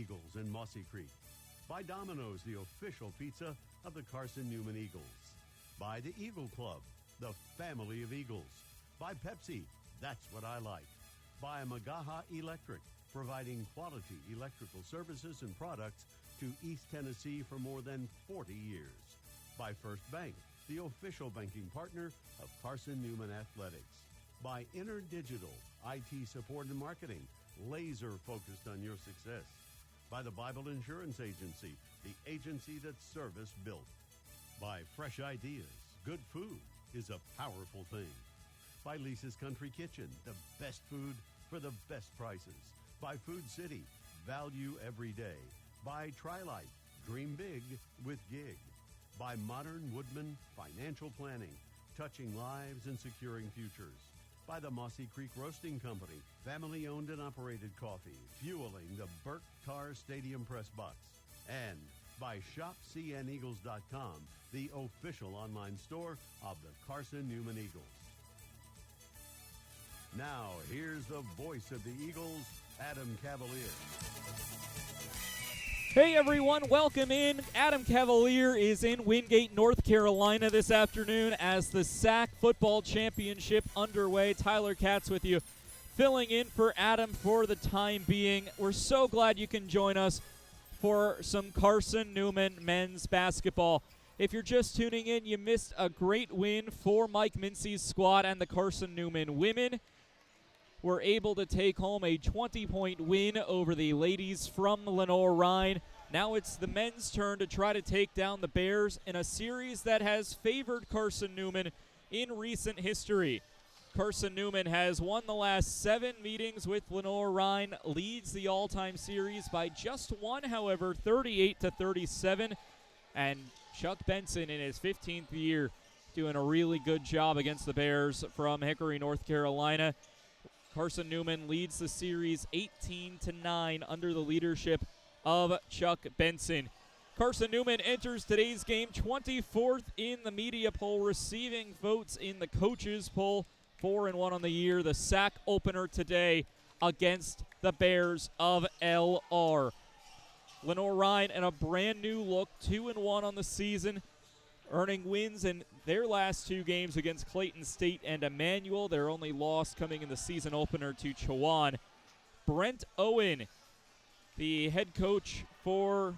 Eagles in Mossy Creek. By Domino's, the official pizza of the Carson-Newman Eagles. By the Eagle Club, the family of Eagles. By Pepsi, that's what I like. By Magaha Electric, providing quality electrical services and products to East Tennessee for more than 40 years. By First Bank, the official banking partner of Carson-Newman Athletics. By InterDigital, IT support and marketing, laser focused on your success. By the Bible Insurance Agency, the agency that service built. By Fresh Ideas, good food is a powerful thing. By Lisa's Country Kitchen, the best food for the best prices. By Food City, value every day. By Trilight, dream big with gig. By Modern Woodman Financial Planning, touching lives and securing futures. By the Mossy Creek Roasting Company, family-owned and operated coffee, fueling the Burt Carr Stadium press box. And by ShopCNEagles.com, the official online store of the Carson-Newman Eagles. Now, here's the voice of the Eagles, Adam Cavalier. Hey everyone, welcome in. Adam Cavalier is in Wingate, North Carolina this afternoon as the SAC Football Championship underway. Tyler Katz with you, filling in for Adam for the time being. We're so glad you can join us for some Carson-Newman men's basketball. If you're just tuning in, you missed a great win for Mike Mincy's squad, and the Carson-Newman women were able to take home a 20-point win over the ladies from Lenoir-Rhyne. Now it's the men's turn to try to take down the Bears in a series that has favored Carson-Newman in recent history. Carson-Newman has won the last 7 meetings with Lenoir-Rhyne, leads the all-time series by just one, however, 38-37. And Chuck Benson in his 15th year doing a really good job against the Bears from Hickory, North Carolina. Carson-Newman leads the series 18-9 under the leadership of Chuck Benson. Carson-Newman enters today's game 24th in the media poll, receiving votes in the coaches poll. 4-1 on the year. The SAC opener today against the Bears of LR. Lenoir-Rhyne in a brand new look, 2-1 on the season, earning wins in their last 2 games against Clayton State and Emmanuel. Their only loss coming in the season opener to Chowan. Brent Owen, the head coach for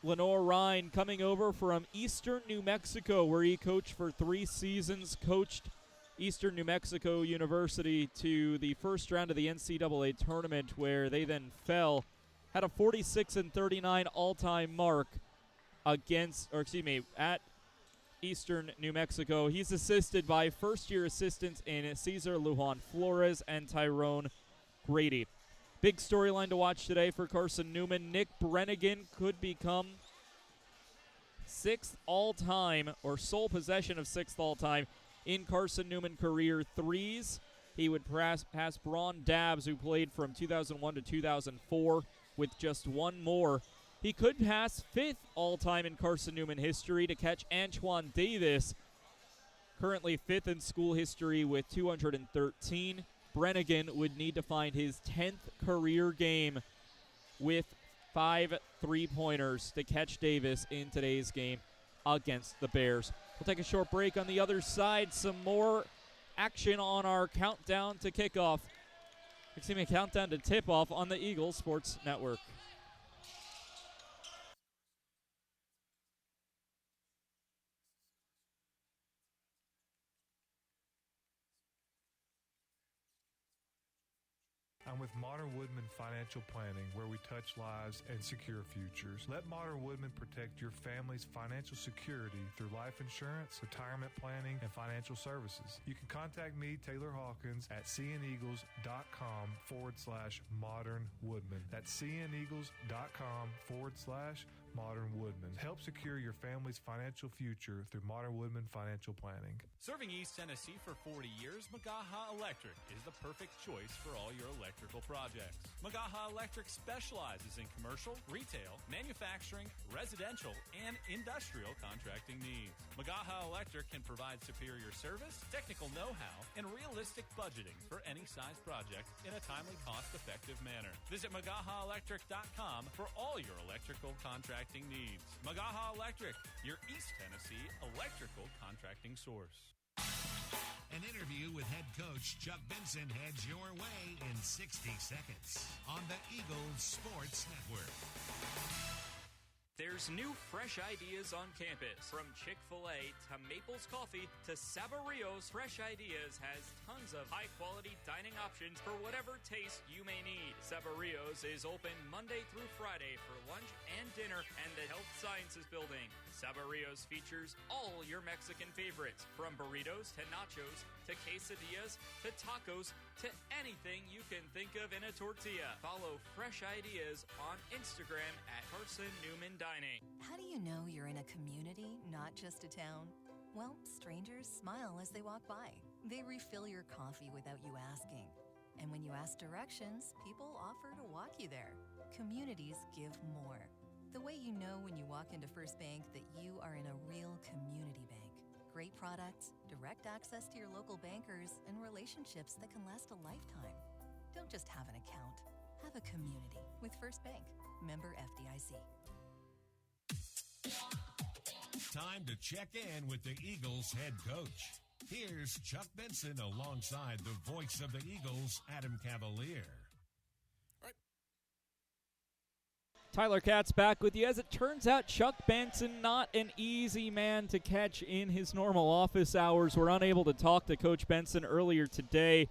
Lenoir-Rhyne, coming over from Eastern New Mexico, where he coached for 3 seasons, coached Eastern New Mexico University to the first round of the NCAA tournament, where they then fell, had a 46-39 all-time mark at Eastern New Mexico. He's assisted by first-year assistants in Cesar Lujan Flores and Tyrone Grady. Big storyline to watch today for Carson-Newman. Nick Brennigan could become 6th all-time, or sole possession of 6th all-time in Carson-Newman career threes. He would pass Braun Dabbs, who played from 2001 to 2004, with just one more. He could pass 5th all-time in Carson-Newman history to catch Antoine Davis, currently 5th in school history with 213. Brennigan would need to find his 10th career game with 5 3-pointers to catch Davis in today's game against the Bears. We'll take a short break. On the other side, some more action on our countdown to kickoff. Countdown to tip-off on the Eagles Sports Network. I'm with Modern Woodman Financial Planning, where we touch lives and secure futures. Let Modern Woodman protect your family's financial security through life insurance, retirement planning, and financial services. You can contact me, Taylor Hawkins, at cneagles.com/Modern Woodman. That's cneagles.com/ Modern Woodmen. Help secure your family's financial future through Modern Woodmen Financial Planning. Serving East Tennessee for 40 years, Magaha Electric is the perfect choice for all your electrical projects. Magaha Electric specializes in commercial, retail, manufacturing, residential, and industrial contracting needs. Magaha Electric can provide superior service, technical know-how, and realistic budgeting for any size project in a timely, cost-effective manner. Visit MagahaElectric.com for all your electrical contracting needs. Magaha Electric, your East Tennessee electrical contracting source. An interview with head coach Chuck Benson heads your way in 60 seconds on the Eagles Sports Network. There's new fresh ideas on campus. From Chick-fil-A to Maples Coffee to Saboreo's, Fresh Ideas has tons of high-quality dining options for whatever taste you may need. Saboreo's is open Monday through Friday for lunch and dinner and the Health Sciences Building. Saboreo's features all your Mexican favorites, from burritos to nachos to quesadillas to tacos to anything you can think of in a tortilla. Follow Fresh Ideas on Instagram at Carson-Newman Dining. How do you know you're in a community, not just a town? Well, strangers smile as they walk by. They refill your coffee without you asking. And when you ask directions, people offer to walk you there. Communities give more. The way you know when you walk into First Bank that you are in a real community bank. Great products, direct access to your local bankers, and relationships that can last a lifetime. Don't just have an account. Have a community with First Bank. Member FDIC. Time to check in with the Eagles head coach. Here's Chuck Benson alongside the voice of the Eagles, Adam Cavalier. Tyler Katz back with you. As it turns out, Chuck Benson, not an easy man to catch in his normal office hours. We're unable to talk to Coach Benson earlier today.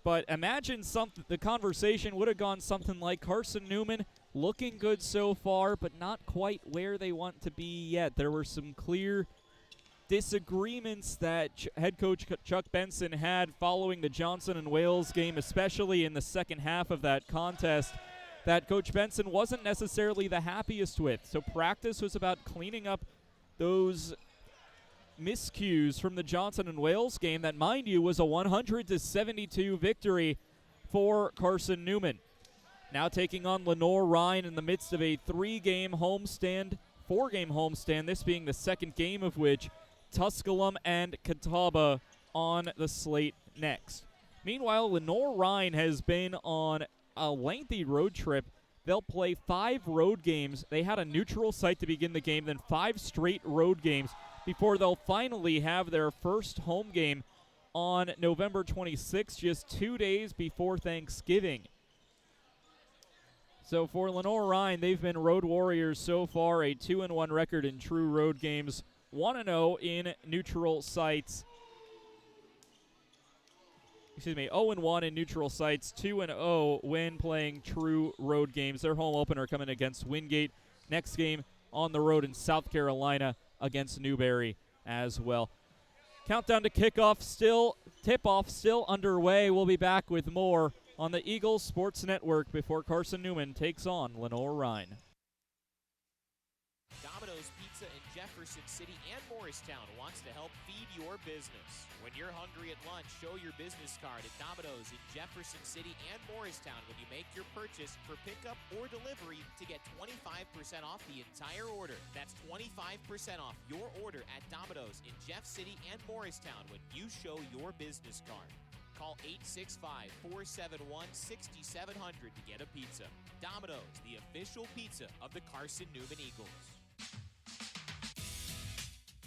But imagine the conversation would have gone something like Carson-Newman looking good so far, but not quite where they want to be yet. There were some clear disagreements that head coach Chuck Benson had following the Johnson and Wales game, especially in the second half of that contest, that Coach Benson wasn't necessarily the happiest with. So practice was about cleaning up those miscues from the Johnson and Wales game that, mind you, was a 100-72 victory for Carson-Newman. Now taking on Lenoir-Rhyne in the midst of a 4-game homestand, this being the second game of which Tusculum and Catawba on the slate next. Meanwhile, Lenoir-Rhyne has been on a lengthy road trip. They'll play 5 road games. They had a neutral site to begin the game, then 5 straight road games before they'll finally have their first home game on November 26th, just 2 days before Thanksgiving. So for Lenoir-Rhyne, they've been road warriors so far, a 2-1 record in true road games, 1-0 in neutral sites. 0-1 in neutral sites, 2-0 when playing true road games. Their home opener coming against Wingate. Next game on the road in South Carolina against Newberry as well. Countdown to kickoff tip-off still underway. We'll be back with more on the Eagles Sports Network before Carson-Newman takes on Lenoir-Rhyne. Domino's Pizza in Jefferson City and Morristown wants to help feed your business. When you're hungry at lunch, show your business card at Domino's in Jefferson City and Morristown when you make your purchase for pickup or delivery to get 25% off the entire order. That's 25% off your order at Domino's in Jeff City and Morristown when you show your business card. Call 865-471-6700 to get a pizza. Domino's, the official pizza of the Carson-Newman Eagles.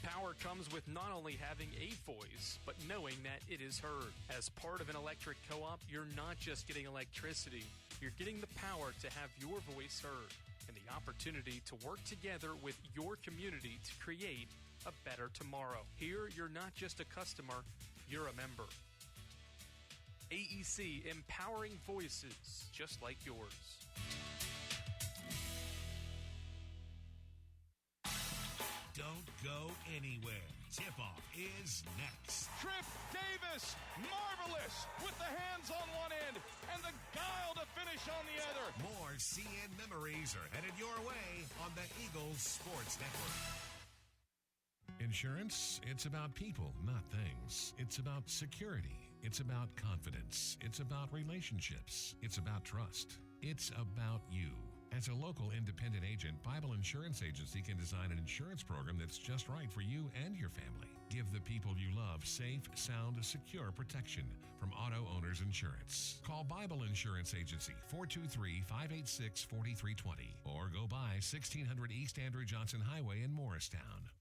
Power comes with not only having a voice, but knowing that it is heard. As part of an electric co-op, you're not just getting electricity, you're getting the power to have your voice heard and the opportunity to work together with your community to create a better tomorrow. Here, you're not just a customer, you're a member. AEC, empowering voices just like yours. Don't go anywhere. Tip-off is next. Trip Davis, marvelous, with the hands on one end and the guile to finish on the other. More CN memories are headed your way on the Eagles Sports Network. Insurance, it's about people, not things. It's about security. It's about confidence. It's about relationships. It's about trust. It's about you. As a local independent agent, Bible Insurance Agency can design an insurance program that's just right for you and your family. Give the people you love safe, sound, secure protection from Auto Owners Insurance. Call Bible Insurance Agency, 423-586-4320, or go by 1600 East Andrew Johnson Highway in Morristown.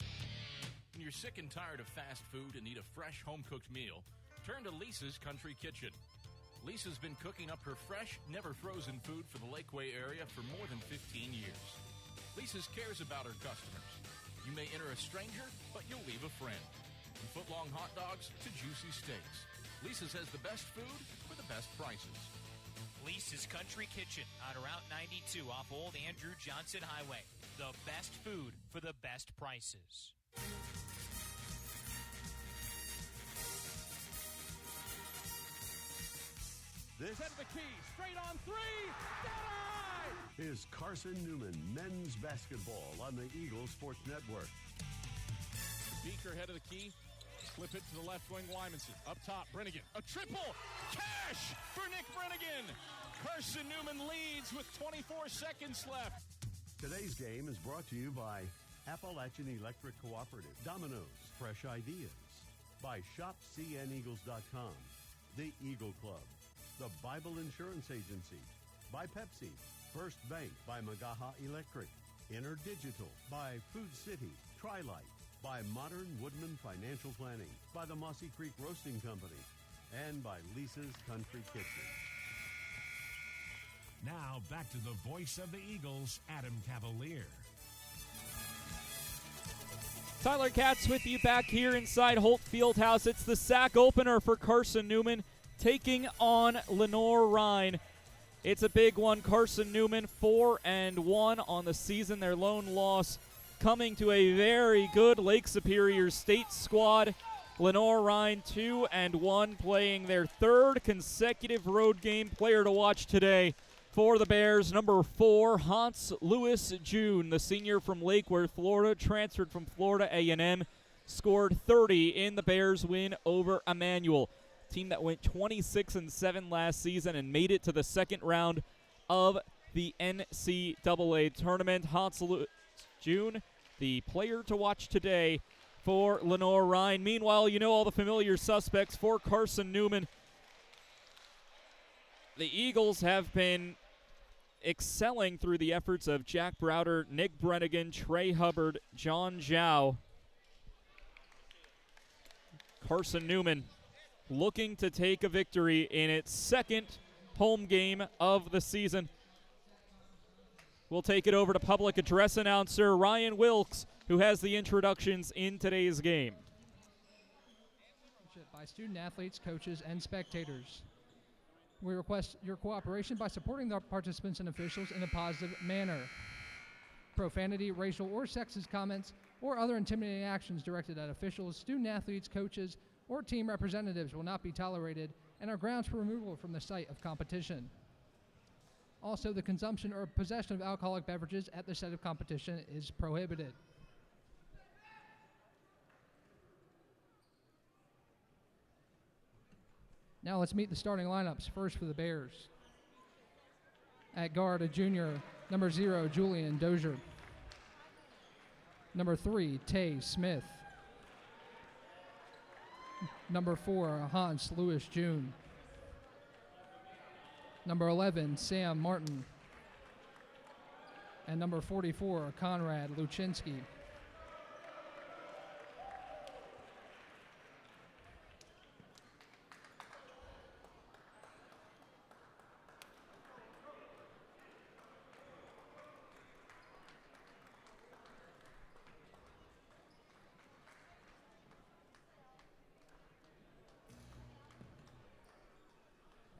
When you're sick and tired of fast food and need a fresh home-cooked meal, turn to Lisa's Country Kitchen. Lisa's been cooking up her fresh, never-frozen food for the Lakeway area for more than 15 years. Lisa's cares about her customers. You may enter a stranger, but you'll leave a friend. From foot-long hot dogs to juicy steaks, Lisa's has the best food for the best prices. Lisa's Country Kitchen on Route 92 off Old Andrew Johnson Highway. The best food for the best prices. This Set the key, straight on three, dead eye! is Carson-Newman men's basketball on the Eagles Sports Network. Beaker head of the key, slip it to the left wing, Wymanson. Up top, Brennigan, a triple! Cash for Nick Brennigan! Carson-Newman leads with 24 seconds left. Today's game is brought to you by Appalachian Electric Cooperative, Domino's, Fresh Ideas, by ShopCNEagles.com, the Eagle Club, the Bible Insurance Agency, by Pepsi, First Bank, by Magaha Electric, InterDigital, by Food City, Tri-Light, by Modern Woodman Financial Planning, by the Mossy Creek Roasting Company, and by Lisa's Country Kitchen. Now back to the voice of the Eagles, Adam Cavalier. Tyler Katz with you back here inside Holt Fieldhouse. It's the sack opener for Carson-Newman taking on Lenoir-Rhyne. It's a big one. Carson-Newman 4-1 on the season. Their lone loss coming to a very good Lake Superior State squad. Lenoir-Rhyne 2-1, playing their third consecutive road game. Player to watch today for the Bears, number 4, Hans Lewis June, the senior from Lake Worth, Florida, transferred from Florida A&M, scored 30 in the Bears' win over Emmanuel. Team that went 26-7 last season and made it to the second round of the NCAA tournament. Hans Lewis June, the player to watch today for Lenoir-Rhyne. Meanwhile, you know all the familiar suspects for Carson-Newman. The Eagles have been excelling through the efforts of Jack Browder, Nick Brennigan, Trey Hubbard, John Zhao. Carson-Newman looking to take a victory in its second home game of the season. We'll take it over to public address announcer Ryan Wilkes, who has the introductions in today's game. By student athletes, coaches, and spectators. We request your cooperation by supporting the participants and officials in a positive manner. Profanity, racial, or sexist comments or other intimidating actions directed at officials, student athletes, coaches, or team representatives will not be tolerated and are grounds for removal from the site of competition. Also, the consumption or possession of alcoholic beverages at the site of competition is prohibited. Now let's meet the starting lineups. First for the Bears. At guard, a junior, number 0, Julian Dozier. Number 3, Tay Smith. Number 4, Hans Lewis June. Number 11, Sam Martin. And number 44, Conrad Luczynski.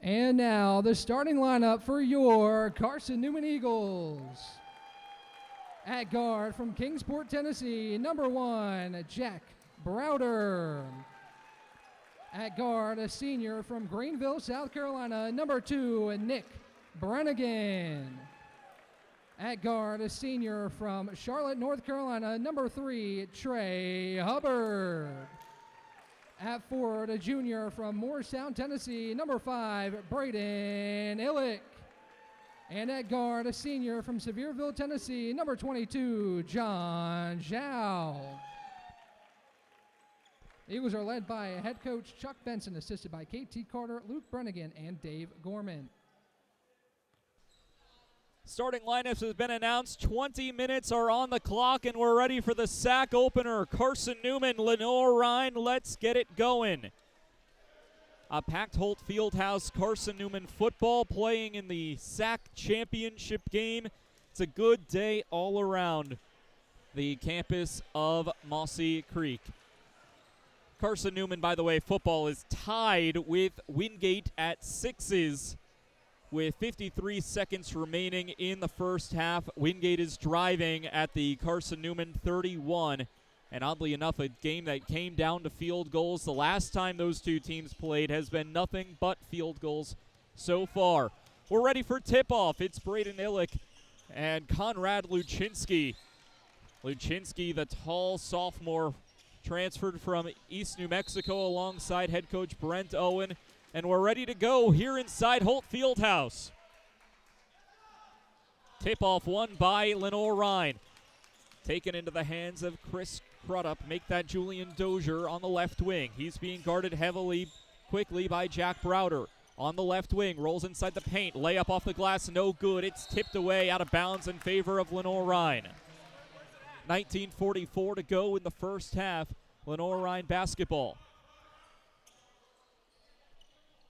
And now the starting lineup for your Carson-Newman Eagles. At guard from Kingsport, Tennessee, number 1, Jack Browder. At guard, a senior from Greenville, South Carolina, number 2, Nick Brannigan. At guard, a senior from Charlotte, North Carolina, number 3, Trey Hubbard. At forward, a junior from Morristown, Tennessee, number 5, Braden Illick. And at guard, a senior from Sevierville, Tennessee, number 22, John Zhao. Eagles are led by head coach Chuck Benson, assisted by KT Carter, Luke Brennigan, and Dave Gorman. Starting lineups has been announced. 20 minutes are on the clock, and we're ready for the sack opener. Carson-Newman, Lenoir-Rhyne, let's get it going. A packed Holt Fieldhouse, Carson-Newman football playing in the SAC championship game. It's a good day all around the campus of Mossy Creek. Carson-Newman, by the way, football is tied with Wingate at 6s with 53 seconds remaining in the first half. Wingate is driving at the Carson-Newman 31. And oddly enough, a game that came down to field goals. The last time those two teams played has been nothing but field goals so far. We're ready for tip-off. It's Braden Illick and Conrad Luczynski. Luczynski, the tall sophomore, transferred from East New Mexico alongside head coach Brent Owen. And we're ready to go here inside Holt Fieldhouse. Tip-off won by Lenoir-Rhyne. Taken into the hands of Chris Crudup. Make that Julian Dozier on the left wing. He's being guarded quickly by Jack Browder. On the left wing, rolls inside the paint. Layup off the glass, no good. It's tipped away out of bounds in favor of Lenoir-Rhyne. 19:44 to go in the first half. Lenoir-Rhyne basketball.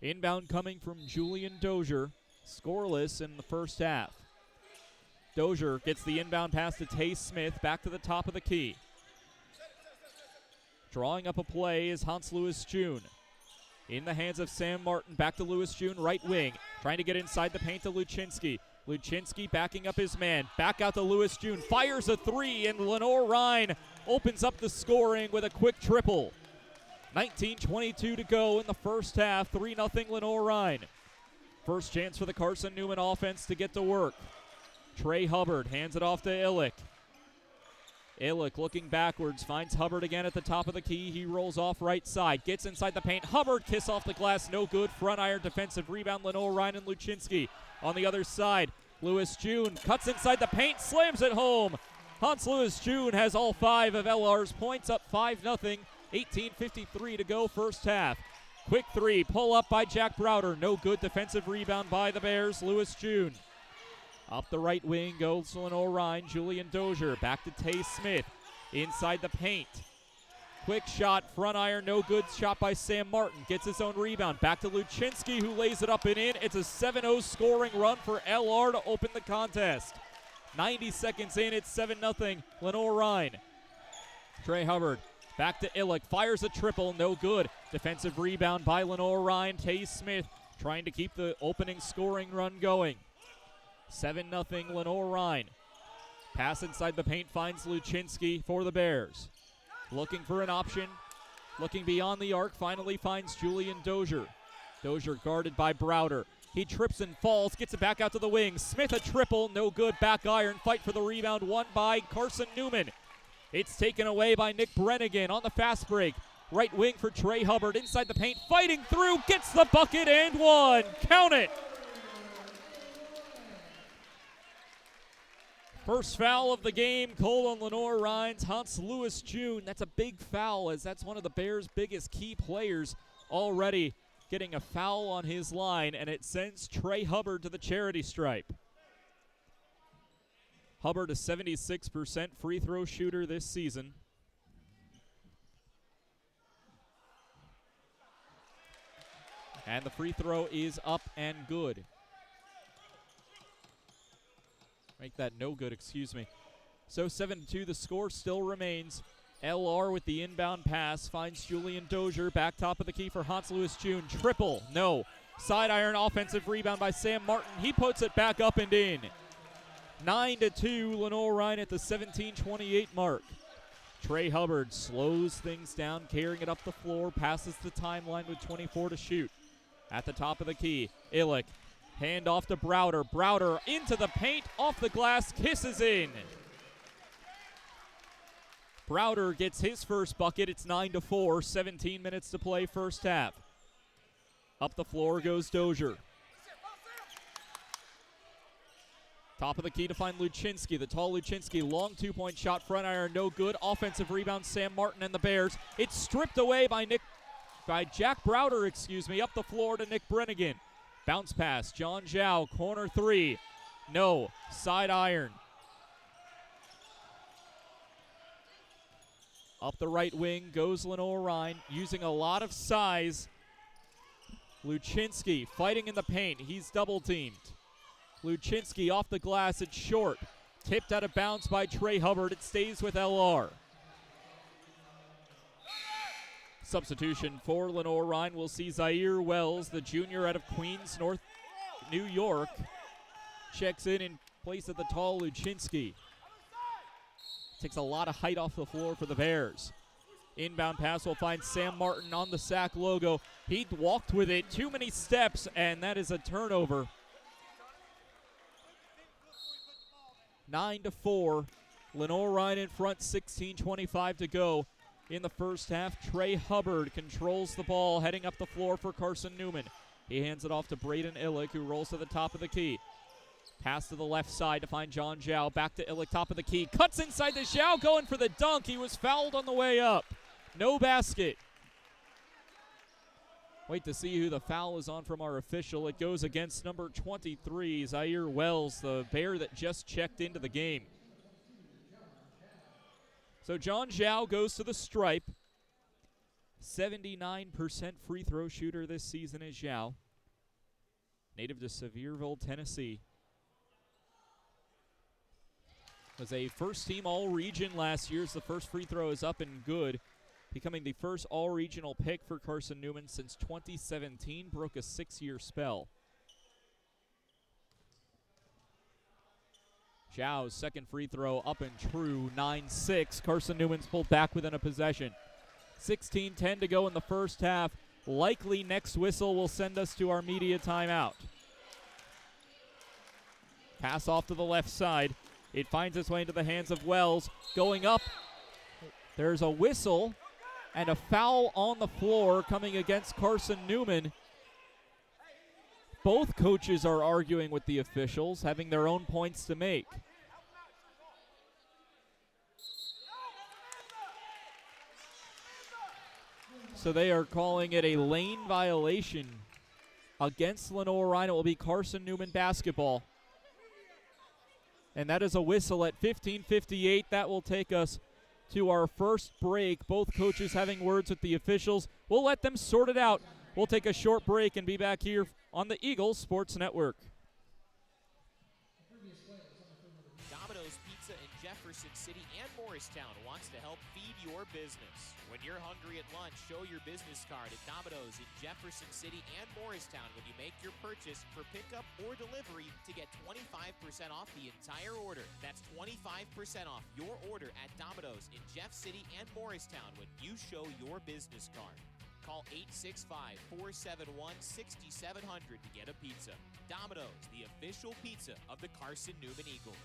Inbound coming from Julian Dozier. Scoreless in the first half. Dozier gets the inbound pass to Tay Smith, back to the top of the key. Drawing up a play is Hans Lewis June. In the hands of Sam Martin, back to Lewis June, right wing. Trying to get inside the paint to Luczynski. Luczynski backing up his man. Back out to Lewis June. Fires a three, and Lenoir-Rhyne opens up the scoring with a quick triple. 19:22 to go in the first half. 3-0 Lenoir-Rhyne. First chance for the Carson-Newman offense to get to work. Trey Hubbard hands it off to Illick. Illick looking backwards, finds Hubbard again at the top of the key. He rolls off right side, gets inside the paint. Hubbard, kiss off the glass, no good. Front iron defensive rebound, Lenoir-Rhyne and Luczynski. On the other side, Lewis June cuts inside the paint, slams it home. Hans Lewis June has all 5 of LR's points, up 5-0. 18:53 to go first half. Quick three, pull up by Jack Browder. No good, defensive rebound by the Bears, Lewis June. Up the right wing goes Lenoir-Rhyne. Julian Dozier back to Tay Smith. Inside the paint. Quick shot, front iron, no good. Shot by Sam Martin. Gets his own rebound. Back to Luczynski, who lays it up and in. It's a 7-0 scoring run for LR to open the contest. 90 seconds in, it's 7-0 Lenoir-Rhyne. Trey Hubbard back to Illick. Fires a triple, no good. Defensive rebound by Lenoir-Rhyne. Tay Smith trying to keep the opening scoring run going. 7-0 Lenoir-Rhyne. Pass inside the paint finds Luczynski for the Bears. Looking for an option. Looking beyond the arc. Finally finds Julian Dozier. Dozier guarded by Browder. He trips and falls. Gets it back out to the wing. Smith a triple. No good. Back iron. Fight for the rebound. Won by Carson-Newman. It's taken away by Nick Brannigan on the fast break. Right wing for Trey Hubbard. Inside the paint. Fighting through. Gets the bucket and one. Count it. First foul of the game, called on Lenoir-Rhyne's Hans Lewis June. That's a big foul, as that's one of the Bears' biggest key players already getting a foul on his line, and it sends Trey Hubbard to the charity stripe. Hubbard, a 76% free throw shooter this season. And the free throw is up and good. Make that no good, excuse me. So 7-2, the score still remains. LR with the inbound pass finds Julian Dozier. Back top of the key for Hans Lewis June. Triple, no. Side iron offensive rebound by Sam Martin. He puts it back up and in. 9-2, Lenoir-Rhyne at the 17:28 mark. Trey Hubbard slows things down, carrying it up the floor, passes the timeline with 24 to shoot. At the top of the key, Illick, hand off to Browder. Browder into the paint, off the glass, kisses in. Browder gets his first bucket. It's 9-4, 17 minutes to play first half. Up the floor goes Dozier. Top of the key to find Luczynski. The tall Luczynski, long two-point shot, front iron, no good. Offensive rebound, Sam Martin and the Bears. It's stripped away by Jack Browder, up the floor to Nick Brennigan. Bounce pass, John Zhao, corner three. No, side iron. Up the right wing goes Lenoir-Rhyne, using a lot of size. Luczynski fighting in the paint. He's double-teamed. Luczynski off the glass, it's short. Tipped out of bounds by Trey Hubbard. It stays with LR. Substitution for Lenoir-Rhyne. We'll see Zaire Wells, the junior out of Queens, New York. Checks in place of the tall Luczynski. Takes a lot of height off the floor for the Bears. Inbound pass will find Sam Martin on the Sac logo. He walked with it, too many steps, and that is a turnover. 9-4, Lenoir-Rhyne in front, 16:25 to go in the first half. Trey Hubbard controls the ball, heading up the floor for Carson-Newman. He hands it off to Braden Illick, who rolls to the top of the key. Pass to the left side to find John Zhao. Back to Illick, top of the key. Cuts inside to Zhao, going for the dunk. He was fouled on the way up. No basket. Wait to see who the foul is on from our official. It goes against number 23, Zaire Wells, the Bear that just checked into the game. So John Zhao goes to the stripe. 79% free throw shooter this season is Zhao. Native to Sevierville, Tennessee. Was a first-team All-Region last year as the first free throw is up and good. Becoming the first all-regional pick for Carson-Newman since 2017, broke a 6-year spell. Zhao's second free throw up and true, 9-6. Carson-Newman's pulled back within a possession. 16:10 to go in the first half. Likely next whistle will send us to our media timeout. Pass off to the left side. It finds its way into the hands of Wells. Going up, there's a whistle and a foul on the floor coming against Carson-Newman. Both coaches are arguing with the officials, having their own points to make. So they are calling it a lane violation against Lenoir-Rhyne. It will be Carson-Newman basketball. And that is a whistle at 15:58. That will take us to our first break. Both coaches having words with the officials. We'll let them sort it out. We'll take a short break and be back here on the Eagles Sports Network. Domino's Pizza in Jefferson City and Morristown wants to help feed your business. When you're hungry at lunch, show your business card at Domino's in Jefferson City and Morristown when you make your purchase for pickup or delivery to get 25% off the entire order. That's 25% off your order at Domino's in Jeff City and Morristown when you show your business card. Call 865-471-6700 to get a pizza. Domino's, the official pizza of the Carson-Newman Eagles.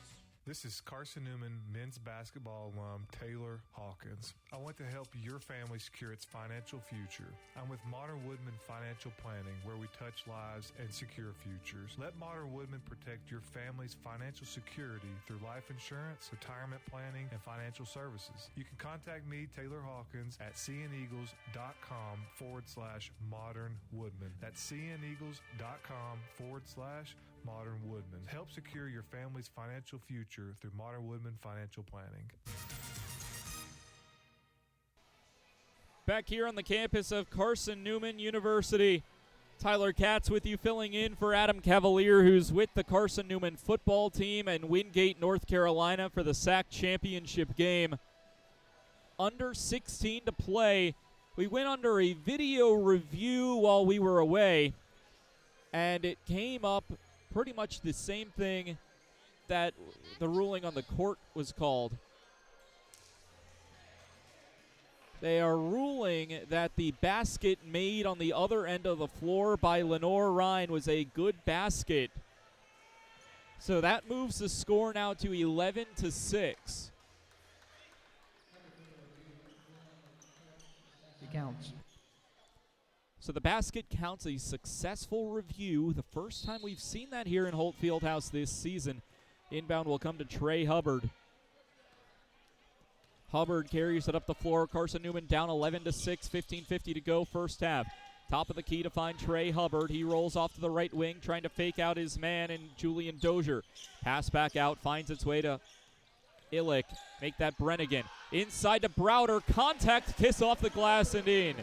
This is Carson-Newman men's basketball alum Taylor Hawkins. I want to help your family secure its financial future. I'm with Modern Woodman Financial Planning, where we touch lives and secure futures. Let Modern Woodman protect your family's financial security through life insurance, retirement planning, and financial services. You can contact me, Taylor Hawkins, at cneagles.com/Modern Woodman. That's cneagles.com/Modern Woodman. Help secure your family's financial future through Modern Woodman Financial Planning. Back here on the campus of Carson-Newman University, Tyler Katz with you, filling in for Adam Cavalier, who's with the Carson-Newman football team in Wingate, North Carolina for the SAC championship game. Under 16 to play. We went under a video review while we were away, and it came up pretty much the same thing that the ruling on the court was called. They are ruling that the basket made on the other end of the floor by Lenoir-Rhyne was a good basket. So that moves the score now to 11-6. It counts. So the basket counts a successful review. The first time we've seen that here in Holt Fieldhouse this season. Inbound will come to Trey Hubbard. Hubbard carries it up the floor. Carson-Newman down 11-6, 15:50 to go first half. Top of the key to find Trey Hubbard. He rolls off to the right wing, trying to fake out his man in Julian Dozier. Pass back out, finds its way to Illick. Make that Brennigan. Inside to Browder. Contact, kiss off the glass and in.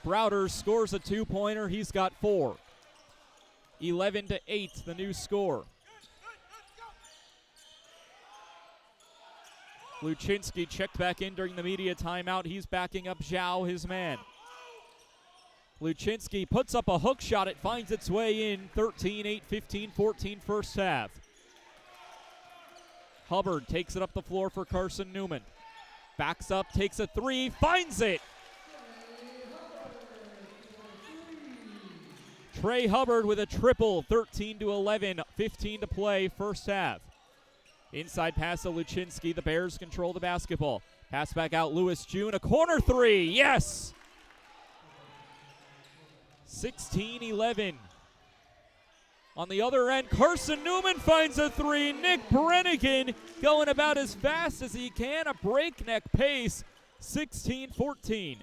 Browder scores a two-pointer. He's got 4. 11-8, the new score. Luczynski checked back in during the media timeout. He's backing up Zhao, his man. Luczynski puts up a hook shot. It finds its way in. 13-8, 15-14 first half. Hubbard takes it up the floor for Carson-Newman. Backs up, takes a three, finds it. Trey Hubbard with a triple, 13-11, 15 to play first half. Inside pass to Luczynski. The Bears control the basketball. Pass back out, Lewis June. A corner three, yes! 16-11. On the other end, Carson-Newman finds a three. Nick Brennigan going about as fast as he can. A breakneck pace, 16-14.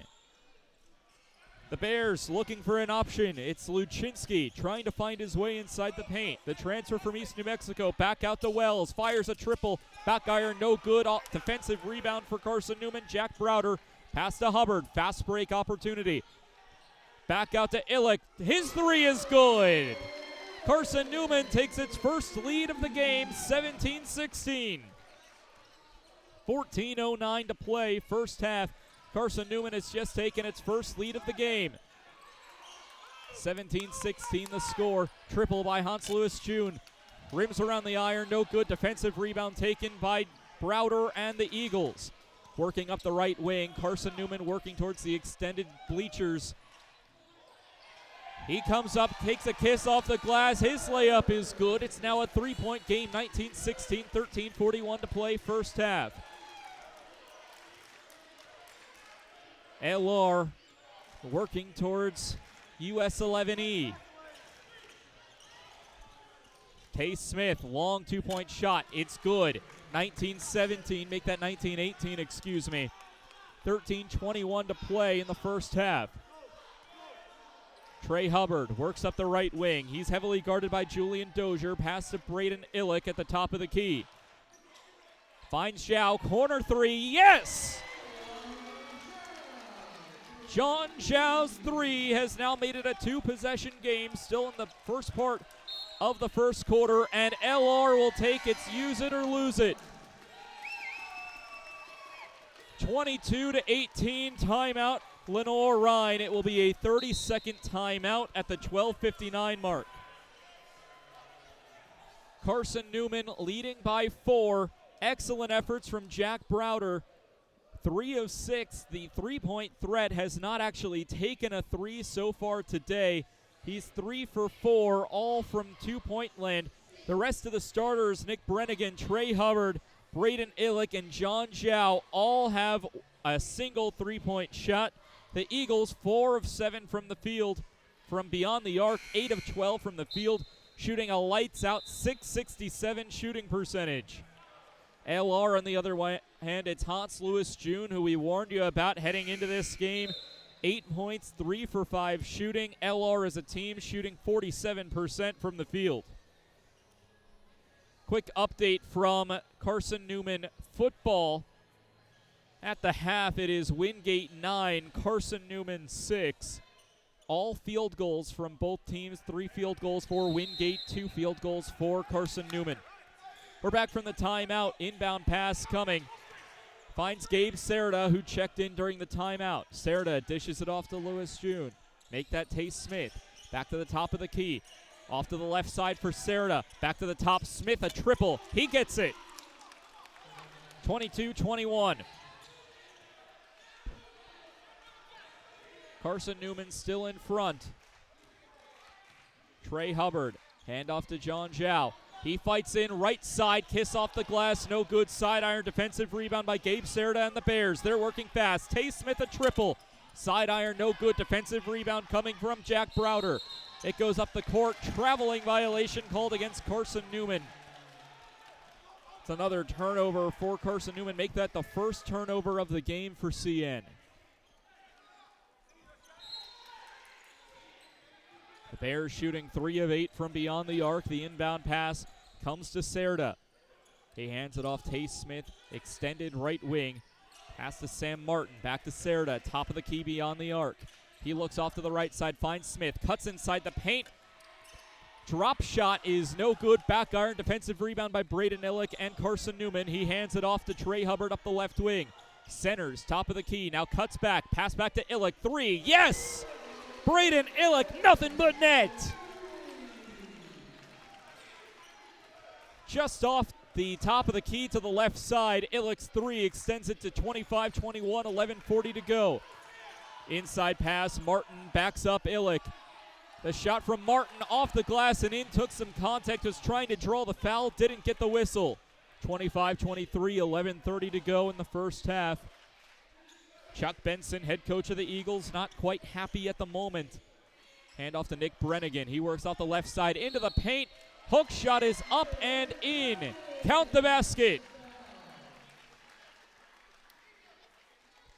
The Bears looking for an option. It's Luczynski trying to find his way inside the paint. The transfer from East New Mexico back out to Wells. Fires a triple. Back iron, no good. Defensive rebound for Carson-Newman. Jack Browder. Pass to Hubbard. Fast break opportunity. Back out to Illick. His three is good. Carson-Newman takes its first lead of the game, 17-16. 14:09 to play, first half. Carson-Newman has just taken its first lead of the game. 17-16 the score. Triple by Hans Lewis June. Rims around the iron, no good. Defensive rebound taken by Browder and the Eagles. Working up the right wing. Carson-Newman working towards the extended bleachers. He comes up, takes a kiss off the glass. His layup is good. It's now a three-point game, 19-16, 13:41 to play first half. LR working towards US 11E. Tay Smith, long two-point shot. It's good. 19-17, make that 19-18, excuse me. 13:21 to play in the first half. Trey Hubbard works up the right wing. He's heavily guarded by Julian Dozier. Pass to Braden Illick at the top of the key. Finds Zhao. Corner three. Yes! John Zhao's three has now made it a two-possession game. Still in the first part of the first quarter. And LR will take its use it or lose it. 22-18 timeout. Lenoir-Rhyne. It will be a 30-second timeout at the 12:59 mark. Carson-Newman leading by 4. Excellent efforts from Jack Browder. 3 of 6. The three-point threat has not actually taken a three so far today. He's 3 for 4, all from two-point land. The rest of the starters, Nick Brennigan, Trey Hubbard, Braden Illick, and John Zhao, all have a single three-point shot. The Eagles, 4 of 7 from the field, from beyond the arc, 8 of 12 from the field, shooting a lights-out .667 shooting percentage. LR on the other hand, it's Hans Lewis June, who we warned you about heading into this game. 8 points, 3 for 5 shooting. LR as a team shooting 47% from the field. Quick update from Carson-Newman football. At the half, it is Wingate 9, Carson-Newman 6. All field goals from both teams. 3 field goals for Wingate, 2 field goals for Carson-Newman. We're back from the timeout. Inbound pass coming. Finds Gabe Serda, who checked in during the timeout. Serda dishes it off to Lewis June. Make that Tay Smith. Back to the top of the key. Off to the left side for Serta. Back to the top, Smith, a triple. He gets it. 22-21. Carson-Newman still in front. Trey Hubbard, handoff to John Zhao. He fights in, right side, kiss off the glass, no good. Side iron, defensive rebound by Gabe Serta and the Bears. They're working fast. Tay Smith a triple. Side iron, no good. Defensive rebound coming from Jack Browder. It goes up the court. Traveling violation called against Carson-Newman. It's another turnover for Carson-Newman. Make that the first turnover of the game for CN. The Bears shooting 3 of 8 from beyond the arc. The inbound pass comes to Serta. He hands it off Tay Smith, extended right wing. Pass to Sam Martin, back to Serta, top of the key beyond the arc. He looks off to the right side, finds Smith, cuts inside the paint. Drop shot is no good. Back iron, defensive rebound by Braden Illick and Carson-Newman. He hands it off to Trey Hubbard up the left wing. Centers, top of the key, now cuts back, pass back to Illick. 3, yes! Braden Illick, nothing but net. Just off the top of the key to the left side. Illick's 3 extends it to 25-21, 11:40 to go. Inside pass, Martin backs up Illick. The shot from Martin off the glass and in, took some contact, was trying to draw the foul, didn't get the whistle. 25-23, 11:30 to go in the first half. Chuck Benson, head coach of the Eagles, not quite happy at the moment. Hand off to Nick Brennigan. He works off the left side into the paint. Hook shot is up and in. Count the basket.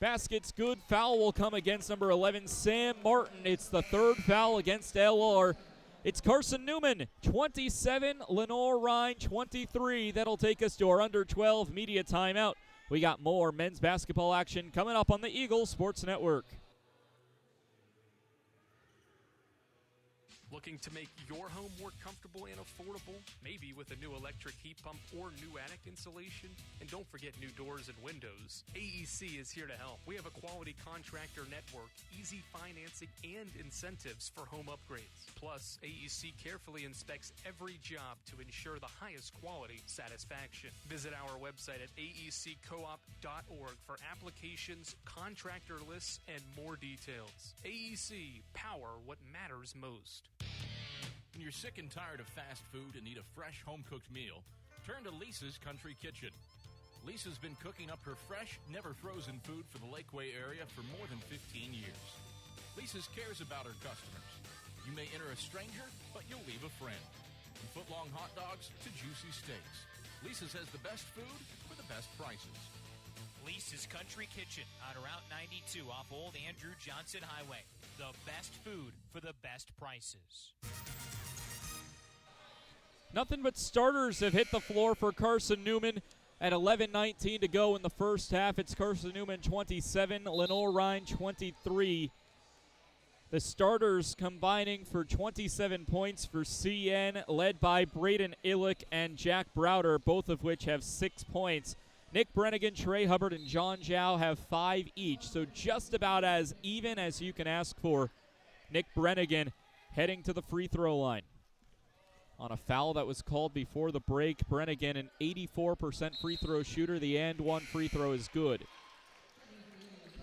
Basket's good. Foul will come against number 11, Sam Martin. It's the 3rd foul against LR. It's Carson-Newman, 27, Lenoir-Rhyne, 23. That'll take us to our under 12 media timeout. We got more men's basketball action coming up on the Eagles Sports Network. Looking to make your home more comfortable and affordable? Maybe with a new electric heat pump or new attic insulation? And don't forget new doors and windows. AEC is here to help. We have a quality contractor network, easy financing, and incentives for home upgrades. Plus, AEC carefully inspects every job to ensure the highest quality satisfaction. Visit our website at aeccoop.org for applications, contractor lists, and more details. AEC, power what matters most. When you're sick and tired of fast food and need a fresh home-cooked meal, turn to Lisa's Country Kitchen. Lisa's been cooking up her fresh, never-frozen food for the Lakeway area for more than 15 years. Lisa's cares about her customers. You may enter a stranger, but you'll leave a friend. From foot-long hot dogs to juicy steaks, Lisa's has the best food for the best prices. Lisa's Country Kitchen on Route 92 off Old Andrew Johnson Highway. The best food for the best prices. Nothing but starters have hit the floor for Carson-Newman at 11:19 to go in the first half. It's Carson-Newman 27, Lenoir-Rhyne 23. The starters combining for 27 points for CN, led by Braden Illick and Jack Browder, both of which have 6 points. Nick Brennigan, Trey Hubbard, and John Zhao have 5 each, so just about as even as you can ask for. Nick Brennigan heading to the free throw line. On a foul that was called before the break, Brennigan, an 84% free throw shooter. The and one free throw is good.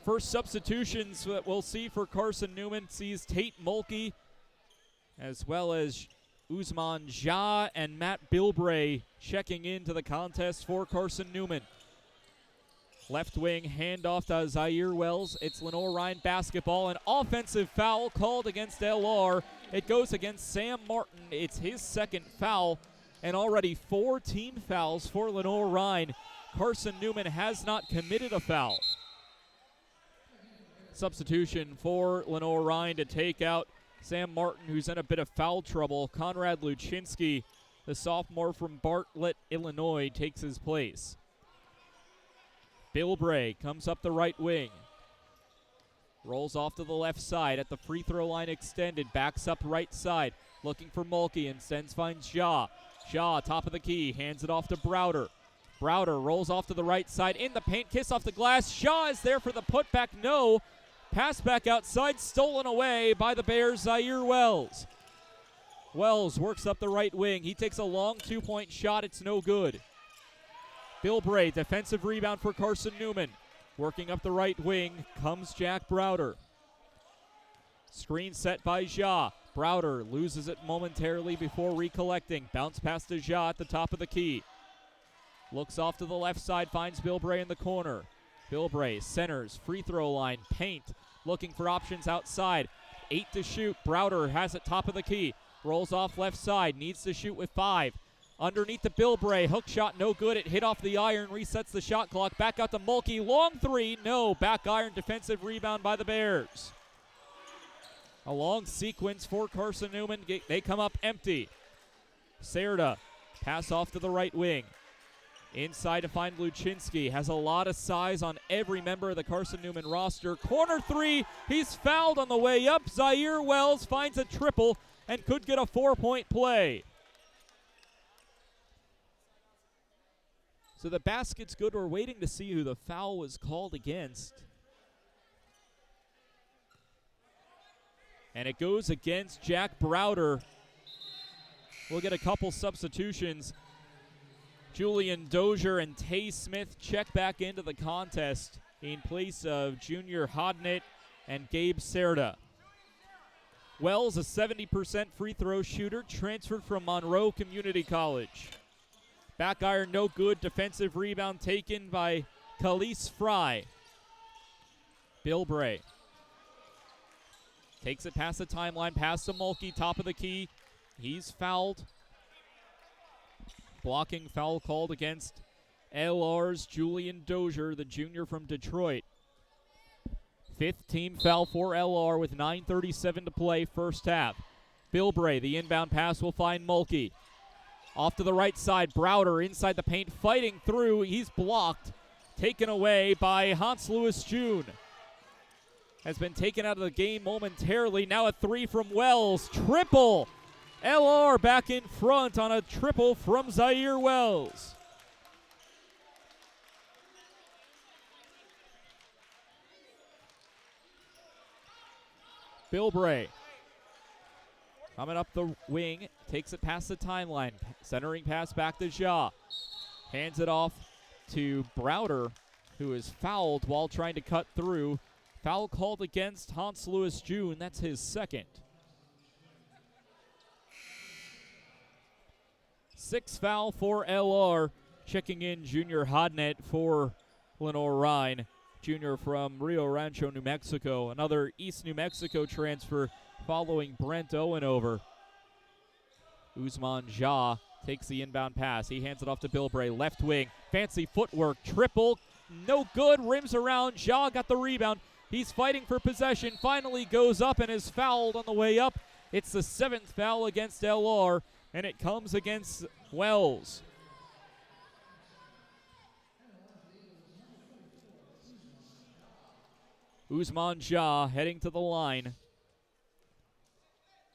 First substitutions that we'll see for Carson-Newman sees Tate Mulkey, as well as Usman Jah and Matt Bilbray checking into the contest for Carson-Newman. Left wing handoff to Zaire Wells. It's Lenoir-Rhyne basketball. An offensive foul called against LR. It goes against Sam Martin. It's his 2nd foul, and already 4 team fouls for Lenoir-Rhyne. Carson-Newman has not committed a foul. Substitution for Lenoir-Rhyne to take out Sam Martin, who's in a bit of foul trouble. Conrad Luchinsky, the sophomore from Bartlett, Illinois, takes his place. Bilbray comes up the right wing. Rolls off to the left side at the free throw line extended. Backs up right side. Looking for Mulkey and sends finds Jah. Jah, top of the key, hands it off to Browder. Browder rolls off to the right side in the paint. Kiss off the glass. Jah is there for the putback. No. Pass back outside, stolen away by the Bears, Zaire Wells. Wells works up the right wing. He takes a long two-point shot. It's no good. Bilbray, defensive rebound for Carson-Newman. Working up the right wing comes Jack Browder. Screen set by Ja. Browder loses it momentarily before recollecting. Bounce pass to Ja at the top of the key. Looks off to the left side, finds Bilbray in the corner. Bilbray centers, free throw line, paint. Looking for options outside. 8 to shoot. Browder has it top of the key. Rolls off left side, needs to shoot with 5. Underneath the Bilbray, hook shot no good. It hit off the iron, resets the shot clock. Back out to Mulkey, long three, no. Back iron, defensive rebound by the Bears. A long sequence for Carson-Newman. They come up empty. Serda, pass off to the right wing. Inside to find Luczynski. Has a lot of size on every member of the Carson-Newman roster. Corner three, he's fouled on the way up. Zaire Wells finds a triple and could get a 4-point play. So the basket's good. We're waiting to see who the foul was called against. And it goes against Jack Browder. We'll get a couple substitutions. Julian Dozier and Tay Smith check back into the contest in place of Junior Hodnett and Gabe Serda. Wells, a 70% free throw shooter, transferred from Monroe Community College. Back iron, no good. Defensive rebound taken by Khalees Fry. Bilbray takes it past the timeline, past to Mulkey, top of the key. He's fouled. Blocking foul called against LR's Julian Dozier, the junior from Detroit. 5th team foul for LR with 9:37 to play, first half. Bilbray, the inbound pass will find Mulkey. Off to the right side, Browder inside the paint, fighting through. He's blocked, taken away by Hans Lewis June. Has been taken out of the game momentarily. Now a three from Wells. Triple! LR back in front on a triple from Zaire Wells. Bilbray coming up the wing, takes it past the timeline. Centering pass back to Ja. Hands it off to Browder, who is fouled while trying to cut through. Foul called against Hans Lewis June. That's his second. 6th foul for LR. Checking in Junior Hodnett for Lenoir-Rhyne. Junior from Rio Rancho, New Mexico. Another East New Mexico transfer following Brent Owen over. Usman Ja takes the inbound pass. He hands it off to Bilbray. Left wing. Fancy footwork. Triple. No good. Rims around. Ja got the rebound. He's fighting for possession. Finally goes up and is fouled on the way up. It's the 7th foul against LR, and it comes against Wells. Usman Ja heading to the line.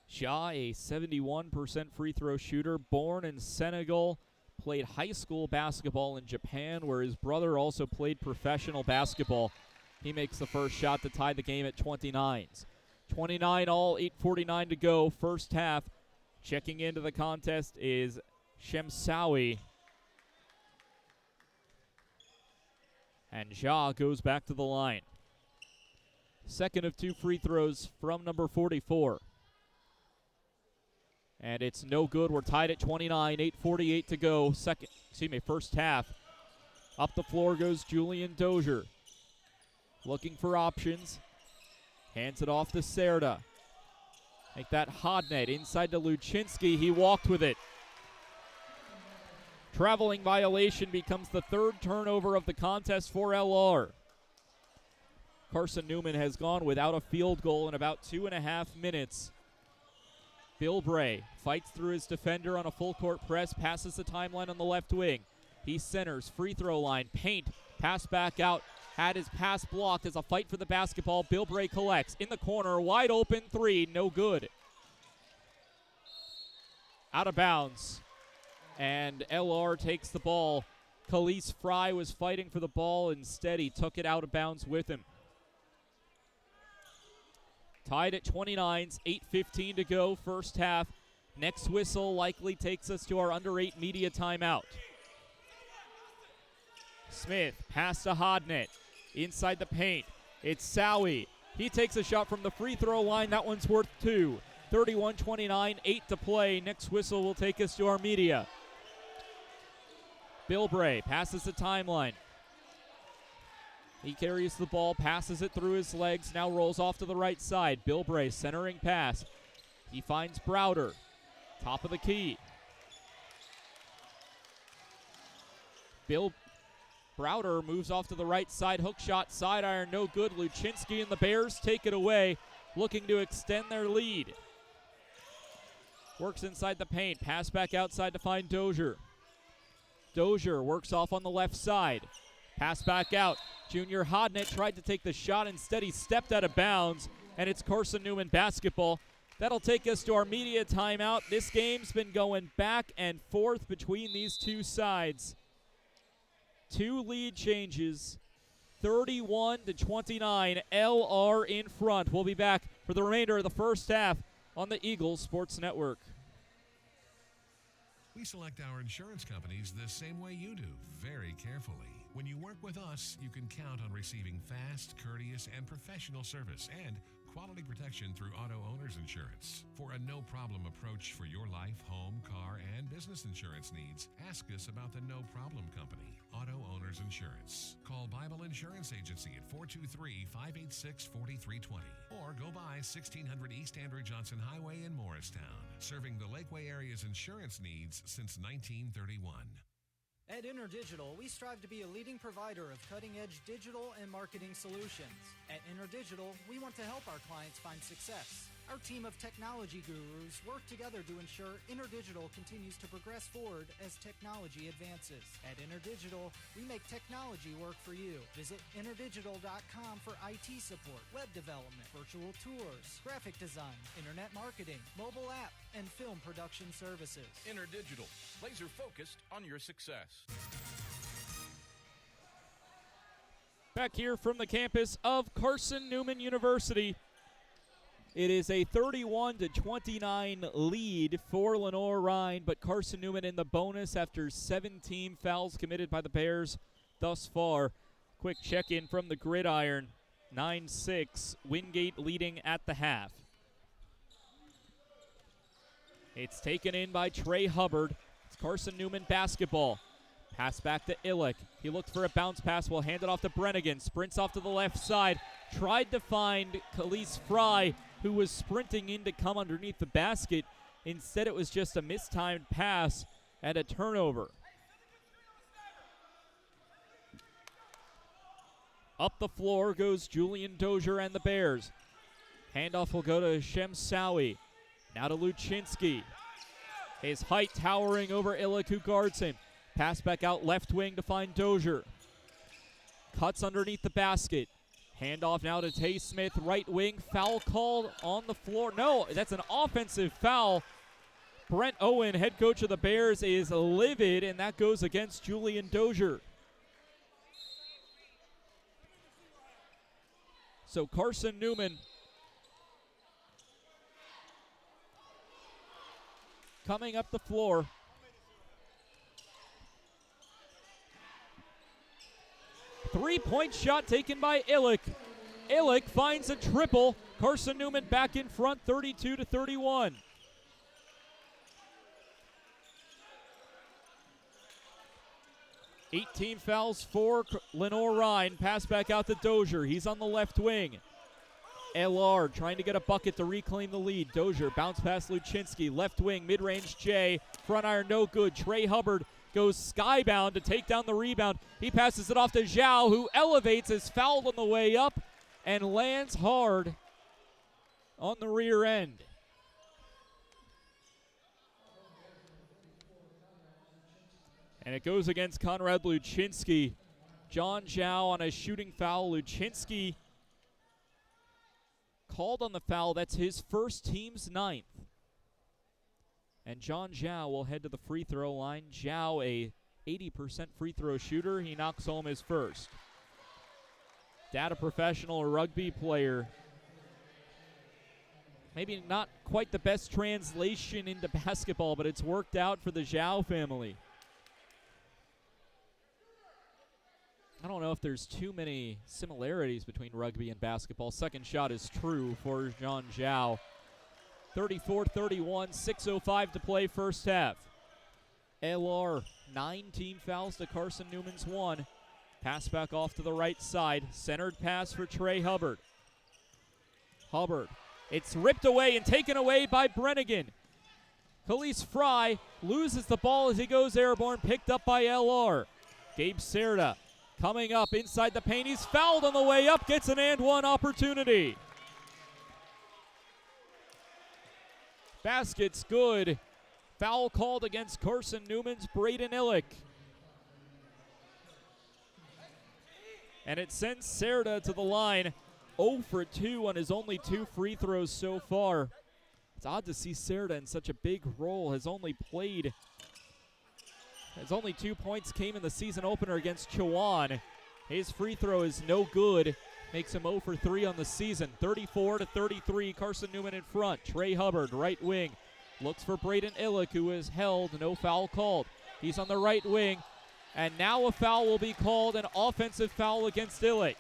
Ja, a 71% free throw shooter, born in Senegal, played high school basketball in Japan, where his brother also played professional basketball. He makes the first shot to tie the game at 29s. 29 all, 8:49 to go, first half. Checking into the contest is Shemsawi. And Ja goes back to the line. Second of 2 free throws from number 44. And it's no good. We're tied at 29, 8:48 to go. First half. Up the floor goes Julian Dozier. Looking for options. Hands it off to Serda. Make that Hodnett inside to Luczynski. He walked with it. Traveling violation becomes the 3rd turnover of the contest for LR. Carson-Newman has gone without a field goal in about 2.5 minutes. Bilbray fights through his defender on a full court press, passes the timeline on the left wing. He centers, free throw line, paint, pass back out. Had his pass blocked as a fight for the basketball. Bilbray collects in the corner, wide open three, no good. Out of bounds. And LR takes the ball. Khalees Fry was fighting for the ball. Instead, he took it out of bounds with him. Tied at 29s, 8:15 to go, first half. Next whistle likely takes us to our under 8 media timeout. Smith, pass to Hodnett, inside the paint. It's Sowie. He takes a shot from the free throw line. That one's worth 2. 31-29, 8 to play. Next whistle will take us to our media. Bilbray passes the timeline. He carries the ball, passes it through his legs, now rolls off to the right side. Bilbray centering pass. He finds Browder, top of the key. Browder moves off to the right side, hook shot, side iron, no good. Luczynski and the Bears take it away, looking to extend their lead. Works inside the paint, pass back outside to find Dozier. Dozier works off on the left side. Pass back out. Junior Hodnett tried to take the shot. Instead, he stepped out of bounds, and it's Carson-Newman basketball. That'll take us to our media timeout. This game's been going back and forth between these two sides. 2 lead changes, 31-29. LR in front. We'll be back for the remainder of the first half on the Eagles Sports Network. We select our insurance companies the same way you do, very carefully. When you work with us, you can count on receiving fast, courteous, and professional service and quality protection through Auto Owners Insurance. For a no-problem approach for your life, home, car, and business insurance needs, ask us about the No Problem Company, Auto Owners Insurance. Call Bible Insurance Agency at 423-586-4320 or go by 1600 East Andrew Johnson Highway in Morristown, serving the Lakeway area's insurance needs since 1931. At InterDigital, we strive to be a leading provider of cutting-edge digital and marketing solutions. At InterDigital, we want to help our clients find success. Our team of technology gurus work together to ensure InterDigital continues to progress forward as technology advances. At InterDigital, we make technology work for you. Visit interdigital.com for IT support, web development, virtual tours, graphic design, internet marketing, mobile app, and film production services. InterDigital, laser focused on your success. Back here from the campus of Carson-Newman University. It is a 31-29 lead for Lenoir-Rhyne, but Carson-Newman in the bonus after 17 fouls committed by the Bears thus far. Quick check-in from the gridiron. 9-6, Wingate leading at the half. It's taken in by Trey Hubbard. It's Carson-Newman basketball. Pass back to Illick. He looked for a bounce pass. Will hand it off to Brennigan. Sprints off to the left side. Tried to find Khalees Fry, who was sprinting in to come underneath the basket. Instead, it was just a mistimed pass and a turnover. Up the floor goes Julian Dozier and the Bears. Handoff will go to Shem Sowie. Now to Luczynski. His height towering over Illick, who guards him. Pass back out left wing to find Dozier. Cuts underneath the basket. Handoff now to Tay Smith, right wing. Foul called on the floor. No, that's an offensive foul. Brent Owen, head coach of the Bears, is livid, and that goes against Julian Dozier. So Carson-Newman coming up the floor. Three-point shot taken by Illick. Illick finds a triple. Carson-Newman back in front, 32-31. Eighteen fouls for Lenoir-Rhyne. Pass back out to Dozier. He's on the left wing. LR trying to get a bucket to reclaim the lead. Dozier bounce past Luczynski. Left wing, mid-range J. Front iron no good. Trey Hubbard goes skybound to take down the rebound. He passes it off to Zhao, who elevates, is fouled on the way up, and lands hard on the rear end. And it goes against Conrad Luczynski. John Zhao on a shooting foul. Luczynski called on the foul. That's his first, team's 9th. And John Zhao will head to the free throw line. Zhao, a 80% free throw shooter. He knocks home his first. Data professional, rugby player. Maybe not quite the best translation into basketball, but it's worked out for the Zhao family. I don't know if there's too many similarities between rugby and basketball. Second shot is true for Jean Zhao. 34-31, 6:05 to play first half. LR, 9 fouls to Carson-Newman's 1. Pass back off to the right side. Centered pass for Trey Hubbard. Hubbard. It's ripped away and taken away by Brennigan. Khalees Fry loses the ball as he goes airborne, picked up by LR. Gabe Serda coming up inside the paint. He's fouled on the way up, gets an and one opportunity. Basket's good. Foul called against Carson-Newman's Braden Illick. And it sends Serda to the line. 0 for 2 on his only 2 free throws so far. It's odd to see Serda in such a big role. His only 2 points came in the season opener against Chowan. His free throw is no good. Makes him 0 for 3 on the season. 34-33, Carson-Newman in front. Trey Hubbard, right wing. Looks for Braden Illick, who is held. No foul called. He's on the right wing. And now a foul will be called, an offensive foul against Illick.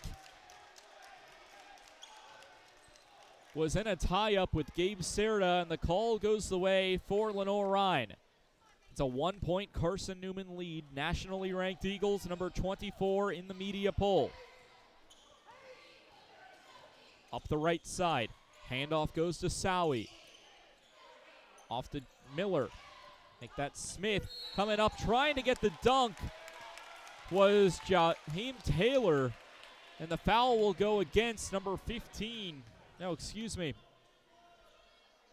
Was in a tie-up with Gabe Serda, and the call goes the way for Lenoir-Rhyne. It's a 1-point Carson-Newman lead. Nationally ranked Eagles, number 24 in the media poll. Up the right side. Handoff goes to Sowie. Off to Miller. Make that Smith. Coming up, trying to get the dunk was Jaheim Taylor. And the foul will go against number 15. No, excuse me.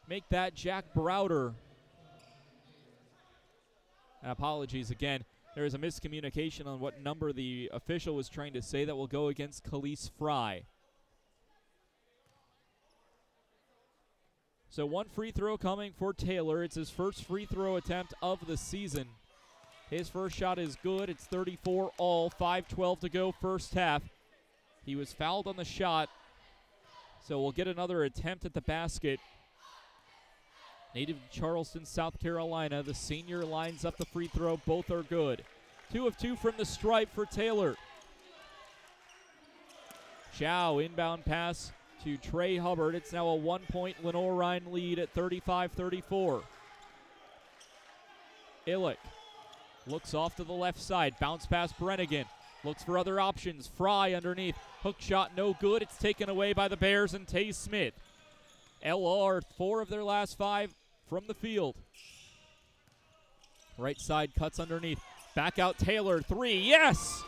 Make that Jack Browder. Apologies again. There is a miscommunication on what number the official was trying to say. That will go against Khalees Fry. So 1 free throw coming for Taylor. It's his first free throw attempt of the season. His first shot is good. It's 34 all. 5:12 to go first half. He was fouled on the shot. So we'll get another attempt at the basket. Native Charleston, South Carolina. The senior lines up the free throw. Both are good. 2 of 2 from the stripe for Taylor. Zhao, inbound pass to Trey Hubbard. It's now a 1-point Lenoir-Rhyne lead at 35-34. Illick looks off to the left side. Bounce pass Brennigan. Looks for other options. Fry underneath. Hook shot no good. It's taken away by the Bears and Tay Smith. LR, 4 of their last 5 from the field. Right side cuts underneath. Back out Taylor. 3. Yes!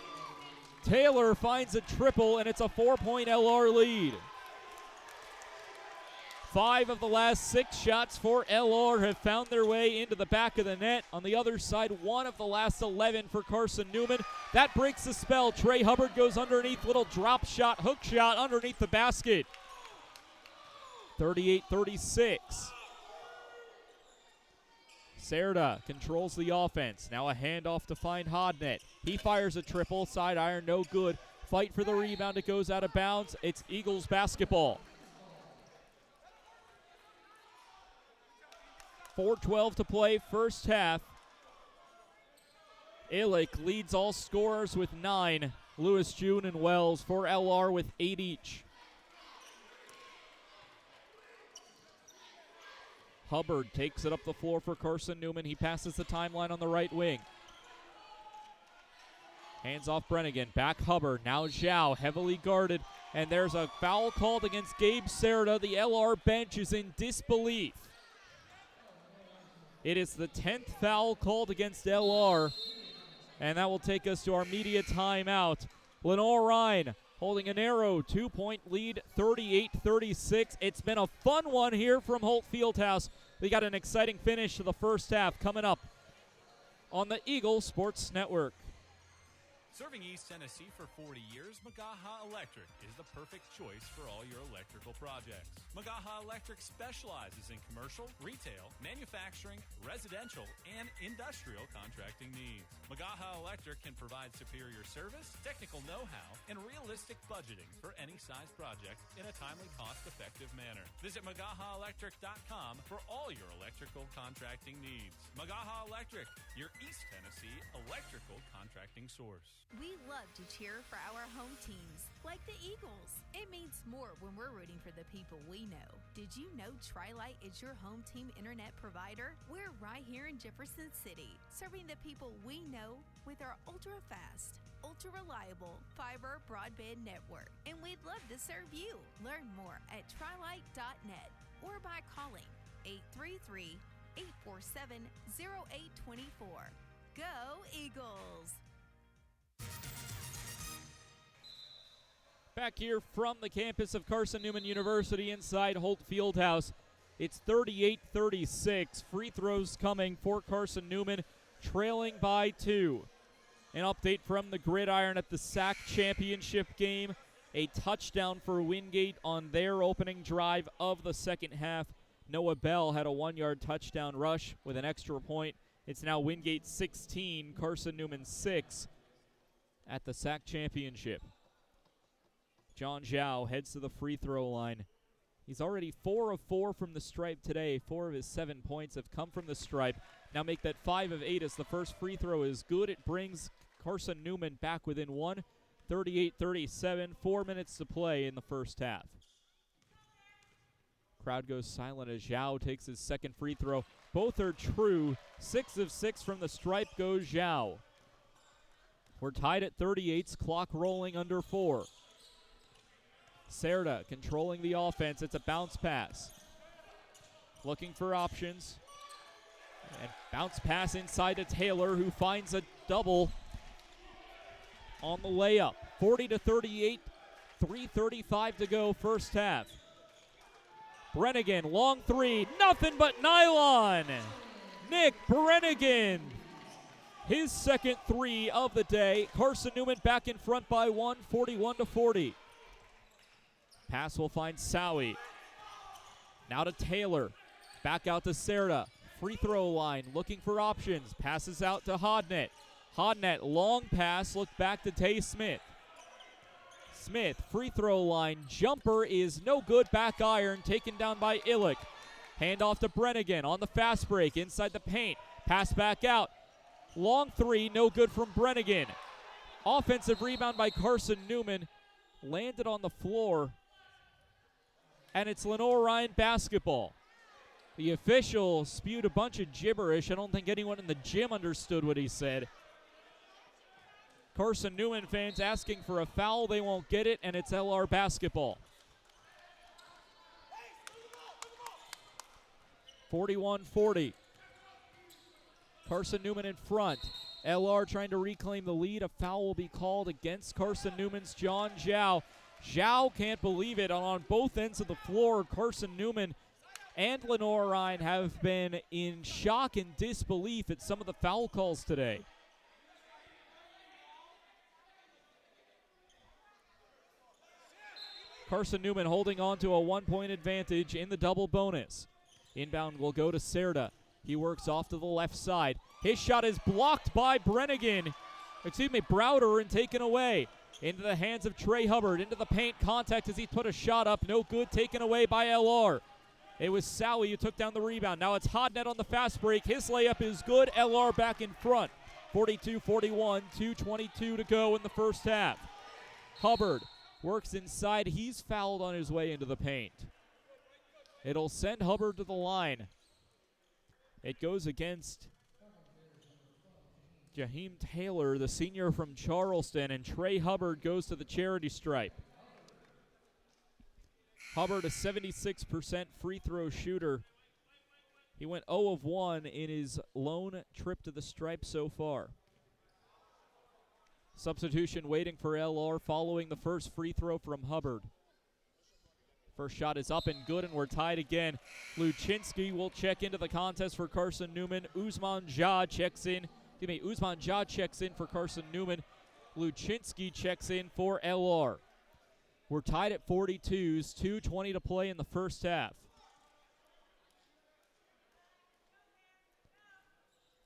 Taylor finds a triple, and it's a 4-point LR lead. 5 of the last 6 shots for LR have found their way into the back of the net. On the other side, 1 of the last 11 for Carson-Newman. That breaks the spell. Trey Hubbard goes underneath. Little drop shot, hook shot underneath the basket. 38-36. Serda controls the offense. Now a handoff to find Hodnett. He fires a triple. Side iron, no good. Fight for the rebound. It goes out of bounds. It's Eagles basketball. 4:12 to play first half. Illick leads all scorers with 9. Lewis, June, and Wells for LR with 8 each. Hubbard takes it up the floor for Carson-Newman. He passes the timeline on the right wing. Hands off Brennigan. Back Hubbard. Now Zhao, heavily guarded. And there's a foul called against Gabe Serda. The LR bench is in disbelief. It is the 10th foul called against LR. And that will take us to our media timeout. Lenoir-Rhyne holding a narrow 2-point lead, 38-36. It's been a fun one here from Holt Fieldhouse. We got an exciting finish to the first half coming up on the Eagle Sports Network. Serving East Tennessee for 40 years, Magaha Electric is the perfect choice for all your electrical projects. Magaha Electric specializes in commercial, retail, manufacturing, residential, and industrial contracting needs. Magaha Electric can provide superior service, technical know-how, and realistic budgeting for any size project in a timely, cost-effective manner. Visit MagahaElectric.com for all your electrical contracting needs. Magaha Electric, your East Tennessee electrical contracting source. We love to cheer for our home teams, like the Eagles. It means more when we're rooting for the people we know. Did you know Tri-Lite is your home team internet provider? We're right here in Jefferson City, serving the people we know with our ultra-fast, ultra-reliable fiber broadband network. And we'd love to serve you. Learn more at trilite.net or by calling 833-847-0824. Go Eagles! Back here from the campus of Carson-Newman University inside Holt Fieldhouse, it's 38-36. Free throws coming for Carson-Newman, trailing by 2. An update from the Gridiron at the SAC championship game. A touchdown for Wingate on their opening drive of the second half. Noah Bell had a 1-yard touchdown rush with an extra point. It's now Wingate 16, Carson-Newman 6 at the SAC championship. John Zhao heads to the free throw line. He's already 4 of 4 from the stripe today. 4 of his 7 points have come from the stripe. Now make that 5 of 8 as the first free throw is good. It brings Carson-Newman back within 1, 38-37, 4 minutes to play in the first half. Crowd goes silent as Zhao takes his second free throw. Both are true. 6 of 6 from the stripe goes Zhao. We're tied at 38, clock rolling under 4. Serta controlling the offense. It's a bounce pass. Looking for options. And bounce pass inside to Taylor, who finds a double on the layup. 40-38, 3:35 to go first half. Brennigan, long three, nothing but nylon. Nick Brennigan, his second three of the day. Carson-Newman back in front by 1, 41-40. Pass will find Sowie. Now to Taylor. Back out to Serta. Free throw line, looking for options. Passes out to Hodnett. Hodnett, long pass, look back to Tay Smith. Smith, free throw line, jumper is no good, back iron, taken down by Illick. Hand off to Brennigan on the fast break, inside the paint. Pass back out. Long three, no good from Brennigan. Offensive rebound by Carson-Newman. Landed on the floor. And it's Lenoir-Rhyne basketball. The official spewed a bunch of gibberish. I don't think anyone in the gym understood what he said. Carson-Newman fans asking for a foul. They won't get it, and it's LR basketball. 41-40. Carson-Newman in front. LR trying to reclaim the lead. A foul will be called against Carson-Newman's John Zhao. Zhao can't believe it. On both ends of the floor, Carson-Newman and Lenoir-Rhyne have been in shock and disbelief at some of the foul calls today. Carson-Newman holding on to a 1-point advantage in the double bonus. Inbound will go to Serta. He works off to the left side. His shot is blocked by Browder, and taken away. Into the hands of Trey Hubbard. Into the paint, contact as he put a shot up. No good, taken away by LR. It was Sowie who took down the rebound. Now it's Hodnett on the fast break. His layup is good. LR back in front. 42-41, 2:22 to go in the first half. Hubbard works inside. He's fouled on his way into the paint. It'll send Hubbard to the line. It goes against Jaheim Taylor, the senior from Charleston, and Trey Hubbard goes to the charity stripe. Hubbard, a 76% free throw shooter. He went 0 of 1 in his lone trip to the stripe so far. Substitution waiting for LR following the first free throw from Hubbard. First shot is up and good, and we're tied again. Luczynski will check into the contest for Carson-Newman. Usman Jah checks in for Carson-Newman. Luczynski checks in for LR. We're tied at 42s, 2:20 to play in the first half.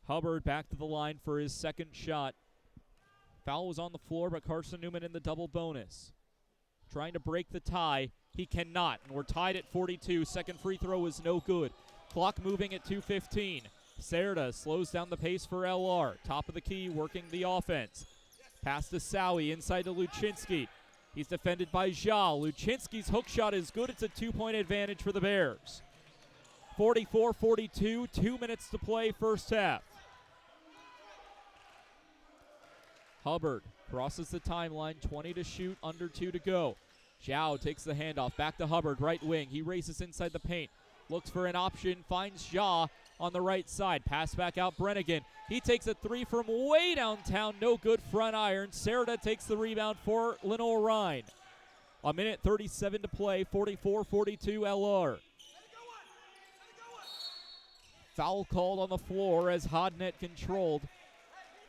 Hubbard back to the line for his second shot. Foul was on the floor, but Carson-Newman in the double bonus. Trying to break the tie. He cannot, and we're tied at 42. Second free throw was no good. Clock moving at 2:15. Serta slows down the pace for LR. Top of the key, working the offense. Pass to Sowie, inside to Luczynski. He's defended by Ja. Luczynski's hook shot is good. It's a 2-point advantage for the Bears. 44-42, 2 minutes to play first half. Hubbard crosses the timeline, 20 to shoot, under 2 to go. Zhao takes the handoff, back to Hubbard, right wing. He races inside the paint, looks for an option, finds Ja on the right side. Pass back out, Brennigan. He takes a three from way downtown, no good, front iron. Serta takes the rebound for Lenoir-Rhyne. A minute 37 to play, 44-42 LR. Foul called on the floor as Hodnett controlled.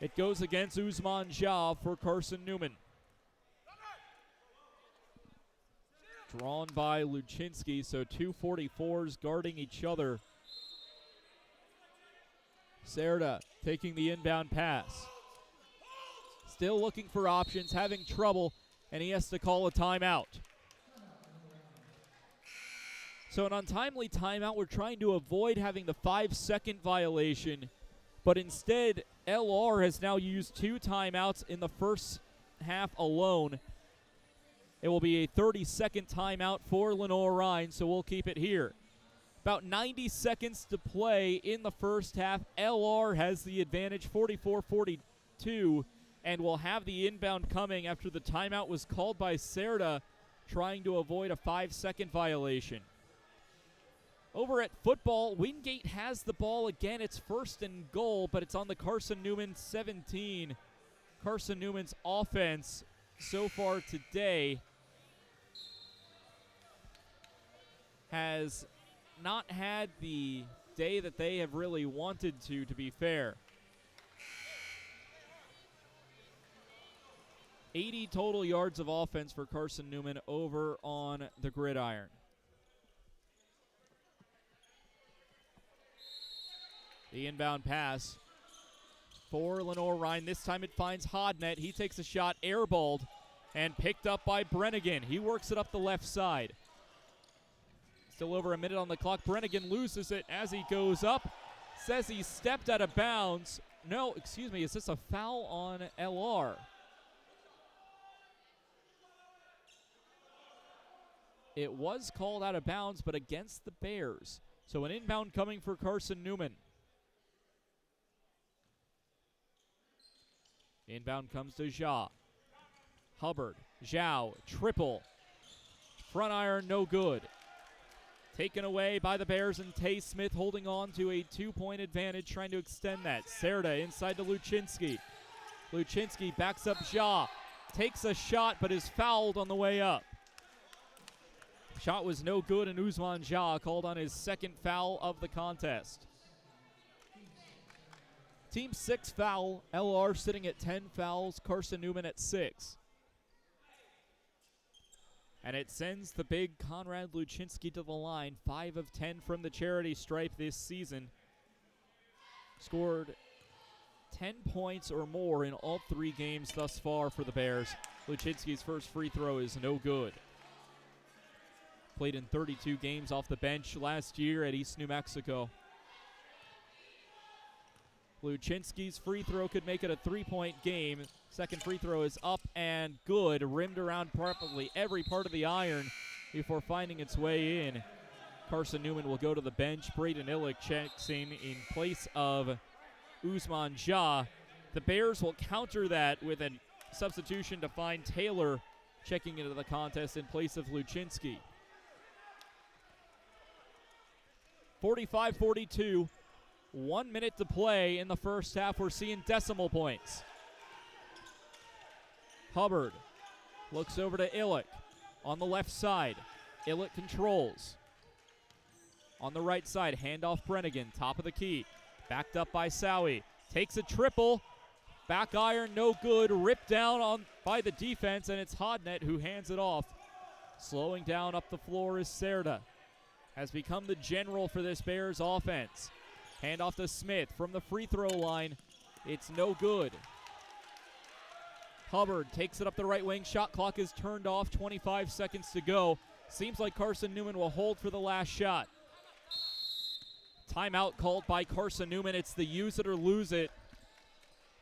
It goes against Usman Ja for Carson-Newman. Drawn by Luczynski, so two 44s guarding each other. Serta taking the inbound pass. Still looking for options, having trouble, and he has to call a timeout. So an untimely timeout. We're trying to avoid having the 5-second violation, but instead LR has now used 2 timeouts in the first half alone. It will be a 30-second timeout for Lenoir-Rhyne, so we'll keep it here. About 90 seconds to play in the first half. LR has the advantage, 44-42, and will have the inbound coming after the timeout was called by Serta, trying to avoid a 5-second violation. Over at football, Wingate has the ball again. It's first and goal, but it's on the Carson-Newman 17. Carson-Newman's offense so far today has not had the day that they have really wanted to be fair. 80 total yards of offense for Carson-Newman over on the gridiron. The inbound pass for Lenoir-Rhyne. This time it finds Hodnett. He takes a shot, airballed, and picked up by Brennigan. He works it up the left side. Still over a minute on the clock. Brennigan loses it as he goes up. Says he stepped out of bounds. No, excuse me, is this a foul on LR? It was called out of bounds, but against the Bears. So an inbound coming for Carson-Newman. Inbound comes to Ja. Hubbard, Zhao, triple. Front iron, no good. Taken away by the Bears, and Tay Smith holding on to a 2-point advantage, trying to extend that. Serta inside to Luczynski. Luczynski backs up Ja. Takes a shot, but is fouled on the way up. Shot was no good, and Usman Ja called on his second foul of the contest. Team 6 foul. LR sitting at 10 fouls. Carson-Newman at 6. And it sends the big Conrad Luczynski to the line. 5 of 10 from the charity stripe this season. Scored 10 points or more in all 3 games thus far for the Bears. Luczynski's first free throw is no good. Played in 32 games off the bench last year at East New Mexico. Luczynski's free throw could make it a 3-point game. Second free throw is up and good. Rimmed around properly every part of the iron before finding its way in. Carson-Newman will go to the bench. Braden Illick checks in place of Usman Ja. The Bears will counter that with a substitution to find Taylor checking into the contest in place of Luczynski. 45-42. 1 minute to play in the first half. We're seeing decimal points. Hubbard looks over to Illick on the left side. Illick controls. On the right side, handoff Brennigan, top of the key. Backed up by Sowie. Takes a triple. Back iron, no good. Ripped down by the defense, and it's Hodnett who hands it off. Slowing down up the floor is Serda. Has become the general for this Bears offense. Handoff to Smith from the free throw line. It's no good. Hubbard takes it up the right wing. Shot clock is turned off. 25 seconds to go. Seems like Carson-Newman will hold for the last shot. Timeout called by Carson-Newman. It's the use it or lose it.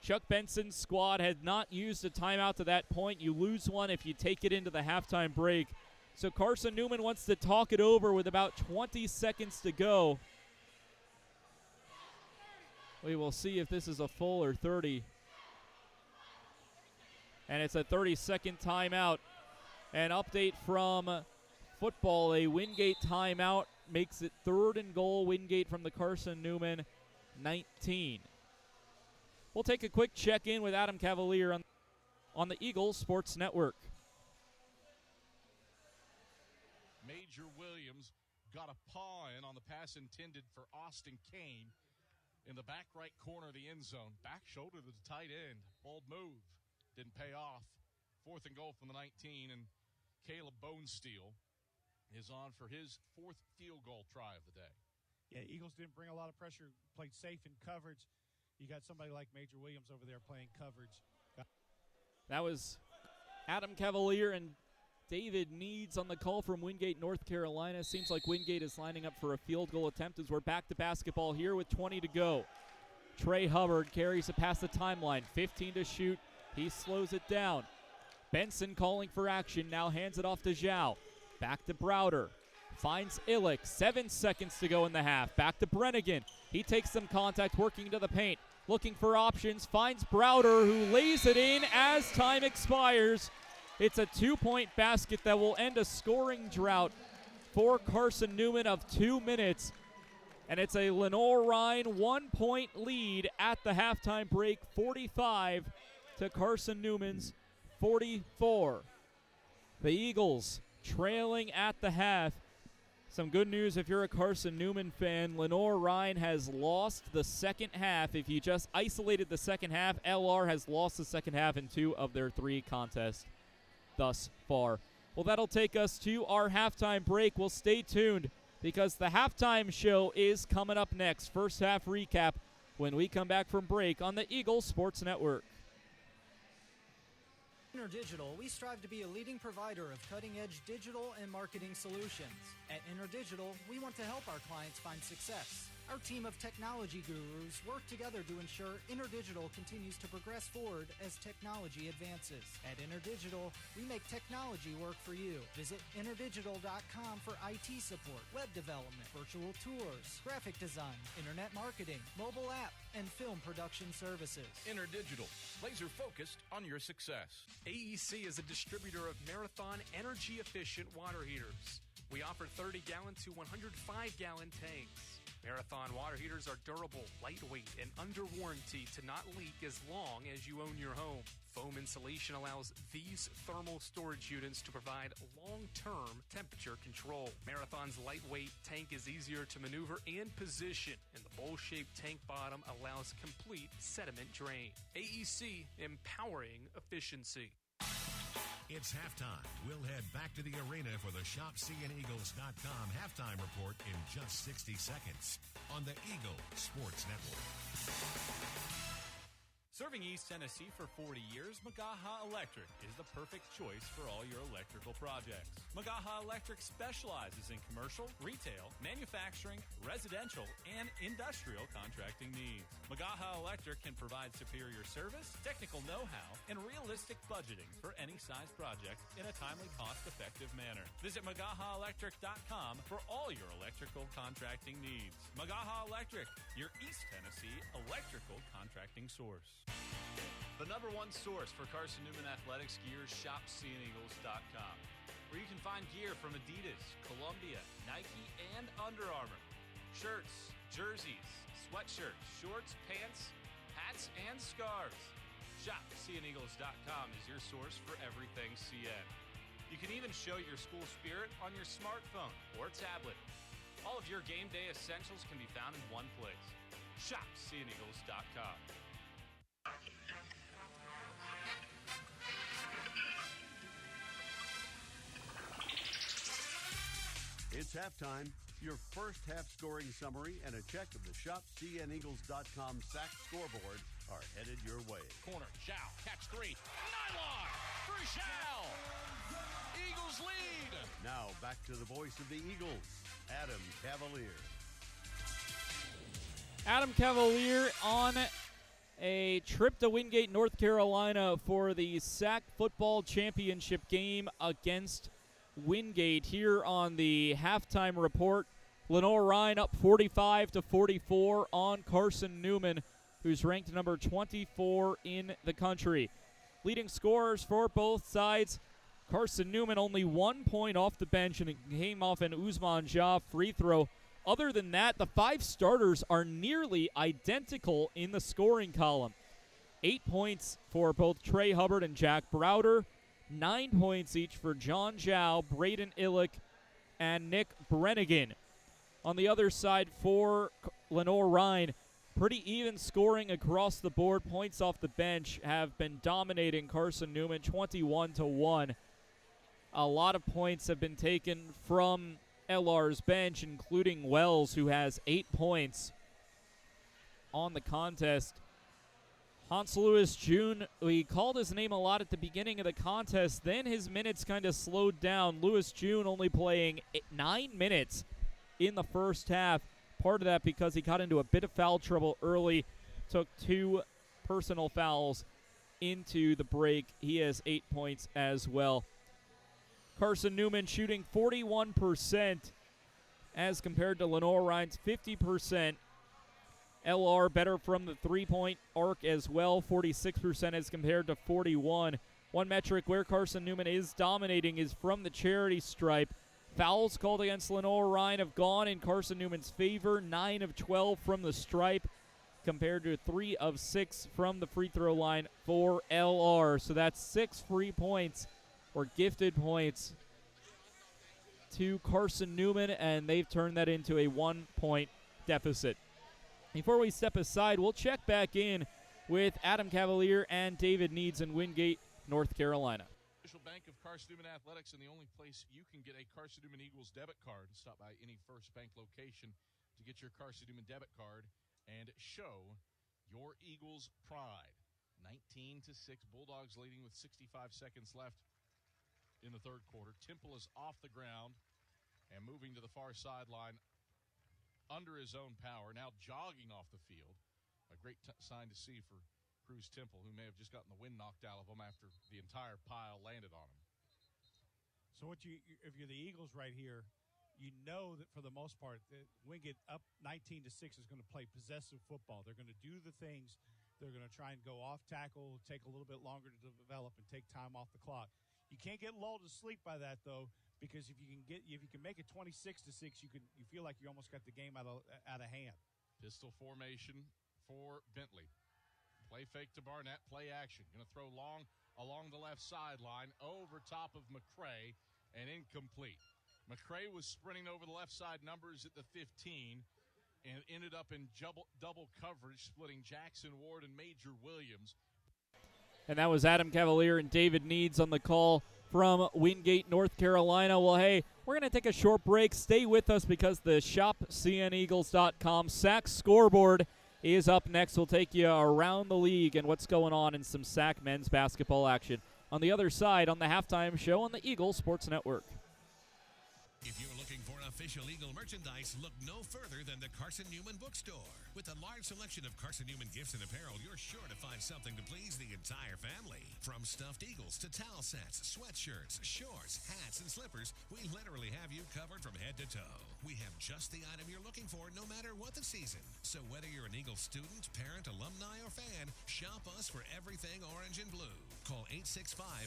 Chuck Benson's squad had not used a timeout to that point. You lose one if you take it into the halftime break. So Carson-Newman wants to talk it over with about 20 seconds to go. We will see if this is a full or 30. And it's a 30-second timeout. An update from football, a Wingate timeout makes it 3rd and goal. Wingate from the Carson-Newman 19. We'll take a quick check-in with Adam Cavalier on the Eagles Sports Network. Major Williams got a paw in on the pass intended for Austin Kane in the back right corner of the end zone. Back shoulder to the tight end. Bold move. Didn't pay off. 4th and goal from the 19, and Caleb Bonesteel is on for his 4th field goal try of the day. Yeah, Eagles didn't bring a lot of pressure, played safe in coverage. You got somebody like Major Williams over there playing coverage. That was Adam Cavalier and David Needs on the call from Wingate, North Carolina. Seems like Wingate is lining up for a field goal attempt as we're back to basketball here with 20 to go. Trey Hubbard carries it past the timeline. 15 to shoot. He slows it down. Benson calling for action. Now hands it off to Zhao. Back to Browder. Finds Illick. 7 seconds to go in the half. Back to Brennigan. He takes some contact, working to the paint. Looking for options. Finds Browder, who lays it in as time expires. It's a 2-point basket that will end a scoring drought for Carson-Newman of 2 minutes. And it's a Lenoir-Rhyne 1-point lead at the halftime break, 45 to Carson-Newman's 44. The Eagles trailing at the half. Some good news if you're a Carson-Newman fan. Lenoir-Rhyne has lost the second half. If you just isolated the second half, LR has lost the second half in 2 of their 3 contests thus far. Well, that'll take us to our halftime break. We'll stay tuned because the halftime show is coming up next. First half recap when we come back from break on the Eagles Sports Network. InterDigital, we strive to be a leading provider of cutting-edge digital and marketing solutions. At InterDigital, we want to help our clients find success. Our team of technology gurus work together to ensure InterDigital continues to progress forward as technology advances. At InterDigital, we make technology work for you. Visit interdigital.com for IT support, web development, virtual tours, graphic design, internet marketing, mobile app, and film production services. InterDigital, laser focused on your success. AEC is a distributor of Marathon energy-efficient water heaters. We offer 30-gallon to 105-gallon tanks. Marathon water heaters are durable, lightweight, and under warranty to not leak as long as you own your home. Foam insulation allows these thermal storage units to provide long-term temperature control. Marathon's lightweight tank is easier to maneuver and position, and the bowl-shaped tank bottom allows complete sediment drain. AEC, empowering efficiency. It's halftime. We'll head back to the arena for the ShopCNEagles.com halftime report in just 60 seconds on the Eagle Sports Network. Serving East Tennessee for 40 years, Magaha Electric is the perfect choice for all your electrical projects. Magaha Electric specializes in commercial, retail, manufacturing, residential, and industrial contracting needs. Magaha Electric can provide superior service, technical know-how, and realistic budgeting for any size project in a timely, cost-effective manner. Visit MagahaElectric.com for all your electrical contracting needs. Magaha Electric, your East Tennessee electrical contracting source. The number one source for Carson-Newman athletics gear is ShopCNEagles.com, where you can find gear from Adidas, Columbia, Nike, and Under Armour. Shirts, jerseys, sweatshirts, shorts, pants, hats, and scarves. ShopCNEagles.com is your source for everything CN. You can even show your school spirit on your smartphone or tablet. All of your game day essentials can be found in one place. ShopCNEagles.com. It's halftime. Your first half scoring summary and a check of the ShopCNEagles.com sack scoreboard are headed your way. Corner, Shao, catch three. Nylon for Shao. Eagles lead. Now back to the voice of the Eagles, Adam Cavalier. Adam Cavalier on a trip to Wingate, North Carolina for the SAC Football Championship game against Wingate. Here on the halftime report, Lenoir-Rhyne up 45-44 on Carson-Newman, who's ranked number 24 in the country. Leading scorers for both sides, Carson-Newman only 1 point off the bench, and it came off an Usman Jah free throw. Other than that, the 5 starters are nearly identical in the scoring column. 8 points for both Trey Hubbard and Jack Browder, 9 points each for John Zhao, Braden Illick, and Nick Brennigan. On the other side for Lenoir-Rhyne, pretty even scoring across the board. Points off the bench have been dominating Carson-Newman 21-1. A lot of points have been taken from LR's bench, including Wells, who has 8 points on the contest. Hans Lewis June, we called his name a lot at the beginning of the contest, then his minutes kind of slowed down. Lewis June only playing 9 minutes in the first half. Part of that because he got into a bit of foul trouble early, took 2 personal fouls into the break. He has 8 points as well. Carson-Newman shooting 41% as compared to Lenoir-Rhyne's 50%. LR better from the three-point arc as well, 46% as compared to 41%. One metric where Carson-Newman is dominating is from the charity stripe. Fouls called against Lenoir-Rhyne have gone in Carson-Newman's favor, 9 of 12 from the stripe compared to 3 of 6 from the free throw line for LR. So that's 6 free points or gifted points to Carson-Newman, and they've turned that into a 1-point deficit. Before we step aside, we'll check back in with Adam Cavalier and David Needs in Wingate, North Carolina. Official bank of Carson-Newman Athletics, and the only place you can get a Carson-Newman Eagles debit card. Stop by any First Bank location to get your Carson-Newman debit card and show your Eagles pride. 19-6, Bulldogs leading with 65 seconds left in the third quarter. Temple is off the ground and moving to the far sideline under his own power, now jogging off the field. A great sign to see for Cruz Temple, who may have just gotten the wind knocked out of him after the entire pile landed on him. So if you're the Eagles right here, you know that for the most part, Wingate up 19-6 is going to play possessive football. They're going to do the things. They're going to try and go off tackle, take a little bit longer to develop, and take time off the clock. You can't get lulled to sleep by that, though, because if you can make it 26-6, you feel like you almost got the game out of hand. Pistol formation for Bentley. Play fake to Barnett, play action. Going to throw long along the left sideline, over top of McCray, and incomplete. McCray was sprinting over the left side numbers at the 15 and ended up in double coverage, splitting Jackson Ward and Major Williams. And that was Adam Cavalier and David Needs on the call from Wingate, North Carolina. Well, hey, we're going to take a short break. Stay with us because the ShopCNEagles.com SAC scoreboard is up next. We'll take you around the league and what's going on in some SAC men's basketball action. On the other side, on the halftime show on the Eagles Sports Network. If you're looking for official Eagle merchandise, look no further than the Carson-Newman Bookstore. With a large selection of Carson-Newman gifts and apparel, you're sure to find something to please the entire family. From stuffed eagles to towel sets, sweatshirts, shorts, hats, and slippers, we literally have you covered from head to toe. We have just the item you're looking for no matter what the season. So whether you're an Eagle student, parent, alumni, or fan, shop us for everything orange and blue. Call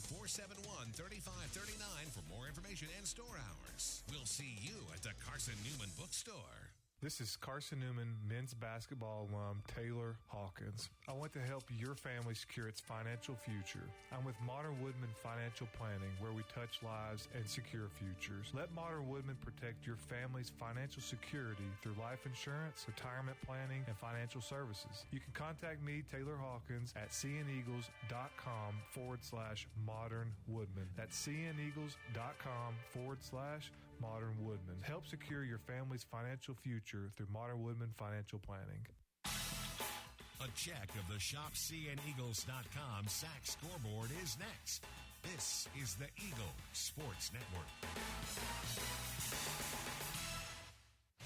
865-471-3539 for more information and store hours. We'll see you at the Carson-Newman Bookstore. This is Carson-Newman men's basketball alum Taylor Hawkins. I want to help your family secure its financial future. I'm with Modern Woodman Financial Planning, where we touch lives and secure futures. Let Modern Woodman protect your family's financial security through life insurance, retirement planning, and financial services. You can contact me, Taylor Hawkins, at cneagles.com/Modern Woodman. That's cneagles.com/Modern Modern Woodman. Help secure your family's financial future through Modern Woodman Financial Planning. A check of the ShopCNEagles.com SAC scoreboard is next. This is the Eagle Sports Network.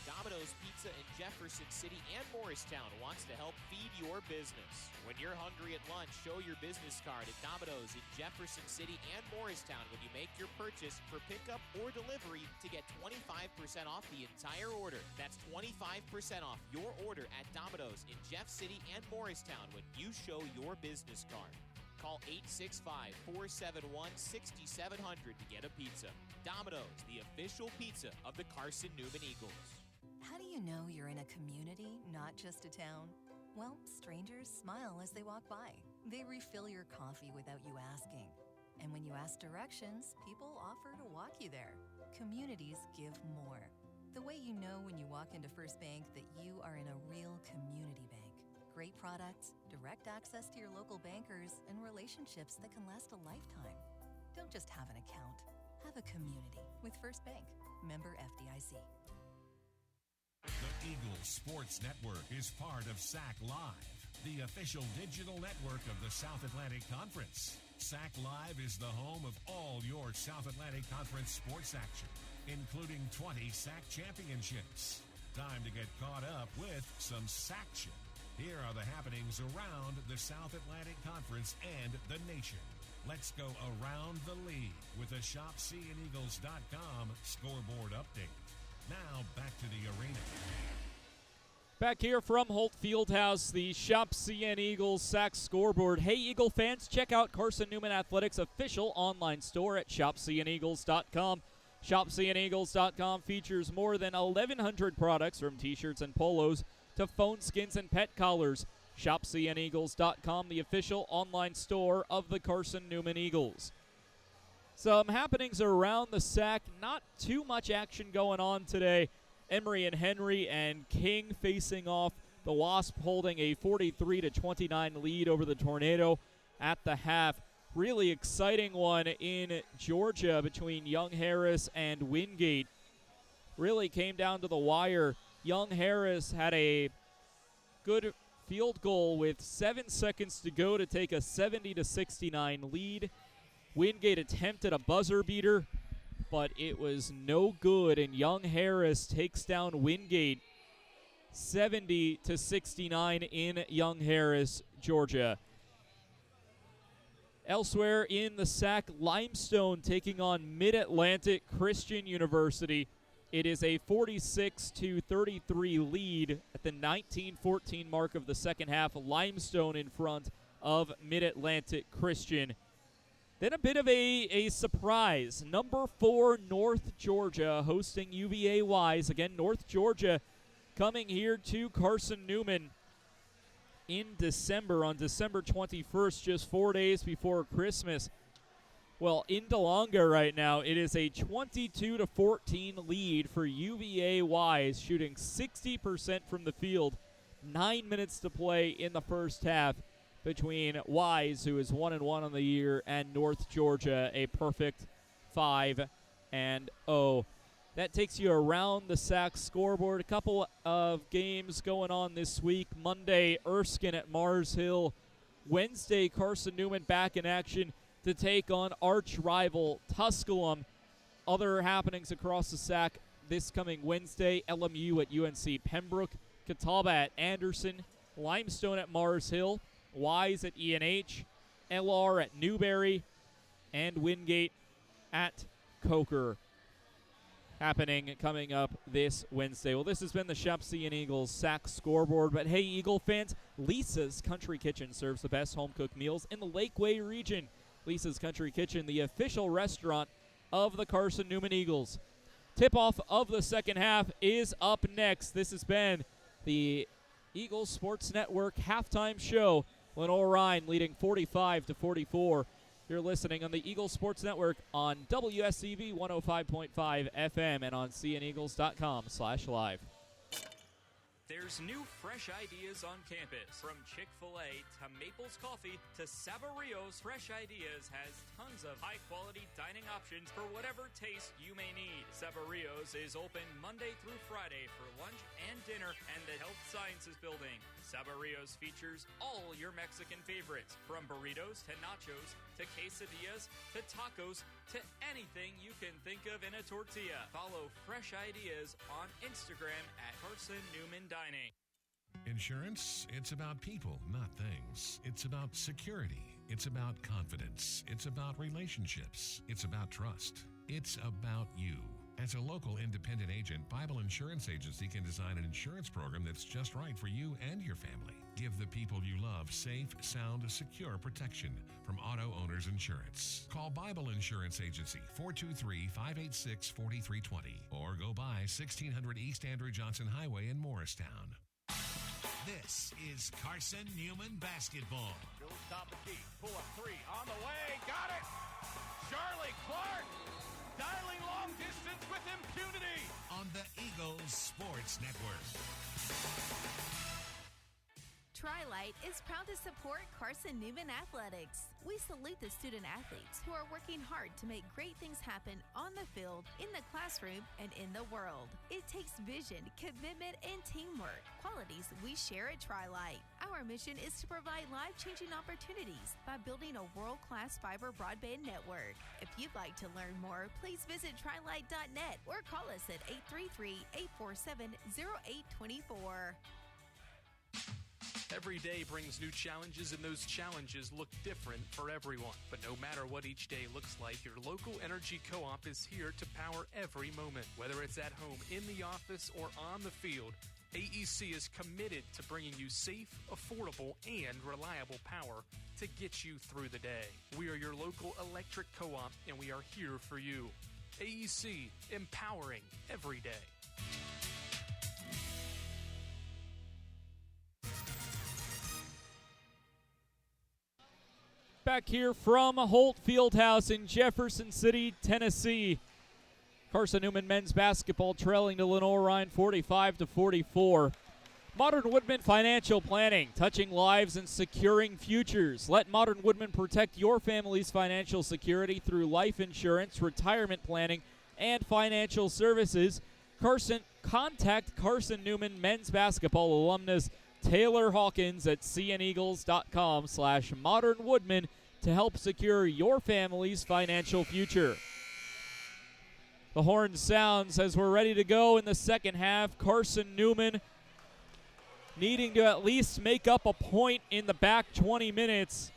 Domino's Pizza in Jefferson City and Morristown wants to help feed your business. When you're hungry at lunch, show your business card at Domino's in Jefferson City and Morristown when you make your purchase for pickup or delivery to get 25% off the entire order. That's 25% off your order at Domino's in Jeff City and Morristown when you show your business card. Call 865-471-6700 to get a pizza. Domino's, the official pizza of the Carson-Newman Eagles. How do you know you're in a community, not just a town? Well, strangers smile as they walk by. They refill your coffee without you asking. And when you ask directions, people offer to walk you there. Communities give more. The way you know when you walk into First Bank that you are in a real community bank. Great products, direct access to your local bankers, and relationships that can last a lifetime. Don't just have an account. Have a community with First Bank. Member FDIC. The Eagle Sports Network is part of SAC Live, the official digital network of the South Atlantic Conference. SAC Live is the home of all your South Atlantic Conference sports action, including 20 SAC championships. Time to get caught up with some SACtion. Here are the happenings around the South Atlantic Conference and the nation. Let's go around the league with a ShopCNEagles.com scoreboard update. Now, back to the arena. Back here from Holt Fieldhouse, the Shop CN Eagles SAC scoreboard. Hey, Eagle fans, check out Carson-Newman Athletics' official online store at ShopCNEagles.com. ShopCNEagles.com features more than 1,100 products from T-shirts and polos to phone skins and pet collars. ShopCNEagles.com, the official online store of the Carson-Newman Eagles. Some happenings around the SAC. Not too much action going on today. Emory and Henry and King facing off. The Wasp holding a 43-29 lead over the Tornado at the half. Really exciting one in Georgia between Young Harris and Wingate. Really came down to the wire. Young Harris had a good field goal with 7 seconds to go to take a 70-69 lead. Wingate attempted a buzzer beater, but it was no good, and Young Harris takes down Wingate 70-69 in Young Harris, Georgia. Elsewhere in the SAC, Limestone taking on Mid-Atlantic Christian University. It is a 46-33 lead at the 19-14 mark of the second half. Limestone in front of Mid-Atlantic Christian. Then a bit of a surprise. Number 4, North Georgia hosting UVA-Wise. Again, North Georgia coming here to Carson-Newman in December, on December 21st, just 4 days before Christmas. Well, in DeLonga right now, it is a 22-14 lead for UVA-Wise, shooting 60% from the field. 9 minutes to play in the first half between Wise, who is 1-1 on the year, and North Georgia, a perfect 5-0. That takes you around the SAC scoreboard. A couple of games going on this week. Monday, Erskine at Mars Hill. Wednesday, Carson-Newman back in action to take on arch rival Tusculum. Other happenings across the SAC this coming Wednesday: LMU at UNC Pembroke, Catawba at Anderson, Limestone at Mars Hill, Wise at ENH, LR at Newberry, and Wingate at Coker. Happening coming up this Wednesday. Well, this has been the Shop CN Eagles SAC scoreboard. But hey, Eagle fans, Lisa's Country Kitchen serves the best home-cooked meals in the Lakeway region. Lisa's Country Kitchen, the official restaurant of the Carson-Newman Eagles. Tip-off of the second half is up next. This has been the Eagles Sports Network halftime show. Lenoir-Rhyne leading 45-44. You're listening on the Eagles Sports Network on WSCV 105.5 FM and on cneagles.com/live. There's new fresh ideas on campus. From Chick-fil-A to Maples Coffee to Saboreo's, Fresh Ideas has tons of high-quality dining options for whatever taste you may need. Saboreo's is open Monday through Friday for lunch and dinner and the Health Sciences Building. Saboreo's features all your Mexican favorites, from burritos to nachos to quesadillas to tacos to anything you can think of in a tortilla. Follow Fresh Ideas on Instagram at Carson-Newman Dining. Insurance, it's about people, not things. It's about security. It's about confidence. It's about relationships. It's about trust. It's about you. As a local independent agent, Bible Insurance Agency can design an insurance program that's just right for you and your family. Give the people you love safe, sound, secure protection from Auto Owners Insurance. Call Bible Insurance Agency, 423-586-4320, or go by 1600 East Andrew Johnson Highway in Morristown. This is Carson-Newman basketball. Goes top of key. Pull up three. On the way. Got it. Charlie Clark dialing long distance with impunity. On the Eagles Sports Network. Tri-Light is proud to support Carson-Newman Athletics. We salute the student athletes who are working hard to make great things happen on the field, in the classroom, and in the world. It takes vision, commitment, and teamwork, qualities we share at Tri-Light. Our mission is to provide life-changing opportunities by building a world-class fiber broadband network. If you'd like to learn more, please visit trilight.net or call us at 833-847-0824. Every day brings new challenges, and those challenges look different for everyone. But no matter what each day looks like, your local energy co-op is here to power every moment. Whether it's at home, in the office, or on the field, AEC is committed to bringing you safe, affordable, and reliable power to get you through the day. We are your local electric co-op, and we are here for you. AEC, empowering every day. Back here from Holt Fieldhouse in Jefferson City, Tennessee. Carson-Newman men's basketball trailing to Lenoir-Rhyne 45-44. Modern Woodman Financial Planning, touching lives and securing futures. Let Modern Woodman protect your family's financial security through life insurance, retirement planning, and financial services. Contact Carson-Newman men's basketball alumnus Taylor Hawkins at cneagles.com/modernwoodman to help secure your family's financial future. The horn sounds as we're ready to go in the second half. Carson-Newman needing to at least make up a point in the back 20 minutes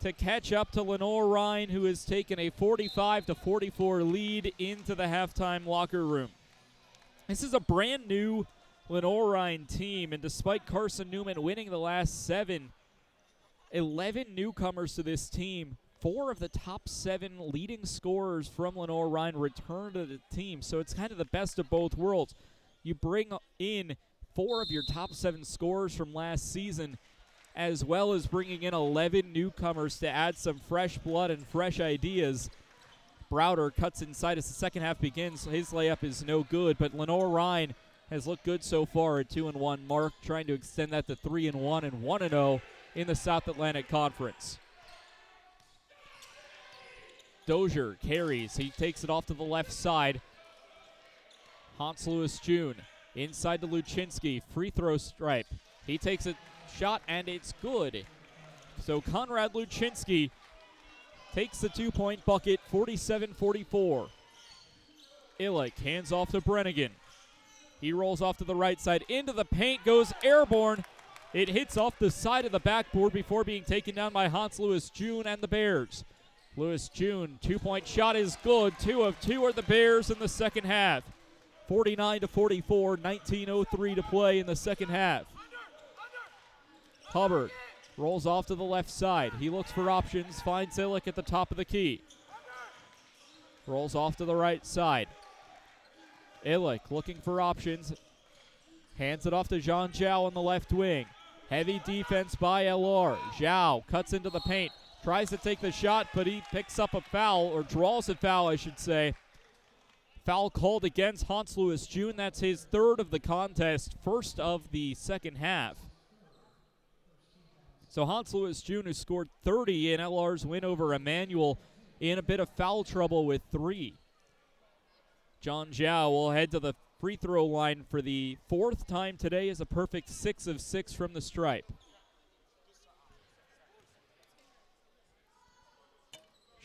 to catch up to Lenoir-Rhyne, who has taken a 45-44 lead into the halftime locker room. This is a brand new Lenoir-Rhyne team, and despite Carson-Newman winning the last 7, 11 newcomers to this team. 4 of the top 7 leading scorers from Lenoir-Rhyne return to the team, so it's kind of the best of both worlds. You bring in 4 of your top 7 scorers from last season, as well as bringing in 11 newcomers to add some fresh blood and fresh ideas. Browder cuts inside as the second half begins. His layup is no good, but Lenoir-Rhyne has looked good so far at 2-1 mark, trying to extend that to 3-1 and 1-0 in the South Atlantic Conference. Dozier carries. He takes it off to the left side. Hans Lewis June inside to Luczynski. Free throw stripe. He takes a shot, and it's good. So Konrad Luczynski takes the 2-point bucket, 47-44. Illick hands off to Brennigan. He rolls off to the right side. Into the paint, goes airborne. It hits off the side of the backboard before being taken down by Hans Lewis June and the Bears. Lewis June, 2-point shot is good. 2 of 2 are the Bears in the second half. 49-44, 19:03 to play in the second half. Hubbard rolls off to the left side. He looks for options, finds Illick at the top of the key. Rolls off to the right side. Illick looking for options. Hands it off to Jean Zhao on the left wing. Heavy defense by LR. Zhao cuts into the paint. Tries to take the shot, but he picks up a foul, or draws a foul, I should say. Foul called against Hans Lewis June. That's his third of the contest, first of the second half. So Hans Lewis June, who scored 30 in LR's win over Emmanuel, in a bit of foul trouble with 3. John Zhao will head to the free throw line for the 4th time today as a perfect 6 of 6 from the stripe.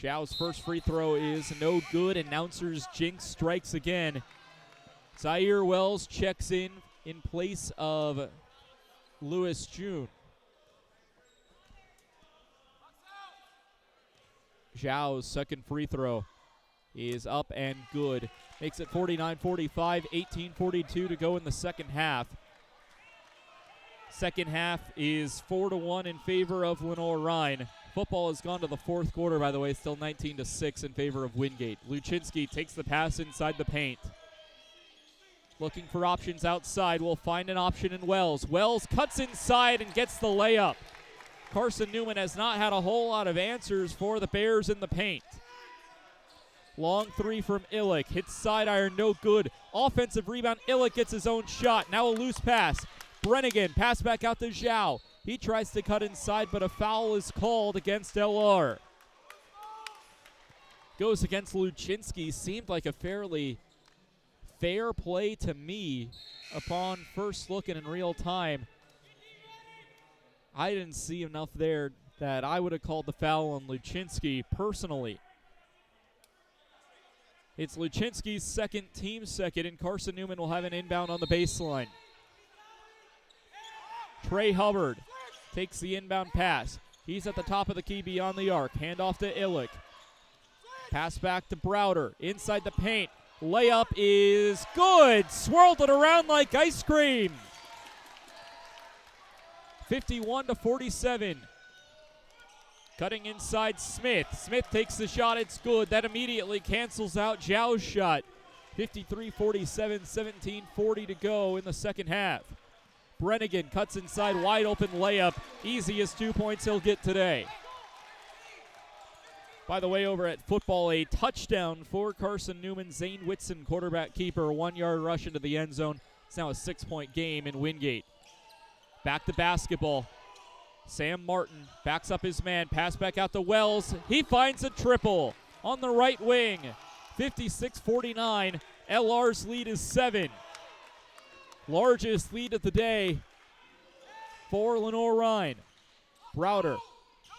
Zhao's first free throw is no good. Announcers jinx strikes again. Zaire Wells checks in place of Lewis June. Zhao's second free throw is up and good. Makes it 49-45, 18-42 to go in the second half. Second half is 4-1 in favor of Lenoir-Rhyne. Football has gone to the fourth quarter, by the way, still 19-6 in favor of Wingate. Luczynski takes the pass inside the paint. Looking for options outside. We'll find an option in Wells. Wells cuts inside and gets the layup. Carson-Newman has not had a whole lot of answers for the Bears in the paint. Long three from Illick. Hits side iron, no good. Offensive rebound. Illick gets his own shot. Now a loose pass. Brennigan, pass back out to Zhao. He tries to cut inside, but a foul is called against LR. Goes against Luczynski. Seemed like a fairly fair play to me upon first looking in real time. I didn't see enough there that I would have called the foul on Luczynski personally. It's Luczynski's second, team second, and Carson-Newman will have an inbound on the baseline. Trey Hubbard takes the inbound pass. He's at the top of the key beyond the arc. Handoff to Illick. Pass back to Browder. Inside the paint. Layup is good. Swirled it around like ice cream. 51-47. Cutting inside Smith. Smith takes the shot. It's good. That immediately cancels out Zhao's shot. 53-47, 17-40 to go in the second half. Brennigan cuts inside, wide open layup. Easiest 2 points he'll get today. By the way, over at football, a touchdown for Carson-Newman. Zane Whitson, quarterback keeper, 1 yard rush into the end zone. It's now a 6-point game in Wingate. Back to basketball. Sam Martin backs up his man. Pass back out to Wells. He finds a triple on the right wing. 56-49. LR's lead is 7. Largest lead of the day for Lenoir-Rhyne. Browder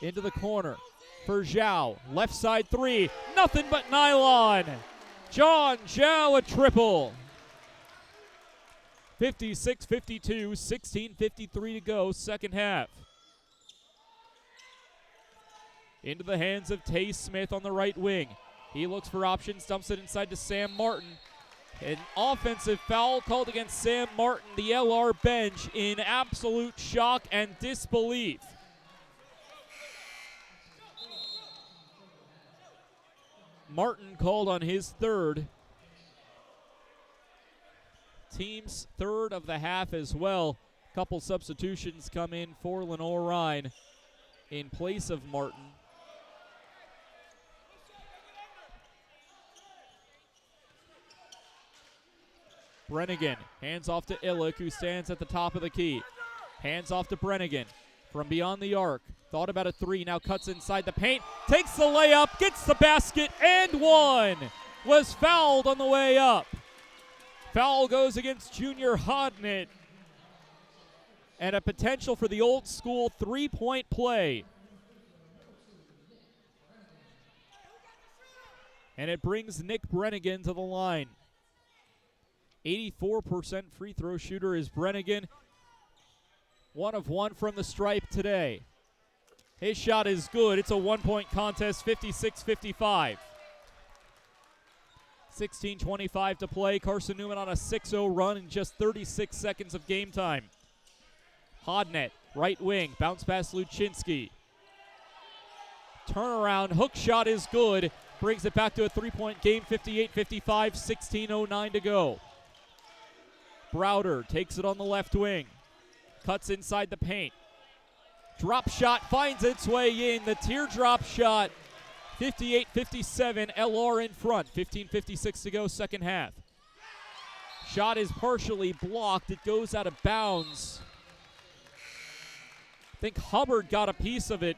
into the corner for Zhao. Left side three. Nothing but nylon. John Zhao a triple. 56-52, 16:53 to go, second half. Into the hands of Tay Smith on the right wing. He looks for options, dumps it inside to Sam Martin. An offensive foul called against Sam Martin, the LR bench, in absolute shock and disbelief. Martin called on his third. Team's third of the half as well. Couple substitutions come in for Lenoir-Rhyne in place of Martin. Brennigan hands off to Illick, who stands at the top of the key. Hands off to Brennigan from beyond the arc. Thought about a three, now cuts inside the paint. Takes the layup, gets the basket, and one. Was fouled on the way up. Foul goes against Junior Hodnett. And a potential for the old school three-point play. And it brings Nick Brennigan to the line. 84% free throw shooter is Brennigan. 1 of 1 from the stripe today. His shot is good. It's a 1-point contest, 56-55. 16:25 to play. Carson-Newman on a 6-0 run in just 36 seconds of game time. Hodnett, right wing, bounce pass Luczynski. Turnaround, hook shot is good. Brings it back to a 3-point game, 58-55, 16:09 to go. Browder takes it on the left wing. Cuts inside the paint. Drop shot finds its way in. The teardrop shot 58-57, LR in front. 15:56 to go, second half. Shot is partially blocked. It goes out of bounds. I think Hubbard got a piece of it.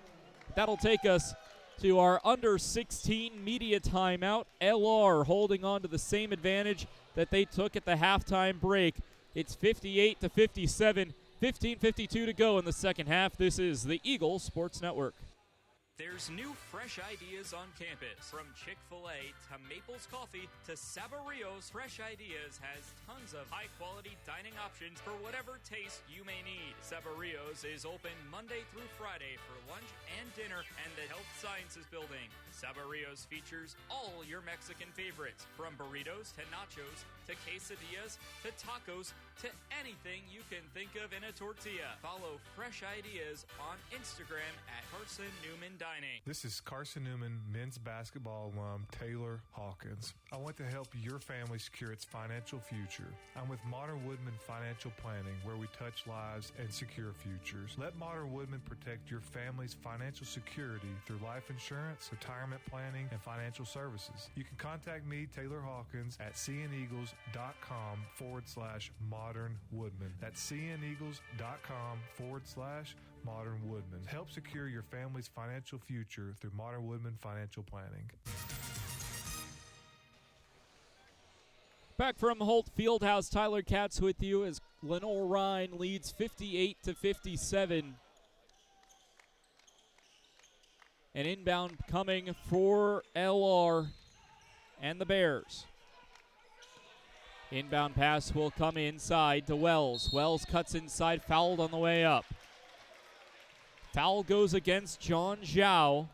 That'll take us to our under 16 media timeout. LR holding on to the same advantage that they took at the halftime break. It's 58-57, 15:52 to go in the second half. This is the Eagles Sports Network. There's new fresh ideas on campus. From Chick-fil-A to Maples Coffee to Saboreo's, Fresh Ideas has tons of high-quality dining options for whatever taste you may need. Saboreo's is open Monday through Friday for lunch and dinner and the Health Sciences Building. Saboreo's features all your Mexican favorites, from burritos to nachos to quesadillas to tacos to anything you can think of in a tortilla. Follow Fresh Ideas on Instagram at Carson-Newman Dining. This is Carson-Newman men's basketball alum Taylor Hawkins. I want to help your family secure its financial future. I'm with Modern Woodman Financial Planning, where we touch lives and secure futures. Let Modern Woodman protect your family's financial security through life insurance, retirement planning, and financial services. You can contact me, Taylor Hawkins, at cneagles.com/Modern Woodman. That's cneagles.com/Modern Woodman. Help secure your family's financial future through Modern Woodman Financial Planning. Back from Holt Fieldhouse, Tyler Katz with you as Lenoir-Rhyne leads 58-57. An inbound coming for LR and the Bears. Inbound pass will come inside to Wells. Wells cuts inside, fouled on the way up. Foul goes against John Zhao.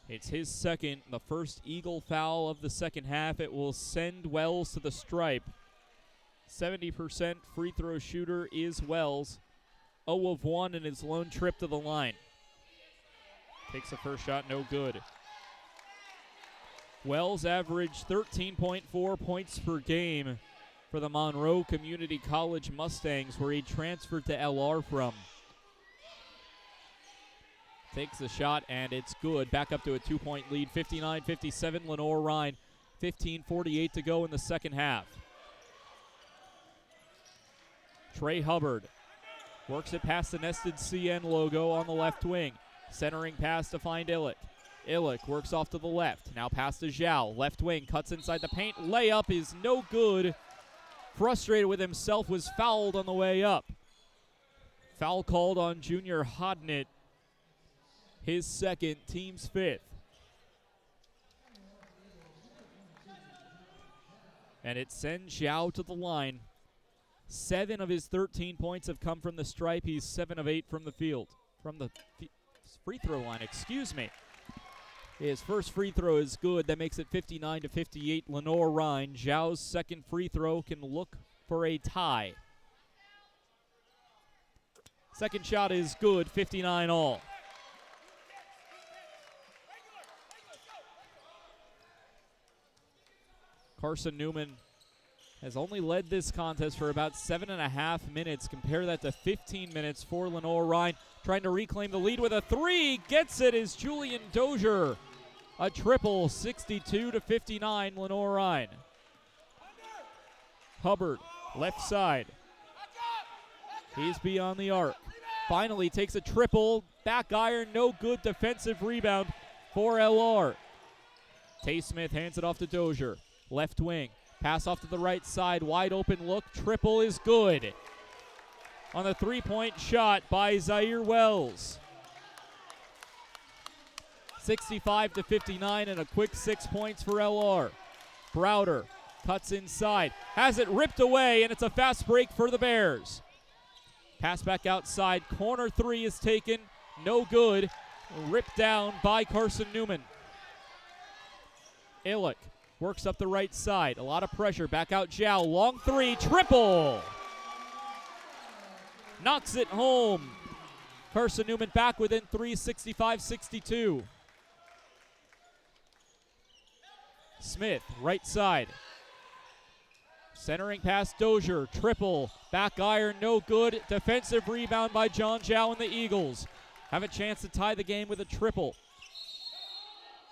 It's his second, the first Eagle foul of the second half. It will send Wells to the stripe. 70% free throw shooter is Wells. 0 of 1 in his lone trip to the line. Takes the first shot, no good. Wells averaged 13.4 points per game for the Monroe Community College Mustangs, where he transferred to LR from. Takes the shot, and it's good. Back up to a 2-point lead, 59-57, Lenoir-Rhyne. 15:48 to go in the second half. Trey Hubbard works it past the nested CN logo on the left wing. Centering pass to find Illick. Illick works off to the left. Now pass to Zhao. Left wing, cuts inside the paint. Layup is no good. Frustrated with himself, was fouled on the way up. Foul called on Junior Hodnett. His second, team's fifth. And it sends Zhao to the line. 7 of his 13 points have come from the stripe. He's 7 of 8 from the field. From the free throw line, excuse me. His first free throw is good. That makes it 59-58, Lenoir-Rhyne. Zhao's second free throw can look for a tie. Second shot is good, 59 all. Carson-Newman has only led this contest for about 7.5 minutes. Compare that to 15 minutes for Lenoir-Rhyne. Trying to reclaim the lead with a three. Gets it is Julian Dozier. A triple, 62-59, Lenoir-Rhyne. Hubbard, left side. He's beyond the arc. Finally takes a triple. Back iron, no good. Defensive rebound for LR. Tay Smith hands it off to Dozier. Left wing. Pass off to the right side. Wide open look. Triple is good. On the three-point shot by Zaire Wells. 65-59 and a quick 6 points for LR. Browder cuts inside. Has it ripped away, and it's a fast break for the Bears. Pass back outside. Corner three is taken. No good. Ripped down by Carson-Newman. Illick works up the right side. A lot of pressure. Back out Zhao. Long three. Triple. Knocks it home. Carson-Newman back within 3, 65-62. Smith, right side. Centering pass Dozier. Triple. Back iron, no good. Defensive rebound by John Zhao and the Eagles. Have a chance to tie the game with a triple.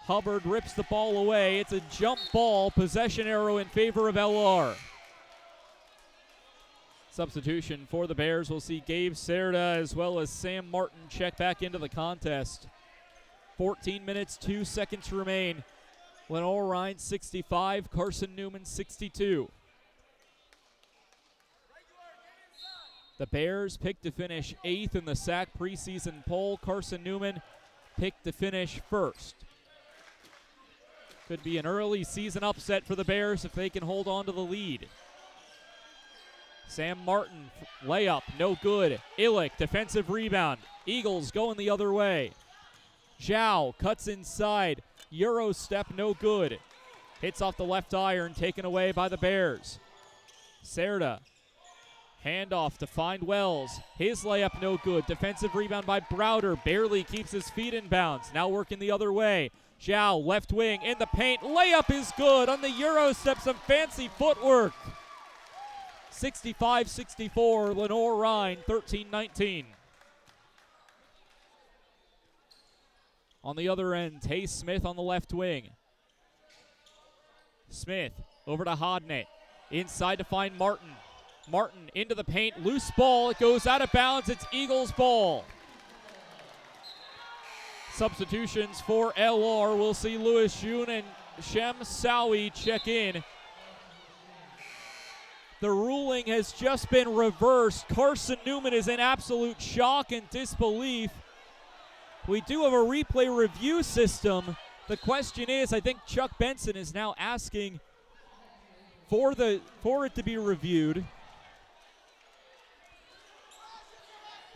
Hubbard rips the ball away. It's a jump ball, possession arrow in favor of LR. Substitution for the Bears. We'll see Gabe Serda as well as Sam Martin check back into the contest. 14 minutes, 2 seconds remain. Lenoir-Rhyne 65, Carson-Newman 62. The Bears picked to finish 8th in the SAC preseason poll. Carson-Newman picked to finish 1st. Could be an early season upset for the Bears if they can hold on to the lead. Sam Martin, layup, no good. Illick, defensive rebound. Eagles going the other way. Zhao cuts inside. Euro step, no good. Hits off the left iron, taken away by the Bears. Serda, handoff to find Wells. His layup, no good. Defensive rebound by Browder. Barely keeps his feet in bounds. Now working the other way. Zhao, left wing, in the paint. Layup is good on the Euro step. Some fancy footwork. 65-64, Lenoir-Rhyne, 13-19. On the other end, Tay Smith on the left wing. Smith over to Hodnett. Inside to find Martin. Martin into the paint, loose ball. It goes out of bounds. It's Eagles ball. Substitutions for LR. We'll see Lewis June and Shem Sowie check in. The ruling has just been reversed. Carson-Newman is in absolute shock and disbelief. We do have a replay review system. The question is, I think Chuck Benson is now asking for it to be reviewed.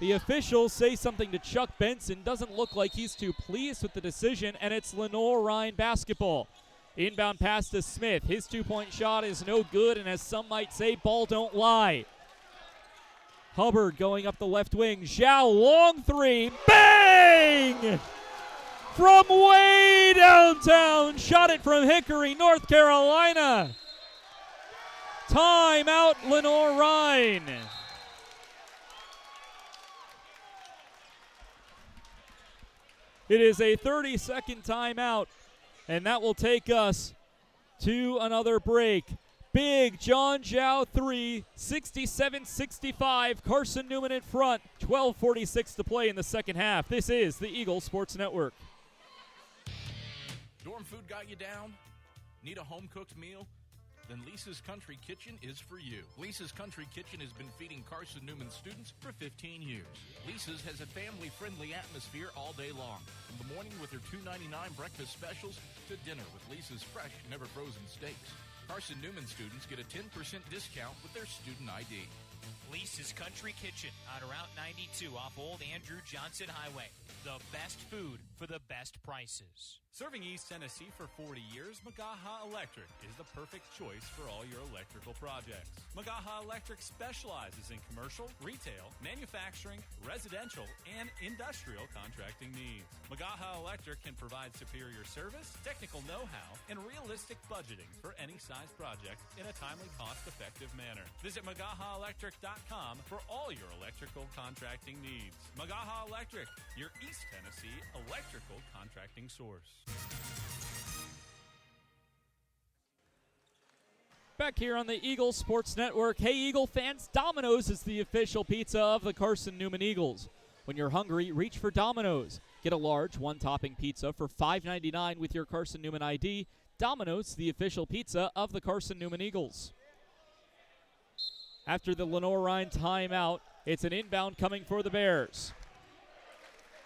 The officials say something to Chuck Benson. Doesn't look like he's too pleased with the decision, and it's Lenoir-Rhyne basketball. Inbound pass to Smith. His two-point shot is no good, and as some might say, ball don't lie. Hubbard going up the left wing. Zhao, long three. Bang! From way downtown. Shot it from Hickory, North Carolina. Timeout, Lenoir-Rhyne. It is a 30-second timeout, and that will take us to another break. Big John Zhao 3, 67-65. Carson-Newman in front. 12:46 to play in the second half. This is the Eagle Sports Network. Dorm food got you down? Need a home-cooked meal? Then Lisa's Country Kitchen is for you. Lisa's Country Kitchen has been feeding Carson-Newman students for 15 years. Lisa's has a family-friendly atmosphere all day long. From the morning with their $2.99 breakfast specials to dinner with Lisa's fresh, never-frozen steaks. Carson-Newman students get a 10% discount with their student ID. Lisa's Country Kitchen on Route 92 off Old Andrew Johnson Highway. The best food for the best prices. Serving East Tennessee for 40 years, Magaha Electric is the perfect choice for all your electrical projects. Magaha Electric specializes in commercial, retail, manufacturing, residential, and industrial contracting needs. Magaha Electric can provide superior service, technical know-how, and realistic budgeting for any size project in a timely, cost-effective manner. Visit MagahaElectric.com for all your electrical contracting needs. Magaha Electric, your East Tennessee electrical contracting source. Back here on the Eagle Sports Network. Hey, Eagle fans, Domino's is the official pizza of the Carson-Newman Eagles. When you're hungry, reach for Domino's. Get a large one-topping pizza for $5.99 with your Carson-Newman ID. Domino's, the official pizza of the Carson-Newman Eagles. After the Lenoir-Rhyne timeout, it's an inbound coming for the Bears.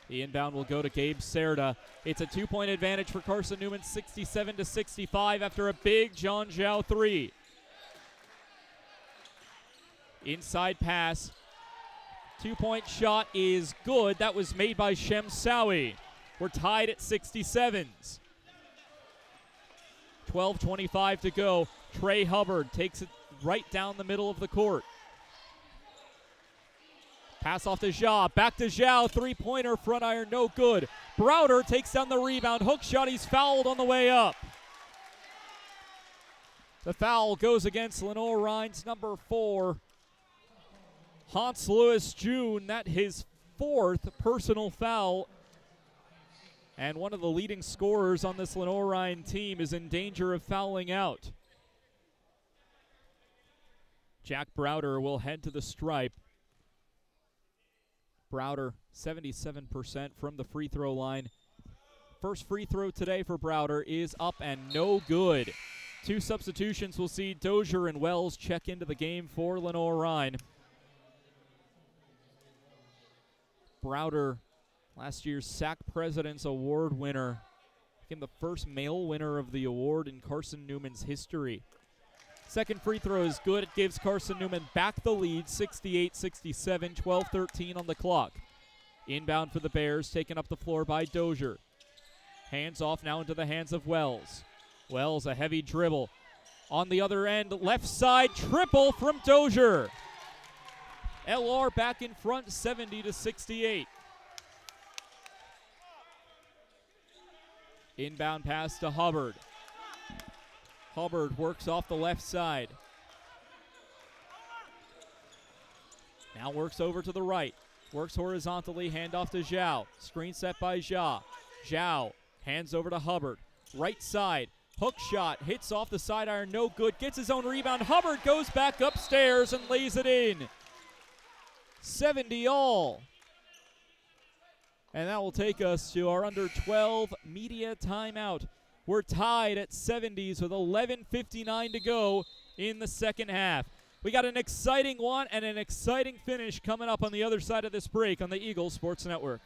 The inbound will go to Gabe Serda. It's a two-point advantage for Carson-Newman, 67-65 after a big John Zhao 3. Inside pass. Two-point shot is good. That was made by Shem Sowie. We're tied at 67s. 12:25 to go. Trey Hubbard takes it right down the middle of the court. Pass off to Zhao, back to Zhao, three-pointer, front iron, no good. Browder takes down the rebound, hook shot, he's fouled on the way up. The foul goes against Lenoir-Rhyne's number 4, Hans Lewis June. That his 4th personal foul. And one of the leading scorers on this Lenoir-Rhyne team is in danger of fouling out. Jack Browder will head to the stripe. Browder, 77% from the free throw line. First free throw today for Browder is up and no good. 2 substitutions will see Dozier and Wells check into the game for Lenoir-Rhyne. Browder, last year's SAC President's Award winner, became the first male winner of the award in Carson-Newman's history. Second free throw is good. It gives Carson-Newman back the lead, 68-67, 12-13 on the clock. Inbound for the Bears, taken up the floor by Dozier. Hands off now into the hands of Wells. Wells, a heavy dribble. On the other end, left side, triple from Dozier. LR back in front, 70-68. Inbound pass to Hubbard. Hubbard works off the left side. Now works over to the right. Works horizontally, handoff to Zhao. Screen set by Zhao. Zhao hands over to Hubbard. Right side, hook shot, hits off the side iron, no good. Gets his own rebound. Hubbard goes back upstairs and lays it in. 70 all. And that will take us to our under 12 media timeout. We're tied at 70s with 11:59 to go in the second half. We got an exciting one and an exciting finish coming up on the other side of this break on the Eagles Sports Network.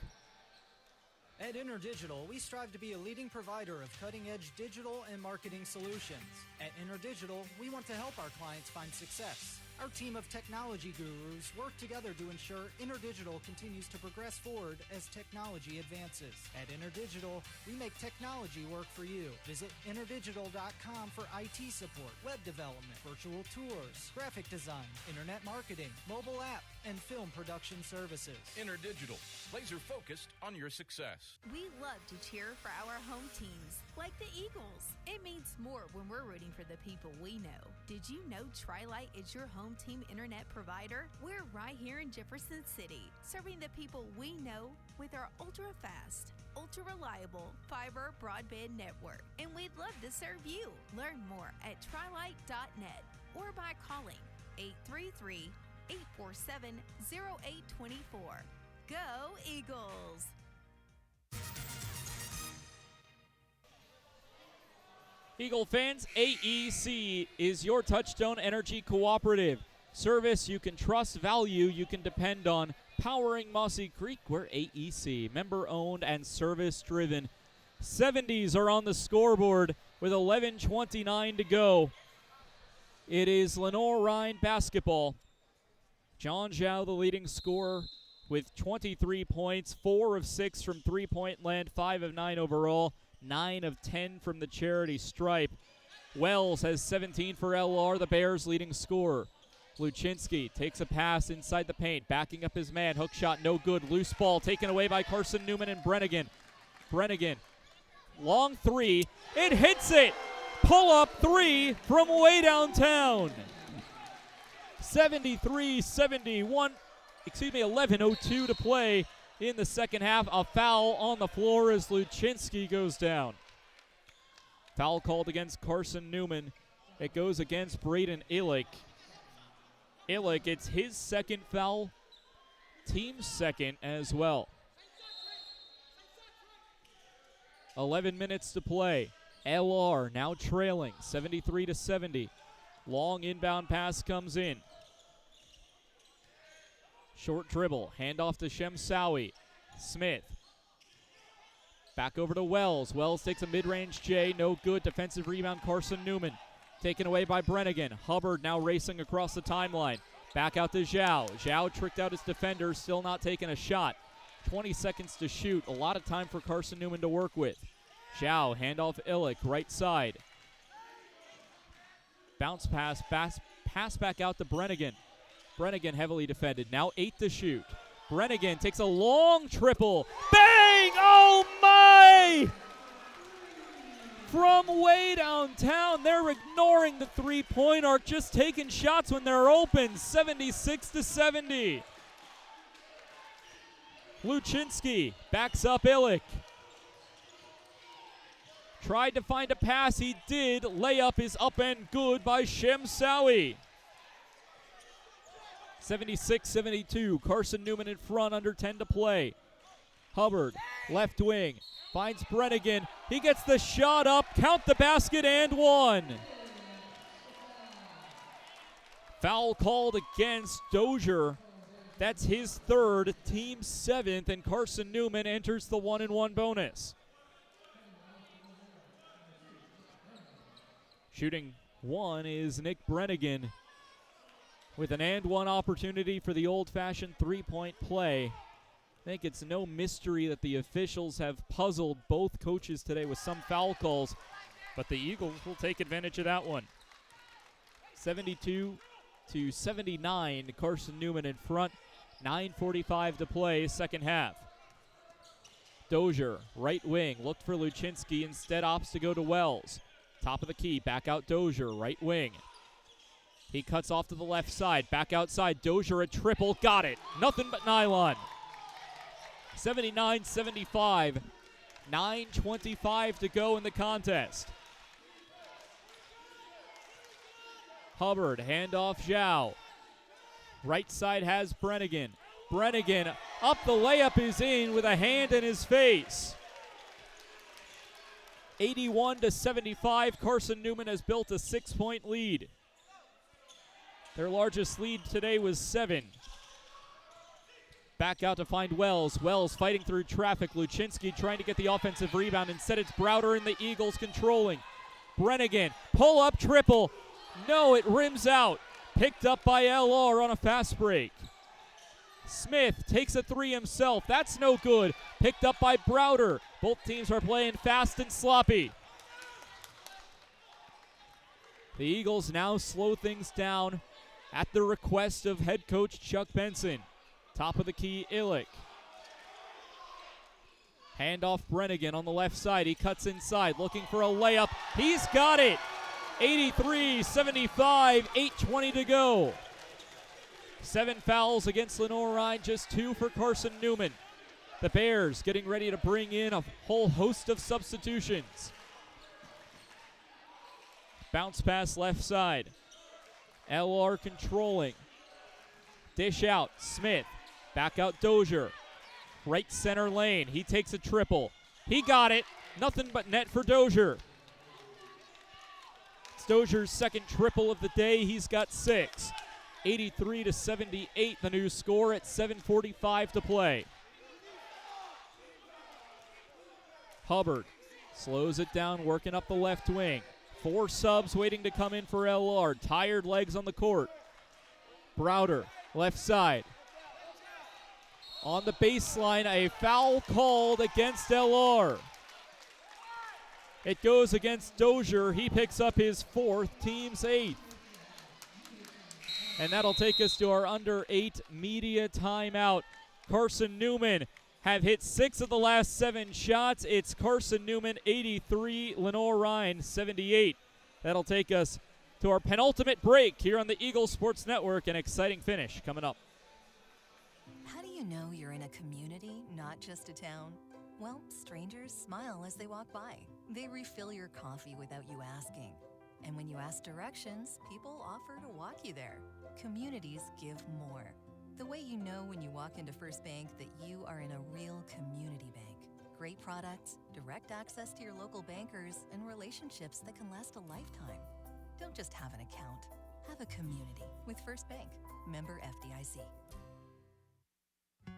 At InterDigital, we strive to be a leading provider of cutting-edge digital and marketing solutions. At InterDigital, we want to help our clients find success. Our team of technology gurus work together to ensure InterDigital continues to progress forward as technology advances. At InterDigital, we make technology work for you. Visit interdigital.com for IT support, web development, virtual tours, graphic design, internet marketing, mobile app, and film production services. InterDigital, laser focused on your success. We love to cheer for our home teams, like the Eagles. It means more when we're rooting for the people we know. Did you know Tri-Lite is your home team internet provider? We're right here in Jefferson City, serving the people we know with our ultra-fast, ultra-reliable fiber broadband network. And we'd love to serve you. Learn more at trilite.net or by calling 833-847-0824. Go Eagles! Eagle fans, AEC is your Touchstone Energy Cooperative. Service you can trust, value you can depend on. Powering Mossy Creek, we're AEC. Member-owned and service-driven. 70s are on the scoreboard with 11:29 to go. It is Lenoir-Rhyne basketball. John Zhao, the leading scorer, with 23 points, 4 of 6 from three-point land, 5 of 9 overall. 9 of 10 from the charity stripe. Wells has 17 for LR, the Bears' leading scorer. Luczynski takes a pass inside the paint, backing up his man. Hook shot, no good. Loose ball taken away by Carson-Newman and Brennigan. Brennigan, long three. It hits it. Pull-up three from way downtown. 11:02 to play. In the second half, a foul on the floor as Luczynski goes down. Foul called against Carson-Newman. It goes against Braden Illick. Illick, it's his second foul, team's second as well. 11 minutes to play. LR now trailing 73-70. Long inbound pass comes in. Short dribble, handoff to Shemsawi. Smith. Back over to Wells. Wells takes a mid-range J, no good. Defensive rebound, Carson-Newman. Taken away by Brennigan. Hubbard now racing across the timeline. Back out to Zhao. Zhao tricked out his defender, still not taking a shot. 20 seconds to shoot. A lot of time for Carson-Newman to work with. Zhao, handoff Illick, right side. Bounce pass back out to Brennigan. Brennigan heavily defended. Now 8 to shoot. Brennigan takes a long triple. Bang! Oh, my! From way downtown, they're ignoring the three-point arc, just taking shots when they're open. 76-70. Luczynski backs up Illick. Tried to find a pass. He did. Layup is up and good by Shamsawi. 76-72. Carson-Newman in front, under 10 to play. Hubbard, left wing, finds Brennigan. He gets the shot up. Count the basket and one. Foul called against Dozier. That's his third, team seventh, and Carson-Newman enters the 1-1 bonus. Shooting one is Nick Brennigan with an and one opportunity for the old-fashioned three-point play. I think it's no mystery that the officials have puzzled both coaches today with some foul calls, but the Eagles will take advantage of that one. 72-79, Carson-Newman in front. 9:45 to play, second half. Dozier, right wing, looked for Luczynski, instead opts to go to Wells. Top of the key, back out Dozier, right wing. He cuts off to the left side, back outside. Dozier a triple, got it. Nothing but nylon. 79-75, 9:25 to go in the contest. Hubbard, handoff Zhao. Right side has Brennigan. Brennigan up, the layup is in with a hand in his face. 81-75, Carson-Newman has built a 6-point lead. Their largest lead today was 7. Back out to find Wells. Wells fighting through traffic. Luczynski trying to get the offensive rebound. Instead it's Browder and the Eagles controlling. Brennigan, pull up triple. No, it rims out. Picked up by LR on a fast break. Smith takes a three himself. That's no good. Picked up by Browder. Both teams are playing fast and sloppy. The Eagles now slow things down at the request of head coach Chuck Benson. Top of the key, Illick. Handoff Brennigan on the left side. He cuts inside, looking for a layup. He's got it. 83-75, 8:20 to go. 7 fouls against Lenoir-Rhyne, just 2 for Carson-Newman. The Bears getting ready to bring in a whole host of substitutions. Bounce pass left side. LR controlling. Dish out, Smith. Back out Dozier. Right center lane, he takes a triple. He got it. Nothing but net for Dozier. It's Dozier's second triple of the day. He's got 6. 83-78, the new score at 7:45 to play. Hubbard slows it down, working up the left wing. 4 subs waiting to come in for LR. Tired legs on the court. Browder, left side. On the baseline, a foul called against LR. It goes against Dozier. He picks up his 4th, team's 8th. And that'll take us to our under 8 media timeout. Carson-Newman have hit 6 of the last 7 shots. It's Carson-Newman 83, Lenoir-Rhyne 78. That'll take us to our penultimate break here on the Eagle Sports Network. An exciting finish coming up. How do you know you're in a community, not just a town? Well, strangers smile as they walk by. They refill your coffee without you asking. And when you ask directions, people offer to walk you there. Communities give more. The way you know when you walk into First Bank that you are in a real community bank. Great products, direct access to your local bankers, and relationships that can last a lifetime. Don't just have an account. Have a community with First Bank. Member FDIC.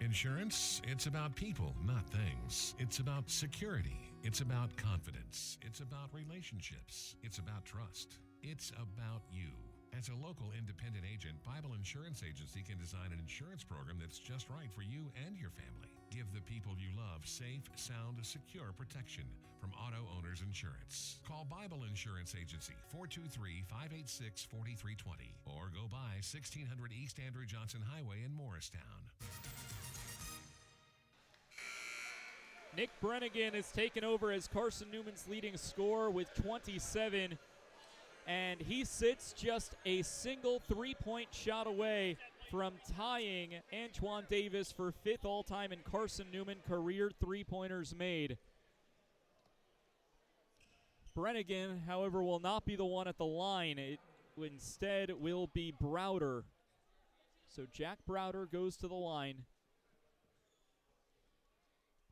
Insurance, it's about people, not things. It's about security. It's about confidence. It's about relationships. It's about trust. It's about you. As a local independent agent, Bible Insurance Agency can design an insurance program that's just right for you and your family. Give the people you love safe, sound, secure protection from Auto Owners Insurance. Call Bible Insurance Agency, 423-586-4320, or go by 1600 East Andrew Johnson Highway in Morristown. Nick Brennigan has taken over as Carson-Newman's leading scorer with 27, and he sits just a single 3-point shot away from tying Antoine Davis for 5th all-time in Carson-Newman career 3-pointers made. Brennigan, however, will not be the one at the line. It instead will be Browder. So Jack Browder goes to the line.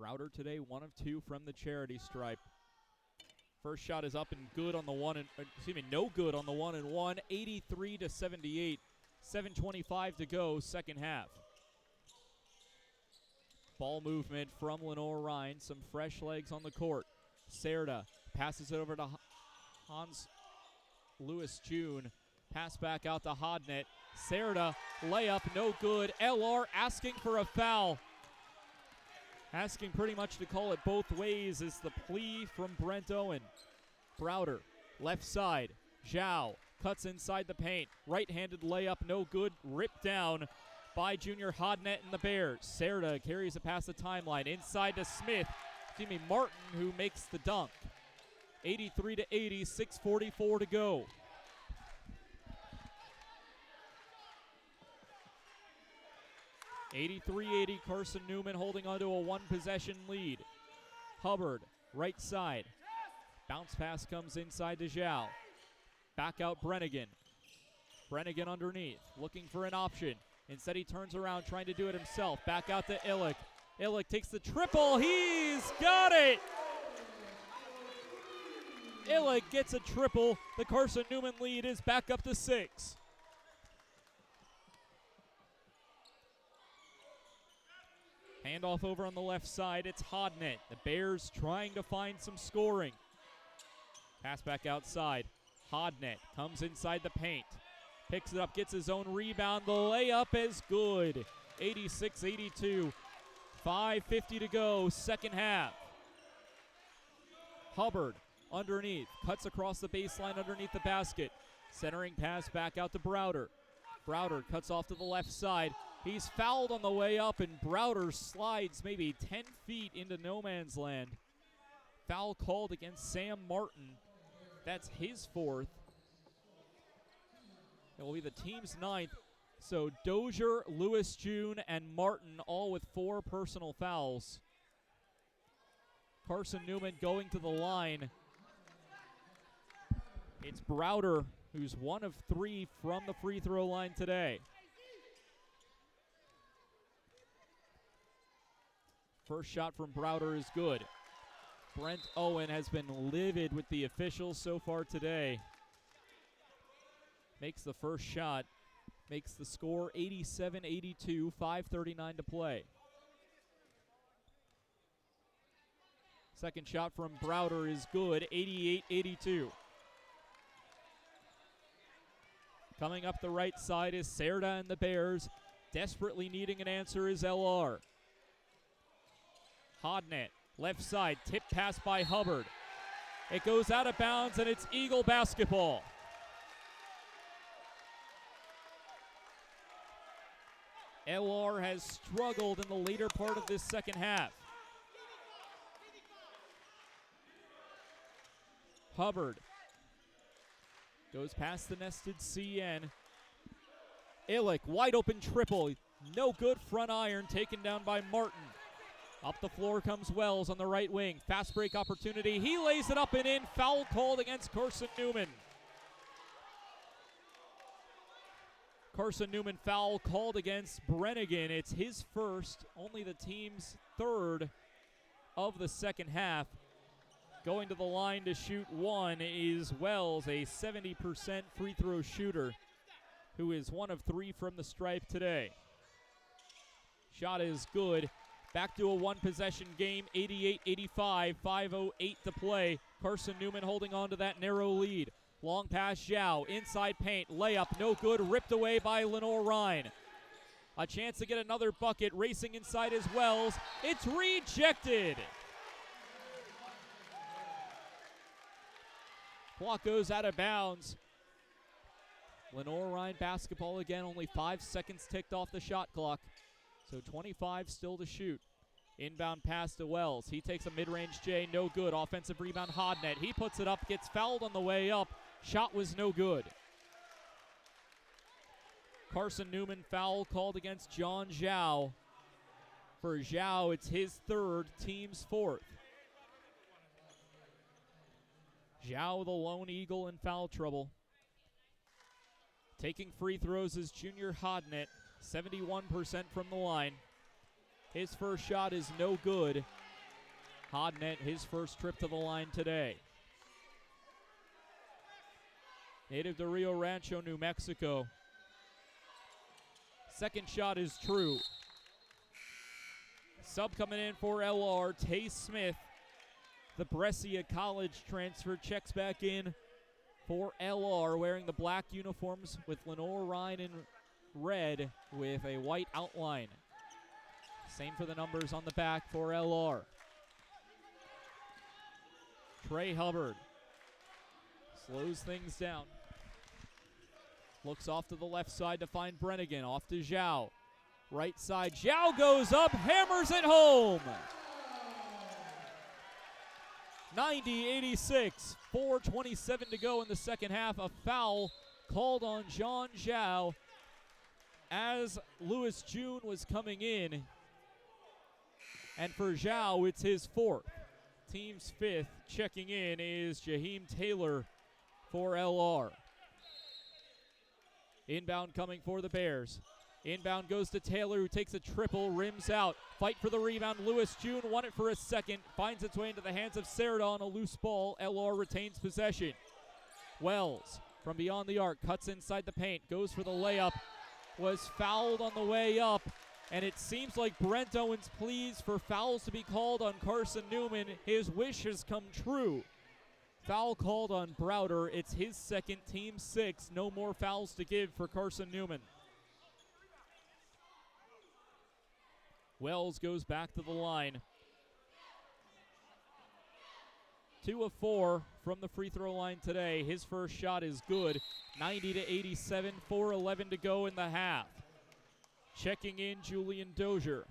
Browder today 1 of 2 from the charity stripe. First shot is up and good on the no good on the 1-and-1. 83-78. 7:25 to go, second half. Ball movement from Lenoir-Rhyne. Some fresh legs on the court. Serda passes it over to Hans Lewis June. Pass back out to Hodnett. Serda, layup, no good. LR asking for a foul. Asking pretty much to call it both ways is the plea from Brent Owen. Browder, left side. Zhao cuts inside the paint. Right-handed layup, no good. Ripped down by Junior Hodnett and the Bears. Serda carries it past the timeline. Inside to Martin, who makes the dunk. 83-80, 6:44 to go. (83-80), Carson-Newman holding onto a one-possession lead. Hubbard, right side. Bounce pass comes inside to Zhao. Back out Brennigan. Brennigan underneath, looking for an option. Instead he turns around, trying to do it himself. Back out to Illick. Illick takes the triple. He's got it! Illick gets a triple. The Carson-Newman lead is back up to 6. Handoff over on the left side. It's Hodnett. The Bears trying to find some scoring. Pass back outside. Hodnett comes inside the paint. Picks it up, gets his own rebound. The layup is good. 86-82. 5:50 to go, second half. Hubbard underneath. Cuts across the baseline underneath the basket. Centering pass back out to Browder. Browder cuts off to the left side. He's fouled on the way up, and Browder slides maybe 10 feet into no man's land. Foul called against Sam Martin. That's his 4th. It will be the team's 9th. So Dozier, Lewis June, and Martin all with 4 personal fouls. Carson-Newman going to the line. It's Browder, who's 1 of 3 from the free throw line today. First shot from Browder is good. Brent Owen has been livid with the officials so far today. Makes the first shot. Makes the score 87-82, 5:39 to play. Second shot from Browder is good, 88-82. Coming up the right side is Serda and the Bears. Desperately needing an answer is LR. Hodnett, left side, tip pass by Hubbard. It goes out of bounds, and it's Eagle basketball. LR has struggled in the later part of this second half. Hubbard goes past the nested CN. Illick, wide open triple. No good, front iron taken down by Martin. Up the floor comes Wells on the right wing. Fast break opportunity. He lays it up and in. Foul called against Carson-Newman. Carson-Newman foul called against Brennigan. It's his first, only the team's 3rd of the second half. Going to the line to shoot 1 is Wells, a 70% free throw shooter, who is 1 of 3 from the stripe today. Shot is good. Back to a one-possession game, 88-85, 5:08 to play. Carson-Newman holding on to that narrow lead. Long pass, Zhao, inside paint, layup, no good, ripped away by Lenoir-Rhyne. A chance to get another bucket, racing inside as Wells. It's rejected. Clock goes out of bounds. Lenoir-Rhyne basketball again, only 5 seconds ticked off the shot clock. So 25 still to shoot. Inbound pass to Wells. He takes a mid-range J, no good. Offensive rebound, Hodnett. He puts it up, gets fouled on the way up. Shot was no good. Carson-Newman foul called against John Zhao. For Zhao, it's his 3rd, team's 4th. Zhao, the lone Eagle, in foul trouble. Taking free throws is Junior Hodnett, 71% from the line. His first shot is no good. Hodnett, his first trip to the line today. Native to Rio Rancho, New Mexico. Second shot is true. Sub coming in for LR, Tay Smith, the Brescia College transfer, checks back in for LR, wearing the black uniforms with Lenoir-Rhyne in red with a white outline. Same for the numbers on the back for LR. Trey Hubbard slows things down. Looks off to the left side to find Brennigan. Off to Zhao. Right side, Zhao goes up, hammers it home. 90-86, 4:27 to go in the second half. A foul called on John Zhao as Louis June was coming in. And for Zhao, it's his fourth. Team's fifth. Checking in is Jaheim Taylor for LR. Inbound coming for the Bears. Inbound goes to Taylor, who takes a triple, rims out. Fight for the rebound. Louis June won it for a second. Finds its way into the hands of Cerda on a loose ball. LR retains possession. Wells from beyond the arc cuts inside the paint. Goes for the layup. Was fouled on the way up. And it seems like Brent Owens pleads for fouls to be called on Carson-Newman. His wish has come true. Foul called on Browder. It's his second, team six. No more fouls to give for Carson-Newman. Wells goes back to the line. 2 of 4 from the free throw line today. His first shot is good. 90-87, 4:11 to go in the half. Checking in, Julian Dozier.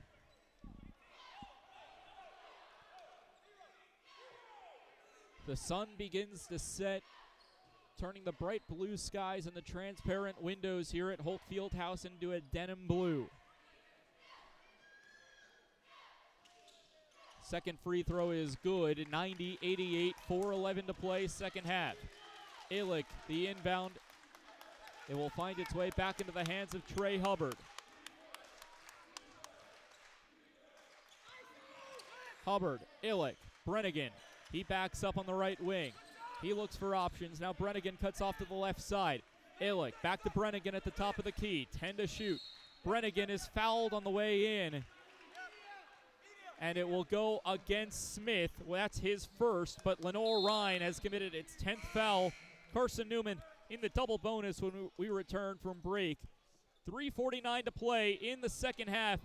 The sun begins to set, turning the bright blue skies and the transparent windows here at Holt Fieldhouse into a denim blue. Second free throw is good. 90-88, 4:11 to play, second half. Illick, the inbound. It will find its way back into the hands of Trey Hubbard. Hubbard, Illick, Brennigan. He backs up on the right wing. He looks for options. Now Brennigan cuts off to the left side. Illick back to Brennigan at the top of the key. 10 to shoot. Brennigan is fouled on the way in. And it will go against Smith. Well, that's his first, but Lenoir-Rhyne has committed its 10th foul. Carson-Newman in the double bonus when we return from break. 3:49 to play in the second half.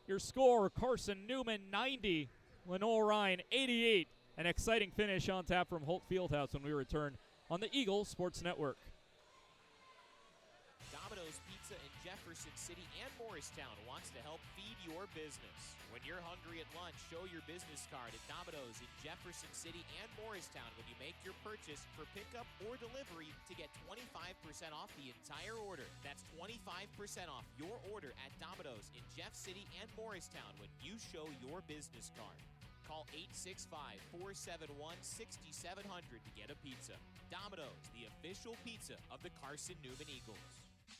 Your score, Carson-Newman 90, Lenoir-Rhyne 88. An exciting finish on tap from Holt Fieldhouse when we return on the Eagle Sports Network. Domino's Pizza in Jefferson City and Morristown wants to help feed your business. When you're hungry at lunch, show your business card at Domino's in Jefferson City and Morristown when you make your purchase for pickup or delivery to get 25% off the entire order. That's 25% off your order at Domino's in Jeff City and Morristown when you show your business card. Call 865-471-6700 to get a pizza. Domino's, the official pizza of the Carson-Newman Eagles.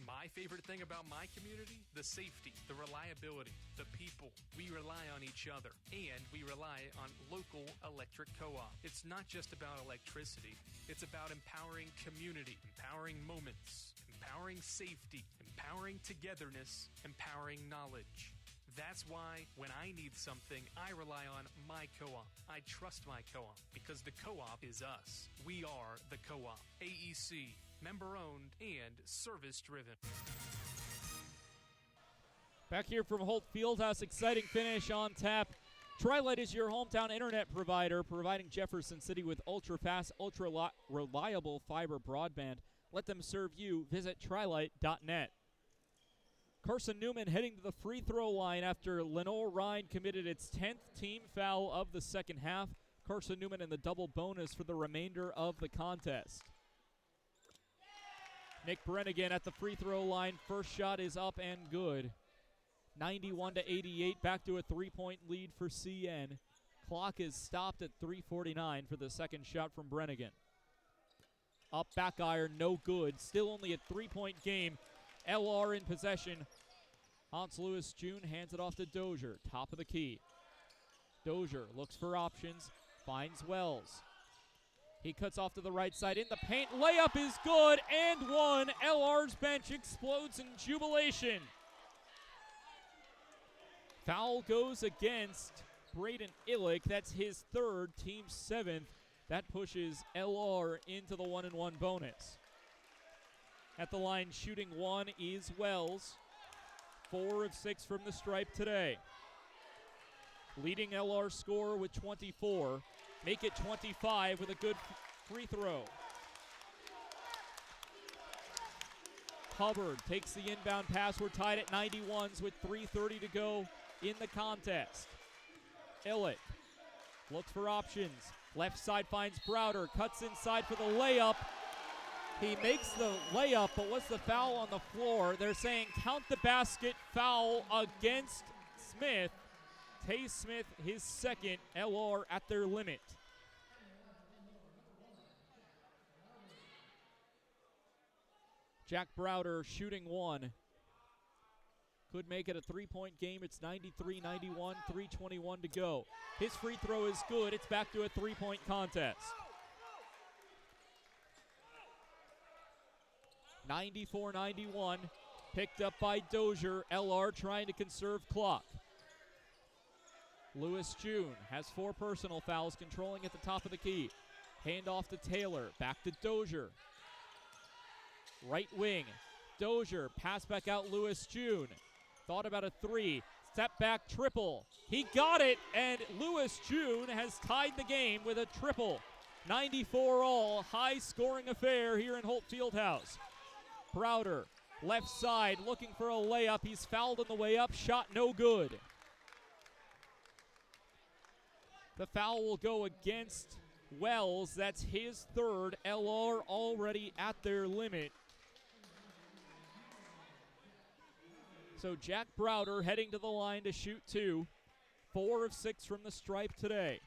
My favorite thing about my community? The safety, the reliability, the people. We rely on each other, and we rely on local electric co-op. It's not just about electricity. It's about empowering community, empowering moments, empowering safety, empowering togetherness, empowering knowledge. That's why when I need something, I rely on my co-op. I trust my co-op because the co-op is us. We are the co-op. AEC, member-owned and service-driven. Back here from Holt Fieldhouse, exciting finish on tap. Tri-Lite is your hometown internet provider, providing Jefferson City with ultra-fast, ultra-reliable fiber broadband. Let them serve you. Visit trilite.net. Carson-Newman heading to the free throw line after Lenoir-Rhyne committed its 10th team foul of the second half. Carson-Newman in the double bonus for the remainder of the contest. Nick Brennigan at the free throw line. First shot is up and good. 91-88, back to a three-point lead for CN. Clock is stopped at 3:49 for the second shot from Brennigan. Up back iron, no good. Still only a 3-point game. LR in possession. Hans Lewis June hands it off to Dozier, top of the key. Dozier looks for options, finds Wells. He cuts off to the right side in the paint. Layup is good and one. LR's bench explodes in jubilation. Foul goes against Braden Illick. That's his third, team's 7th. That pushes LR into the 1-and-1 bonus. At the line shooting one is Wells. 4 of 6 from the stripe today. Leading LR scorer with 24. Make it 25 with a good free throw. Hubbard takes the inbound pass. We're tied at 91s with 3:30 to go in the contest. Illick looks for options. Left side finds Browder. Cuts inside for the layup. He makes the layup, but what's the foul on the floor? They're saying count the basket, foul against Smith. Tay Smith, his second. LR at their limit. Jack Browder shooting one. Could make it a 3-point game. It's 93-91, 3:21 to go. His free throw is good. It's back to a 3-point contest. 94-91, picked up by Dozier. LR trying to conserve clock. Lewis June has 4 personal fouls, controlling at the top of the key. Hand off to Taylor, back to Dozier. Right wing, Dozier, pass back out Lewis June. Thought about a 3, step back triple. He got it, and Lewis June has tied the game with a triple. 94 all, high scoring affair here in Holt Fieldhouse. Browder, left side, looking for a layup. He's fouled on the way up, shot no good. The foul will go against Wells. That's his third. LR already at their limit. So Jack Browder heading to the line to shoot 2. 4 of 6 from the stripe today.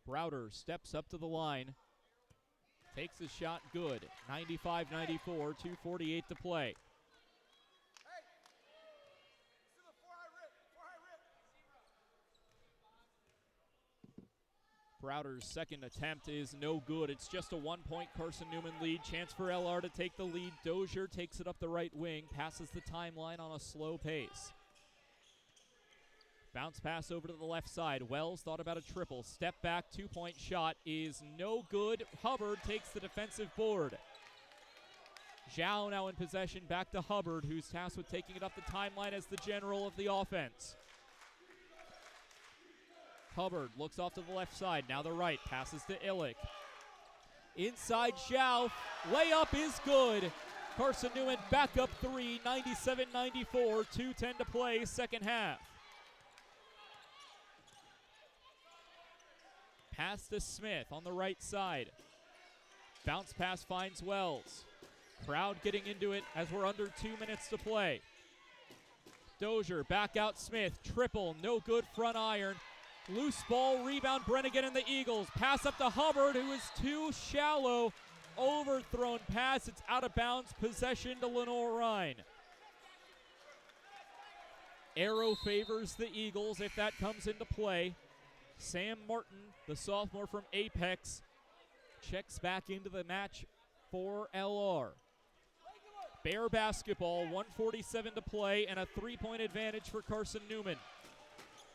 Browder steps up to the line. Takes his shot good. 95-94, 2:48 to play. Browder's second attempt is no good. It's just a 1-point Carson-Newman lead. Chance for LR to take the lead. Dozier takes it up the right wing, passes the timeline on a slow pace. Bounce pass over to the left side. Wells thought about a triple. Step back, 2-point shot is no good. Hubbard takes the defensive board. Zhao now in possession, back to Hubbard, who's tasked with taking it up the timeline as the general of the offense. Hubbard looks off to the left side, now the right, passes to Illick. Inside Zhao, layup is good. Carson-Newman back up 3, 97-94, 2:10 to play, second half. Pass to Smith on the right side. Bounce pass finds Wells. Crowd getting into it as we're under 2 minutes to play. Dozier back out Smith. Triple, no good front iron. Loose ball, rebound Brennigan and the Eagles. Pass up to Hubbard, who is too shallow. Overthrown pass, it's out of bounds. Possession to Lenoir-Rhyne. Arrow favors the Eagles if that comes into play. Sam Martin, the sophomore from Apex, checks back into the match for LR. Bear basketball, 1:47 to play, and a 3-point advantage for Carson-Newman.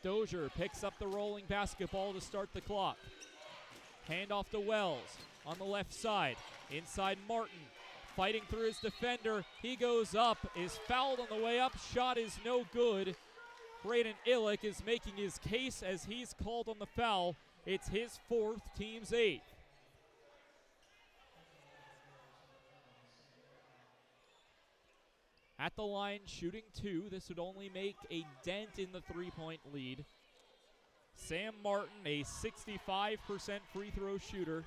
Dozier picks up the rolling basketball to start the clock. Hand off to Wells on the left side. Inside Martin, fighting through his defender. He goes up, is fouled on the way up. Shot is no good. Braden Illick is making his case as he's called on the foul. It's his 4th, team's 8th. At the line, shooting 2. This would only make a dent in the 3-point lead. Sam Martin, a 65% free throw shooter.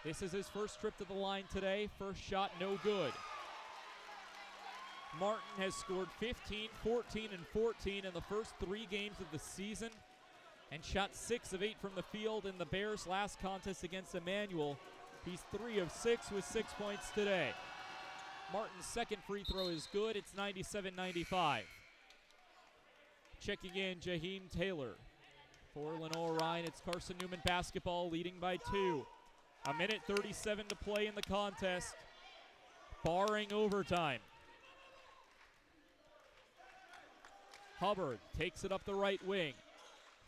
This is his first trip to the line today. First shot, no good. Martin has scored 15, 14, and 14 in the first 3 games of the season. and shot 6 of 8 from the field in the Bears' last contest against Emmanuel. He's 3 of 6 with 6 points today. Martin's second free throw is good. It's 97-95. Checking in, Jaheim Taylor. For Lenoir-Rhyne, it's Carson-Newman basketball, leading by 2. A minute 37 to play in the contest, barring overtime. Hubbard takes it up the right wing.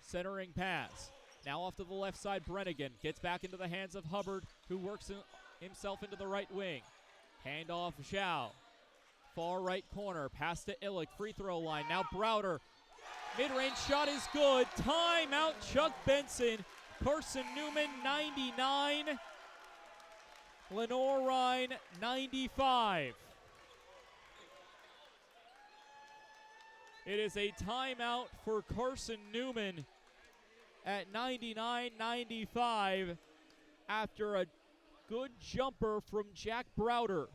Centering pass. Now off to the left side, Brennigan gets back into the hands of Hubbard, who works himself into the right wing. Handoff, Zhao. Far right corner, pass to Illich, free throw line. Now Browder. Mid-range shot is good. Timeout, Chuck Benson. Carson-Newman, 99. Lenoir-Rhyne, 95. It is a timeout for Carson-Newman at 99-95 after a good jumper from Jack Browder.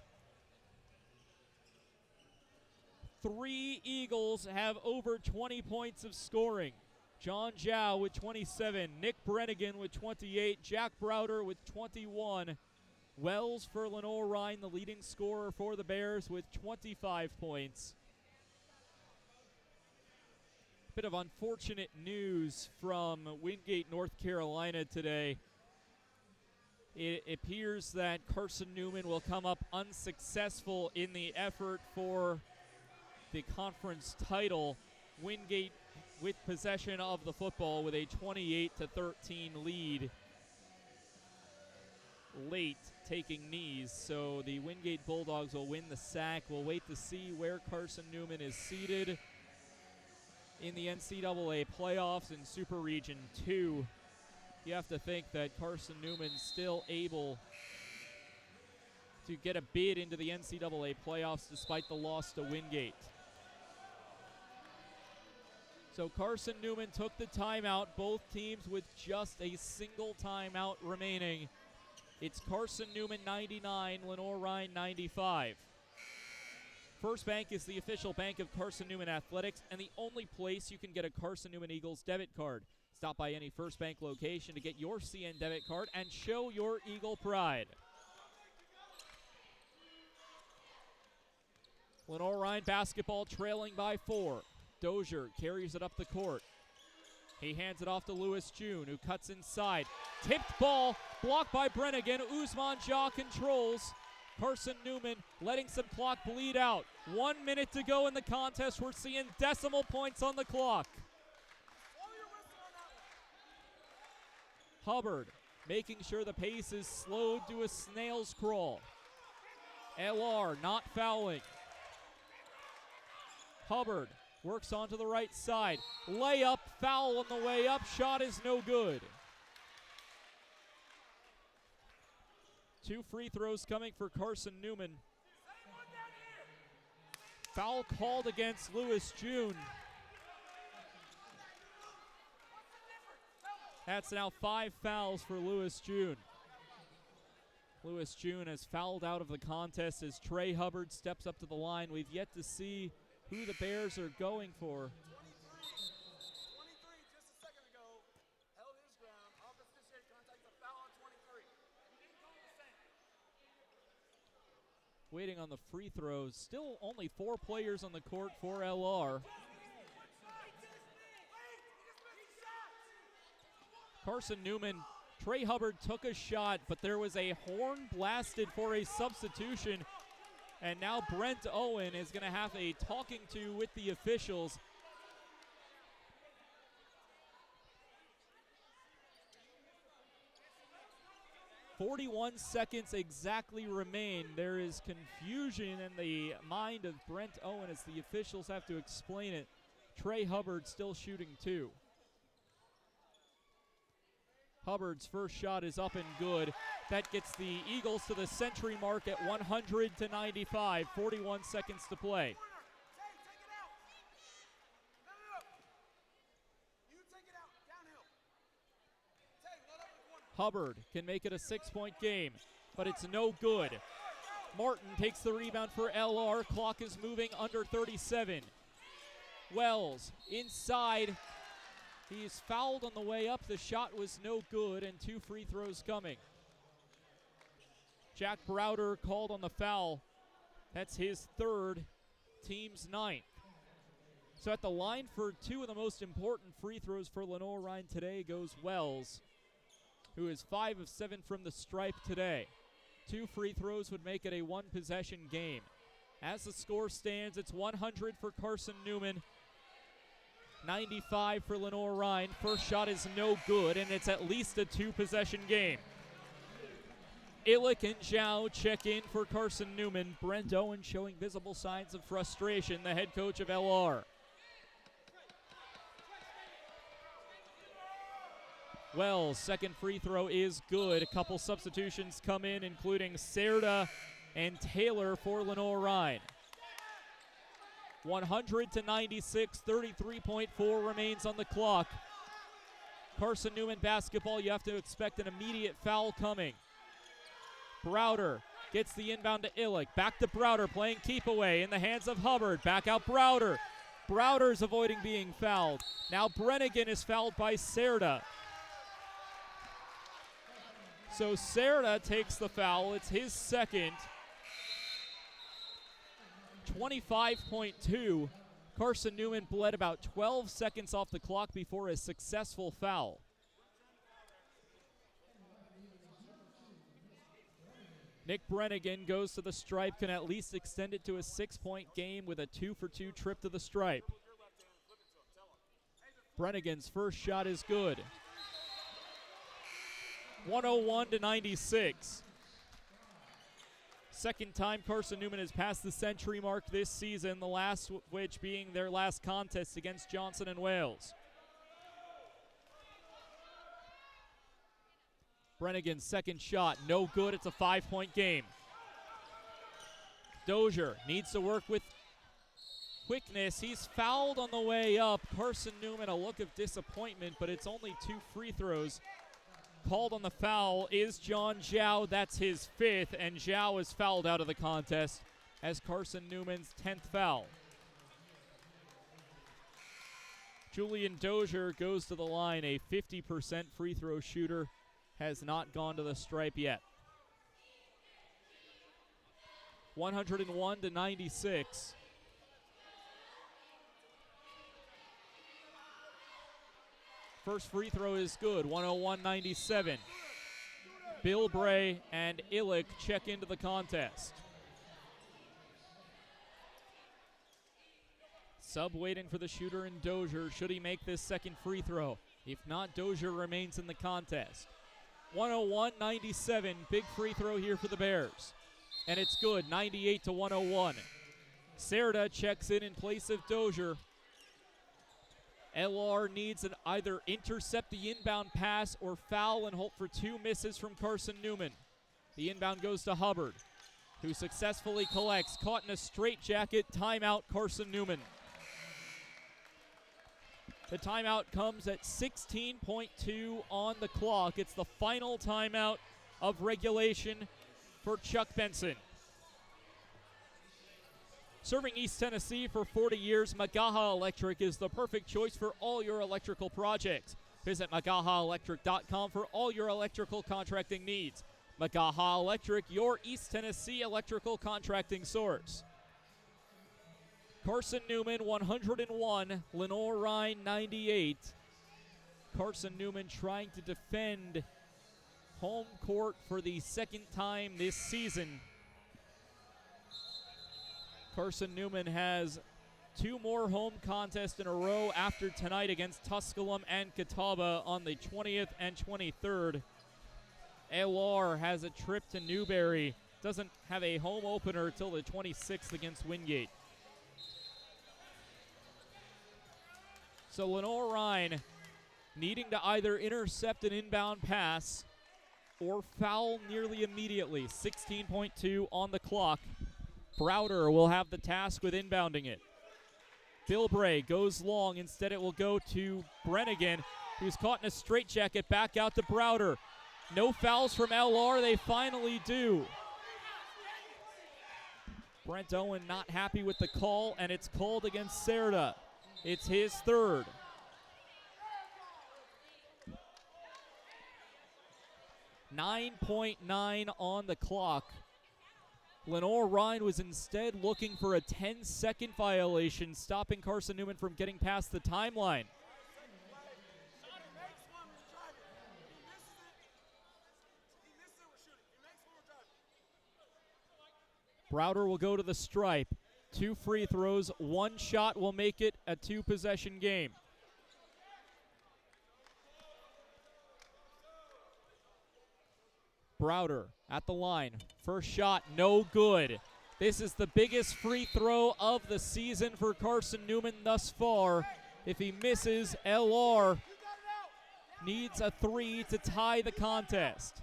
3 Eagles have over 20 points of scoring. John Zhao with 27, Nick Brennigan with 28, Jack Browder with 21. Wells for Lenoir-Rhyne, the leading scorer for the Bears with 25 points. Bit of unfortunate news from Wingate, North Carolina today. It appears that Carson-Newman will come up unsuccessful in the effort for the conference title. Wingate with possession of the football with a 28-13 lead. Late taking knees, so the Wingate Bulldogs will win the SAC. We'll wait to see where Carson-Newman is seated in the NCAA playoffs in Super Region 2. You have to think that Carson-Newman's still able to get a bid into the NCAA playoffs despite the loss to Wingate. So Carson-Newman took the timeout, both teams with just a single timeout remaining. It's Carson-Newman 99, Lenoir-Rhyne 95. First Bank is the official bank of Carson-Newman Athletics and the only place you can get a Carson-Newman Eagles debit card. Stop by any First Bank location to get your CN debit card and show your Eagle pride. Lenoir-Rhyne basketball trailing by 4. Dozier carries it up the court. He hands it off to Lewis June, who cuts inside. Tipped ball, blocked by Brennigan. Usman Jah controls. Carson-Newman letting some clock bleed out. 1 minute to go in the contest. We're seeing decimal points on the clock. Hubbard making sure the pace is slowed to a snail's crawl. LR not fouling. Hubbard works onto the right side. Layup, foul on the way up. Shot is no good. 2 free throws coming for Carson-Newman. Foul called against Lewis June. That's now 5 fouls for Lewis June. Lewis June has fouled out of the contest as Trey Hubbard steps up to the line. We've yet to see who the Bears are going for. Waiting on the free throws. Still only 4 players on the court for LR. Carson-Newman, Trey Hubbard took a shot, but there was a horn blasted for a substitution. And now Brent Owen is going to have a talking to with the officials. "41 seconds exactly remain. There is confusion in the mind of Brent Owen as the officials have to explain it. Trey Hubbard still shooting 2. Hubbard's first shot is up and good. That gets the Eagles to the century mark at 100-95. 41 seconds to play. Hubbard can make it a 6-point game, but it's no good. Martin takes the rebound for LR. Clock is moving under 37. Wells inside. He's fouled on the way up. The shot was no good, and 2 free throws coming. Jack Browder called on the foul. That's his 3rd, team's 9th. So at the line for 2 of the most important free throws for Lenoir-Rhyne today goes Wells, who is 5 of 7 from the stripe today. 2 free throws would make it a 1-possession game. As the score stands, it's 100 for Carson-Newman, 95 for Lenoir-Rhyne. First shot is no good, and it's at least a 2-possession game. Illick and Zhao check in for Carson-Newman. Brent Owen showing visible signs of frustration, the head coach of LR. Wells' second free throw is good. A couple substitutions come in, including Serda and Taylor for Lenoir-Rhyne. 100-96, 33.4 remains on the clock. Carson-Newman basketball, you have to expect an immediate foul coming. Browder gets the inbound to Illick. Back to Browder playing keep away in the hands of Hubbard. Back out Browder. Browder's avoiding being fouled. Now Brennigan is fouled by Serda. So Serda takes the foul. It's his second. 25.2. Carson-Newman bled about 12 seconds off the clock before a successful foul. Nick Brennigan goes to the stripe, can at least extend it to a 6-point game with a 2-for-2 trip to the stripe. Brennigan's first shot is good. 101-96. Second time Carson-Newman has passed the century mark this season, the last of which being their last contest against Johnson and Wales. Brennigan's second shot, no good. It's a 5-point game. Dozier needs to work with quickness. He's fouled on the way up. Carson-Newman, a look of disappointment, but it's only 2 free throws. Called on the foul is John Zhao. That's his 5th, and Zhao is fouled out of the contest as Carson-Newman's 10th foul. Julian Dozier goes to the line, a 50% free throw shooter. Has not gone to the stripe yet. 101-96. First free throw is good, 101-97. Bill Bray and Illick check into the contest. Sub waiting for the shooter in Dozier. Should he make this second free throw? If not, Dozier remains in the contest. 101-97, big free throw here for the Bears. And it's good, 98-101. Serda checks in place of Dozier. LR needs to either intercept the inbound pass or foul and hope for 2 misses from Carson-Newman. The inbound goes to Hubbard, who successfully collects. Caught in a straitjacket, timeout Carson-Newman. The timeout comes at 16.2 on the clock. It's the final timeout of regulation for Chuck Benson. Serving East Tennessee for 40 years, Magaha Electric is the perfect choice for all your electrical projects. Visit MagahaElectric.com for all your electrical contracting needs. Magaha Electric, your East Tennessee electrical contracting source. Carson-Newman 101, Lenoir-Rhyne 98. Carson-Newman trying to defend home court for the second time this season. Carson-Newman has 2 more home contests in a row after tonight against Tusculum and Catawba on the 20th and 23rd. LR has a trip to Newberry. Doesn't have a home opener till the 26th against Wingate. So Lenoir-Rhyne needing to either intercept an inbound pass or foul nearly immediately. 16.2 on the clock. Browder will have the task with inbounding it. Bill Bray goes long. Instead, it will go to Brennigan, who's caught in a straitjacket. Back out to Browder. No fouls from LR. They finally do. Brent Owen not happy with the call, and it's called against Serda. It's his 3rd. 9.9 on the clock. Lenoir-Rhyne was instead looking for a 10-second violation, stopping Carson-Newman from getting past the timeline. Browder will go to the stripe. 2 free throws, 1 shot will make it a 2-possession game. Browder at the line. First shot, no good. This is the biggest free throw of the season for Carson-Newman thus far. If he misses, LR needs a 3 to tie the contest.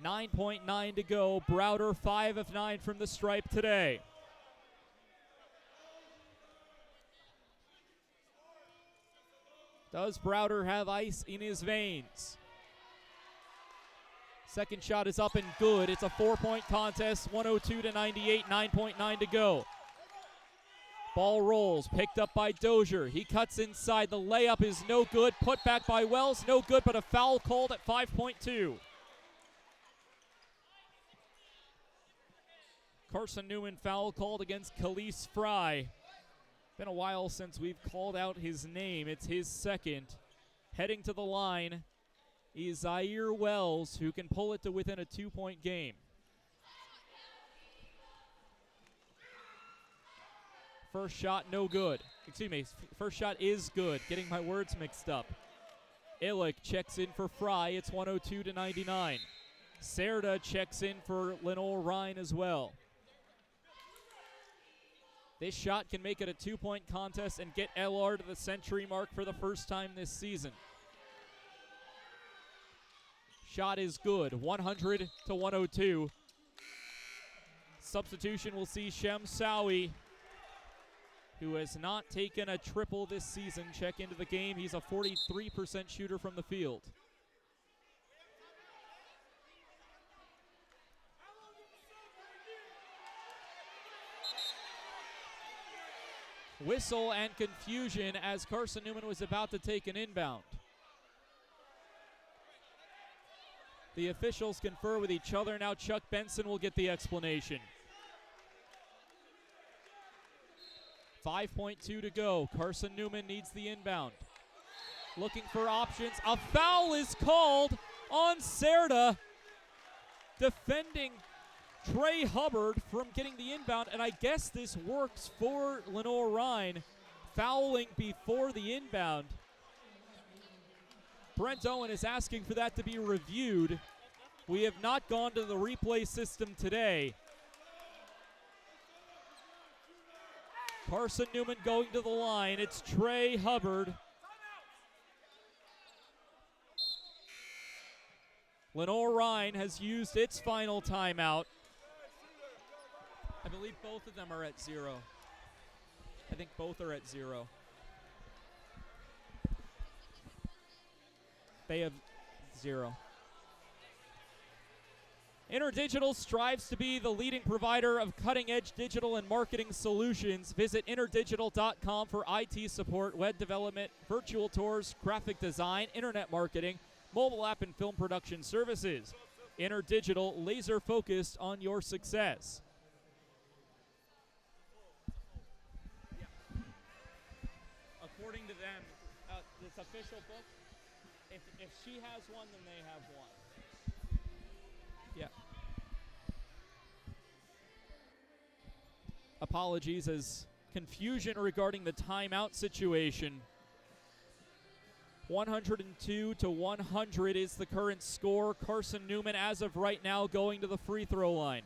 9.9 to go. Browder 5 of 9 from the stripe today. Does Browder have ice in his veins? Second shot is up and good. It's a 4-point contest, 102 to 98, 9.9 to go. Ball rolls, picked up by Dozier. He cuts inside. The layup is no good. Put back by Wells, no good, but a foul called at 5.2. Carson-Newman foul called against Khalees Fry. Been a while since we've called out his name. It's his second. Heading to the line is Zaire Wells, who can pull it to within a 2-point game. First shot, no good. Excuse me, first shot is good. Getting my words mixed up. Illick checks in for Fry. It's 102 to 99. Serda checks in for Lenoir-Rhyne as well. This shot can make it a 2-point contest and get LR to the century mark for the first time this season. Shot is good, 100 to 102. Substitution will see Shem Sawi, who has not taken a triple this season, check into the game. He's a 43% shooter from the field. Whistle and confusion as Carson-Newman was about to take an inbound. The officials confer with each other. Now Chuck Benson will get the explanation. 5.2 to go. Carson-Newman needs the inbound. Looking for options. A foul is called on Serda, defending Trey Hubbard from getting the inbound, and I guess this works for Lenoir-Rhyne, fouling before the inbound. Brent Owen is asking for that to be reviewed. We have not gone to the replay system today. Carson-Newman going to the line. It's Trey Hubbard. Lenoir-Rhyne has used its final timeout. I believe both of them are at 0. I think both are at 0. They have 0. InterDigital strives to be the leading provider of cutting-edge digital and marketing solutions. Visit interdigital.com for IT support, web development, virtual tours, graphic design, internet marketing, mobile app and film production services. InterDigital, laser-focused on your success. According to them, this official book, if she has one, then they have one. Yeah. Apologies as confusion regarding the timeout situation. 102 to 100 is the current score. Carson-Newman, as of right now, going to the free throw line.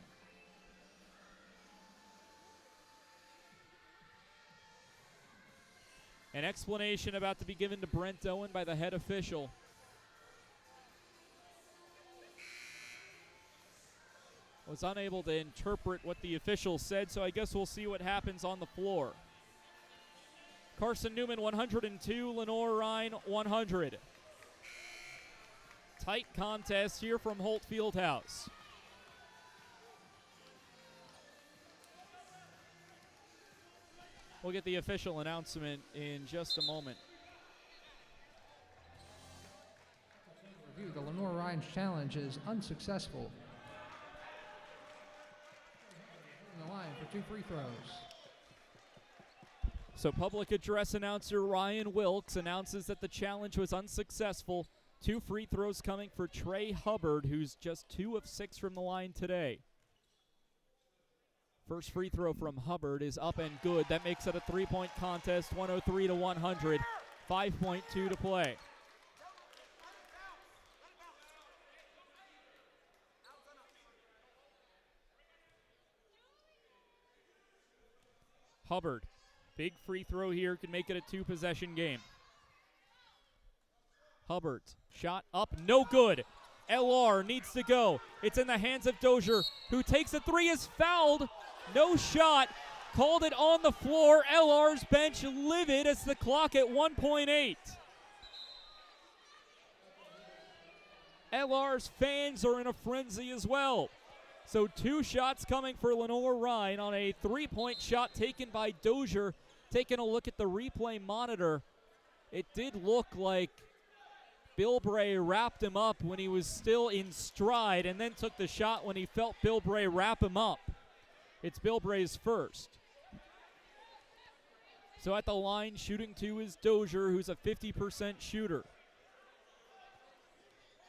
An explanation about to be given to Brent Owen by the head official. Was unable to interpret what the official said, so I guess we'll see what happens on the floor. Carson-Newman 102, Lenoir-Rhyne 100. Tight contest here from Holt Fieldhouse. We'll get the official announcement in just a moment. Review the Lenoir-Rhyne Lenoir-Rhyne's challenge is unsuccessful. On the line for 2 free throws. So public address announcer Ryan Wilkes announces that the challenge was unsuccessful. 2 free throws coming for Trey Hubbard, who's just 2 of 6 from the line today. First free throw from Hubbard is up and good. That makes it a 3-point contest, 103 to 100. 5.2 to play. Hubbard, big free throw here, could make it a 2-possession game. Hubbard, shot up, no good. LR needs to go. It's in the hands of Dozier, who takes a 3, is fouled. No shot, called it on the floor. LR's bench livid as the clock at 1.8. LR's fans are in a frenzy as well. So 2 shots coming for Lenoir-Rhyne on a 3-point shot taken by Dozier. Taking a look at the replay monitor, it did look like Bilbray wrapped him up when he was still in stride and then took the shot when he felt Bilbray wrap him up. It's Bilbray's first. So at the line, shooting 2 is Dozier, who's a 50% shooter.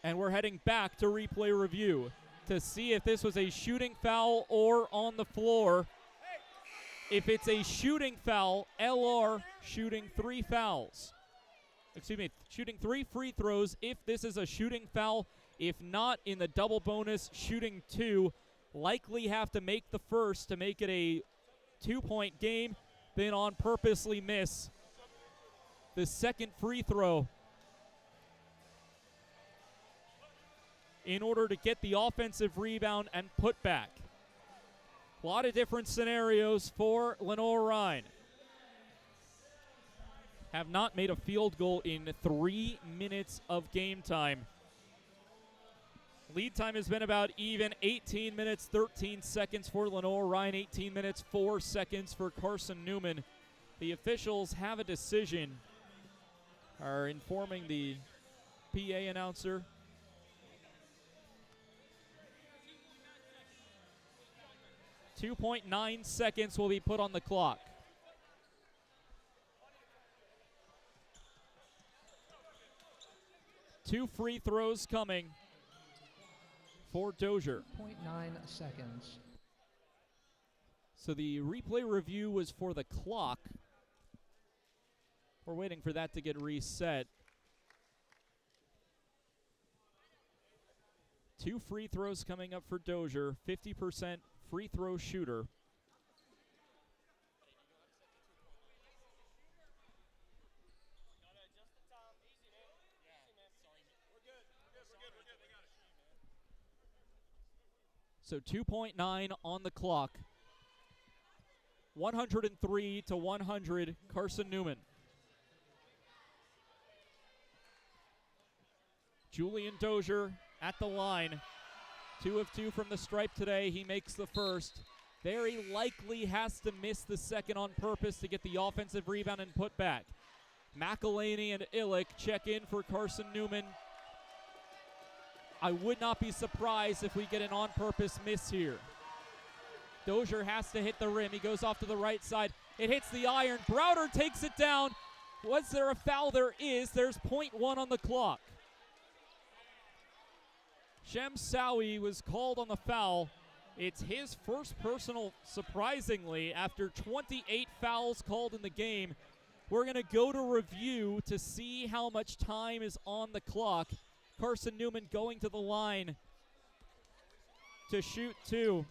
And we're heading back to replay review to see if this was a shooting foul or on the floor. If it's a shooting foul, LR shooting 3 fouls. Shooting 3 free throws if this is a shooting foul. If not, in the double bonus, shooting 2. Likely have to make the first to make it a 2-point game, then on purposely miss the second free throw in order to get the offensive rebound and put back. A lot of different scenarios for Lenoir-Rhyne. Have not made a field goal in 3 minutes of game time. Lead time has been about even, 18 minutes, 13 seconds for Lenoir-Rhyne, 18 minutes, 4 seconds for Carson-Newman. The officials have a decision, are informing the PA announcer. .9 seconds will be put on the clock. Two free throws coming for Dozier. 0.9 seconds. So the replay review was for the clock. We're waiting for that to get reset. 2 free throws coming up for Dozier, 50% free throw shooter. So 2.9 on the clock. 103 to 100, Carson-Newman. Julian Dozier at the line. 2 of 2 from the stripe today. He makes the first. Very likely has to miss the second on purpose to get the offensive rebound and put back. McElhaney and Illick check in for Carson-Newman. I would not be surprised if we get an on-purpose miss here. Dozier has to hit the rim. He goes off to the right side. It hits the iron. Browder takes it down. Was there a foul? There is. There's .1 on the clock. Shem Sowie was called on the foul. It's his first personal, surprisingly, after 28 fouls called in the game. We're going to go to review to see how much time is on the clock. Carson-Newman going to the line to shoot 2.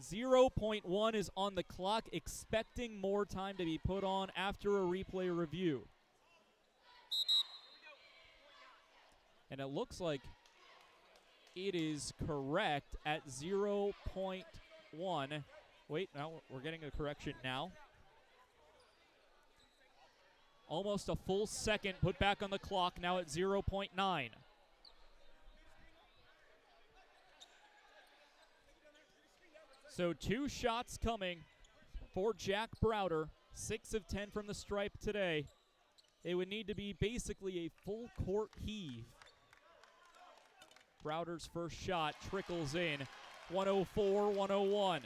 .1 is on the clock, expecting more time to be put on after a replay review. And it looks like it is correct at 0.1. Wait, now we're getting a correction now. Almost a full second put back on the clock, now at 0.9. So 2 shots coming for Jack Browder. 6 of 10 from the stripe today. It would need to be basically a full court heave. Browder's first shot trickles in. 104-101.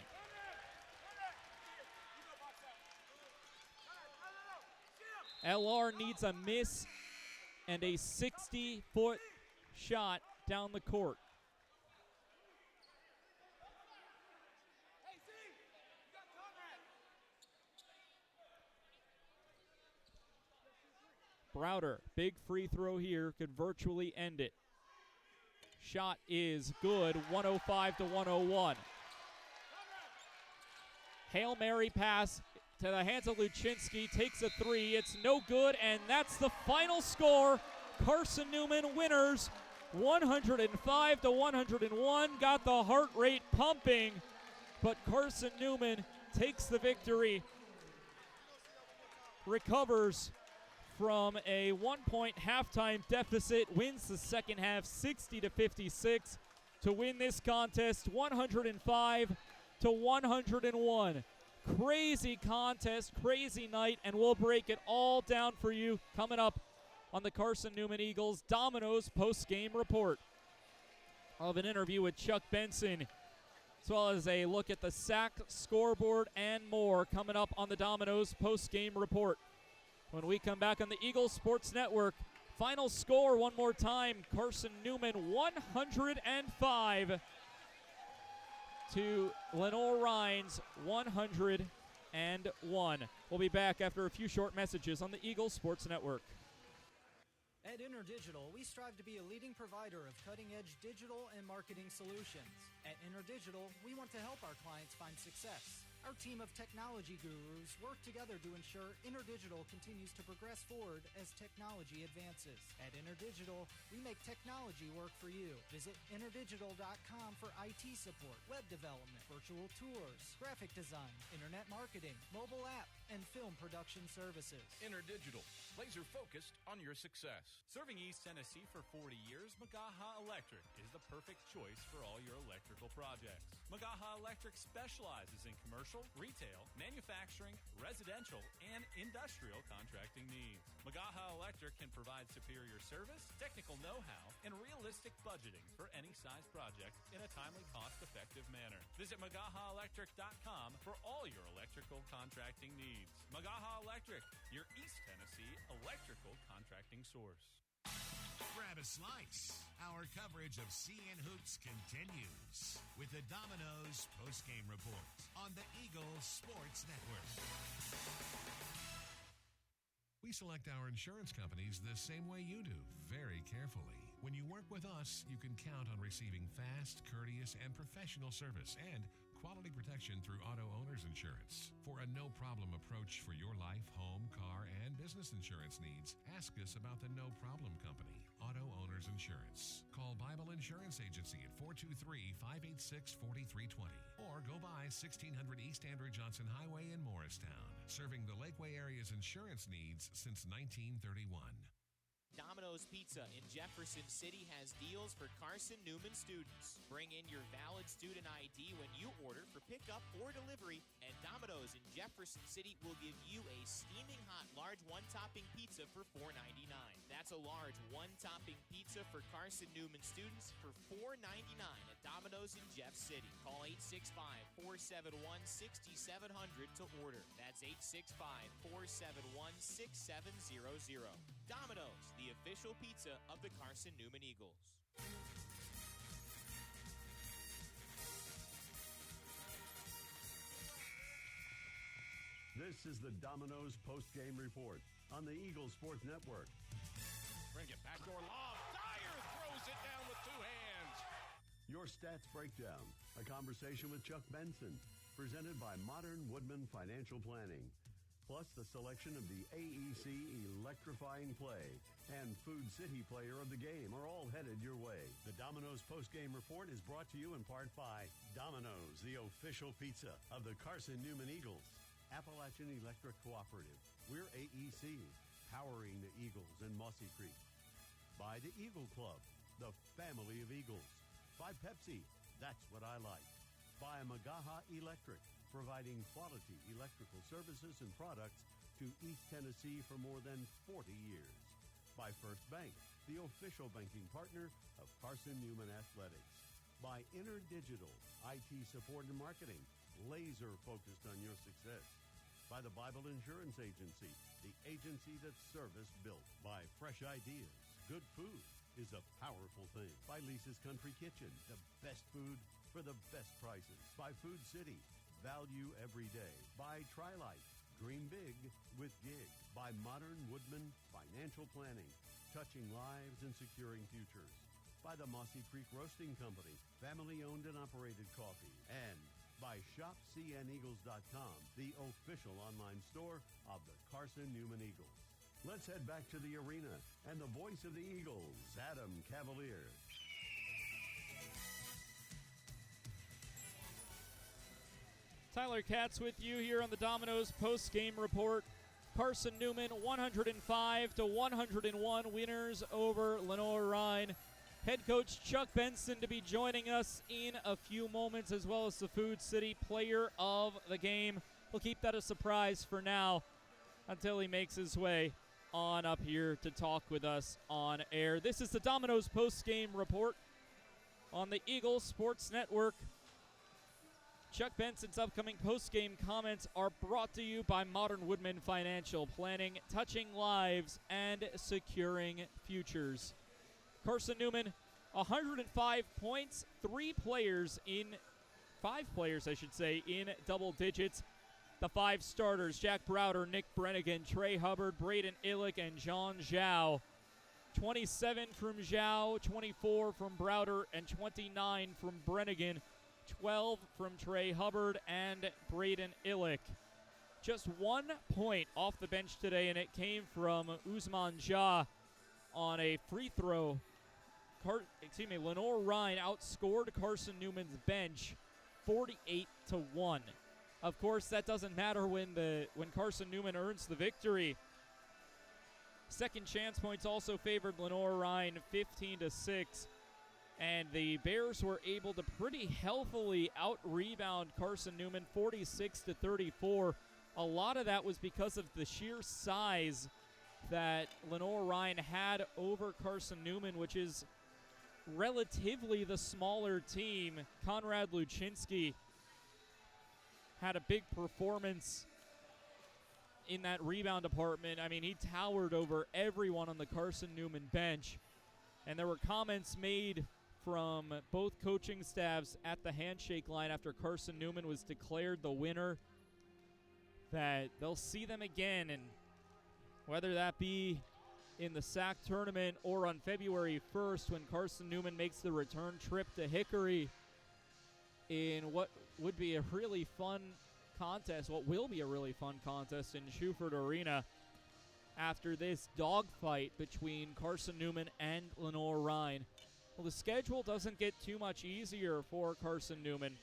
LR needs a miss and a 60-foot shot down the court. Browder, big free throw here, could virtually end it. Shot is good, 105-101. Hail Mary pass to the hands of Luczynski, takes a three, it's no good, and that's the final score. Carson-Newman winners, 105-101, got the heart rate pumping, but Carson-Newman takes the victory, recovers from a 1-point halftime deficit, wins the second half 60-56 to win this contest 105-101. Crazy contest, crazy night, and we'll break it all down for you coming up on the Carson-Newman Eagles Domino's post-game report. I'll have an interview with Chuck Benson, as well as a look at the sack scoreboard and more coming up on the Domino's post-game report. When we come back on the Eagles Sports Network, final score one more time, Carson-Newman 105 to Lenoir-Rhyne's 101. We'll be back after a few short messages on the Eagles Sports Network. At InterDigital, we strive to be a leading provider of cutting-edge digital and marketing solutions. At InterDigital, we want to help our clients find success. Our team of technology gurus work together to ensure InterDigital continues to progress forward as technology advances. At InterDigital, we make technology work for you. Visit interdigital.com for IT support, web development, virtual tours, graphic design, internet marketing, mobile app, and film production services. InterDigital, laser focused on your success. Serving East Tennessee for 40 years, Magaha Electric is the perfect choice for all your electrical projects. Magaha Electric specializes in commercial, retail, manufacturing, residential, and industrial contracting needs. Magaha Electric can provide superior service, technical know-how, and realistic budgeting for any size project in a timely, cost-effective manner. Visit MagahaElectric.com for all your electrical contracting needs. Magaha Electric, your East Tennessee electrical contracting source. Grab a slice. Our coverage of CN Hoops continues with the Domino's postgame report on the Eagles Sports Network. We select our insurance companies the same way you do, very carefully. When you work with us, you can count on receiving fast, courteous, and professional service and quality protection through auto owner's insurance. For a no-problem approach for your life, home, car, and business insurance needs, ask us about the No Problem Company, Auto Owners Insurance. Call Bible Insurance Agency at 423-586-4320 or go by 1600 East Andrew Johnson Highway in Morristown, serving the Lakeway area's insurance needs since 1931. Domino's Pizza in Jefferson City has deals for Carson-Newman students. Bring in your valid student ID when you order for pickup or delivery, and Domino's in Jefferson City will give you a steaming hot large one-topping pizza for $4.99. That's a large one-topping pizza for Carson-Newman students for $4.99 at Domino's in Jeff City. Call 865-471-6700 to order. That's 865-471-6700. Domino's, the official pizza of the Carson-Newman Eagles. This is the Domino's post-game report on the Eagles Sports Network. Bring it backdoor lob. Dyer throws it down with two hands. Your Stats Breakdown, a conversation with Chuck Benson, presented by Modern Woodman Financial Planning. Plus the selection of the AEC Electrifying Play and Food City Player of the Game are all headed your way. The Domino's post-game report is brought to you in part by Domino's, the official pizza of the Carson-Newman Eagles. Appalachian Electric Cooperative. We're AEC, powering the Eagles in Mossy Creek. By the Eagle Club, the family of Eagles. By Pepsi, that's what I like. By Magaha Electric, providing quality electrical services and products to East Tennessee for more than 40 years. By First Bank, the official banking partner of Carson-Newman Athletics. By InterDigital, IT support and marketing, laser focused on your success. By the Bible Insurance Agency, the agency that's service built. By Fresh Ideas, good food is a powerful thing. By Lisa's Country Kitchen, the best food for the best prices. By Food City, value every day. By Tri-Light, dream big with gig. By Modern Woodman Financial Planning, touching lives and securing futures. By the Mossy Creek Roasting Company, family-owned and operated coffee. And by ShopCNEagles.com, the official online store of the Carson-Newman Eagles. Let's head back to the arena and the voice of the Eagles, Adam Cavalier. Tyler Katz with you here on the Domino's post-game report. Carson-Newman 105-101 winners over Lenoir-Rhyne. Head coach Chuck Benson to be joining us in a few moments, as well as the Food City player of the game. We'll keep that a surprise for now until he makes his way on up here to talk with us on air. This is the Domino's post-game report on the Eagles Sports Network. Chuck Benson's upcoming post-game comments are brought to you by Modern Woodman Financial Planning, touching lives and securing futures. Carson-Newman, 105 points, five players, in double digits. The five starters, Jack Browder, Nick Brennigan, Trey Hubbard, Braden Illick, and John Zhao. 27 from Zhao, 24 from Browder, and 29 from Brennigan. 12 from Trey Hubbard and Braden Illick. Just 1 point off the bench today, and it came from Usman Jah on a free throw. Lenoir-Rhyne outscored Carson-Newman's bench 48-1. Of course, that doesn't matter when Carson-Newman earns the victory. Second chance points also favored Lenoir-Rhyne 15-6. And the Bears were able to pretty healthily out-rebound Carson-Newman 46-34. A lot of that was because of the sheer size that Lenoir-Rhyne had over Carson-Newman, which is relatively the smaller team. Conrad Luczynski had a big performance in that rebound department. I mean, he towered over everyone on the Carson-Newman bench. And there were comments made from both coaching staffs at the handshake line after Carson-Newman was declared the winner that they'll see them again, and whether that be in the SAC tournament or on February 1st when Carson-Newman makes the return trip to Hickory in what would be a really fun contest, what will be a really fun contest in Schuford Arena after this dogfight between Carson-Newman and Lenoir-Rhyne. Well, the schedule doesn't get too much easier for Carson-Newman.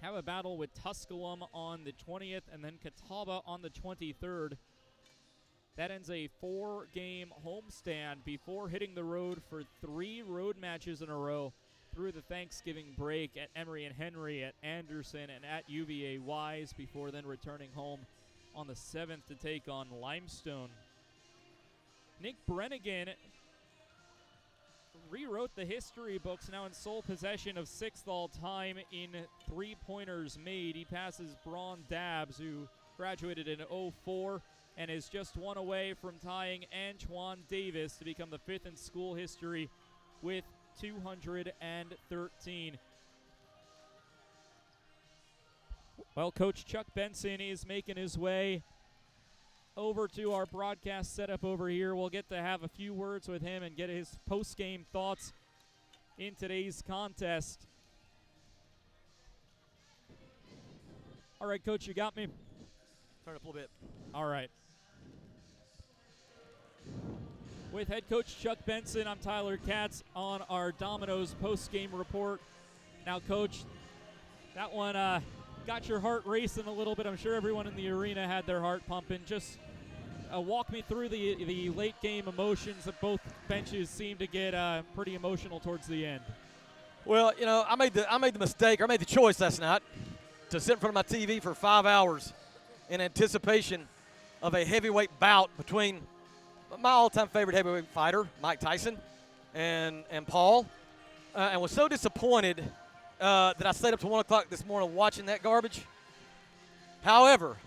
Have a battle with Tusculum on the 20th and then Catawba on the 23rd. That ends a 4-game homestand before hitting the road for 3 road matches in a row through the Thanksgiving break at Emory and Henry, at Anderson, and at UVA Wise, before then returning home on the 7th to take on Limestone. Nick Brennigan rewrote the history books, now in sole possession of 6th all-time in three-pointers made. He passes Braun Dabbs, who graduated in 04 and is just one away from tying Antoine Davis to become the 5th in school history with 213. Well, Coach Chuck Benson is making his way over to our broadcast setup over here. We'll get to have a few words with him and get his post-game thoughts in today's contest. All right, Coach, you got me? Turn up a little bit. All right. With head coach Chuck Benson, I'm Tyler Katz on our Domino's post-game report. Now, Coach, that one got your heart racing a little bit. I'm sure everyone in the arena had their heart pumping. Just walk me through the late-game emotions that both benches seemed to get pretty emotional towards the end. Well, you know, I made the mistake, or I made the choice last night to sit in front of my TV for 5 hours in anticipation of a heavyweight bout between my all-time favorite heavyweight fighter, Mike Tyson, and Paul, and was so disappointed that I stayed up to 1 o'clock this morning watching that garbage. However,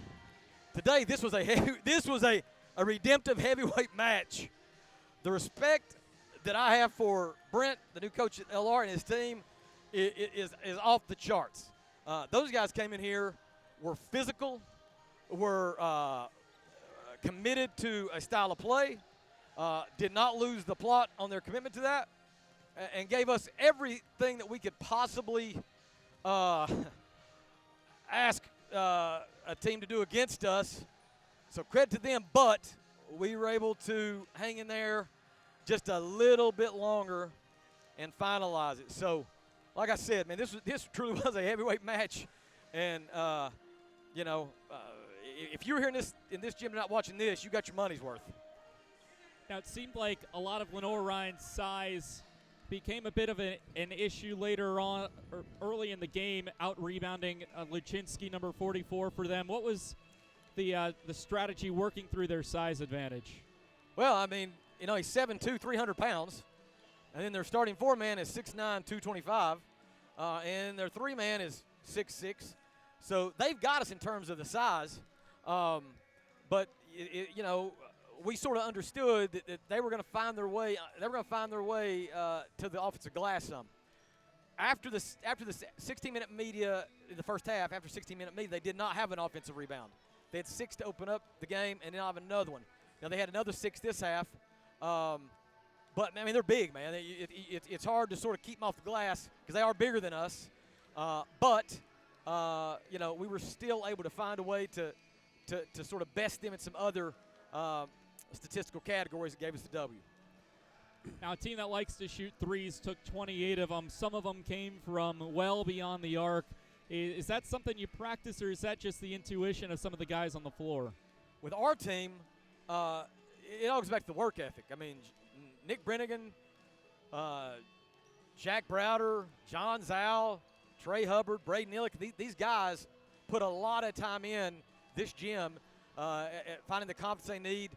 today this was a redemptive heavyweight match. The respect that I have for Brent, the new coach at LR, and his team is off the charts. Those guys came in here, were physical, were committed to a style of play, did not lose the plot on their commitment to that, and gave us everything that we could possibly ask a team to do against us. So credit to them, but we were able to hang in there just a little bit longer and finalize it. So, like I said, man, this truly was a heavyweight match, and if you were here in this gym and not watching this, you got your money's worth. Now, it seemed like a lot of Lenoir-Rhyne's size became a bit of an issue later on, or early in the game, out-rebounding Luczynski, number 44, for them. What was the strategy working through their size advantage? Well, I mean, he's 7'2", 300 pounds. And then their starting four-man is 6'9", 225. And their three-man is 6'6". So they've got us in terms of the size. But we sort of understood that they were going to find their way. They were going to find their way to the offensive glass some. After the 16-minute media in the first half, after 16-minute media, they did not have an offensive rebound. They had 6 to open up the game, and then have another one. Now they had another 6 this half. But I mean, they're big, man. It's hard to sort of keep them off the glass because they are bigger than us. But we were still able to find a way to sort of best them in some other statistical categories that gave us the W. Now, a team that likes to shoot threes took 28 of them. Some of them came from well beyond the arc. Is that something you practice, or is that just the intuition of some of the guys on the floor? With our team, it all goes back to the work ethic. I mean, Nick Brennigan, Jack Browder, John Zal, Trey Hubbard, Braden Illick, these guys put a lot of time in this gym at finding the confidence they need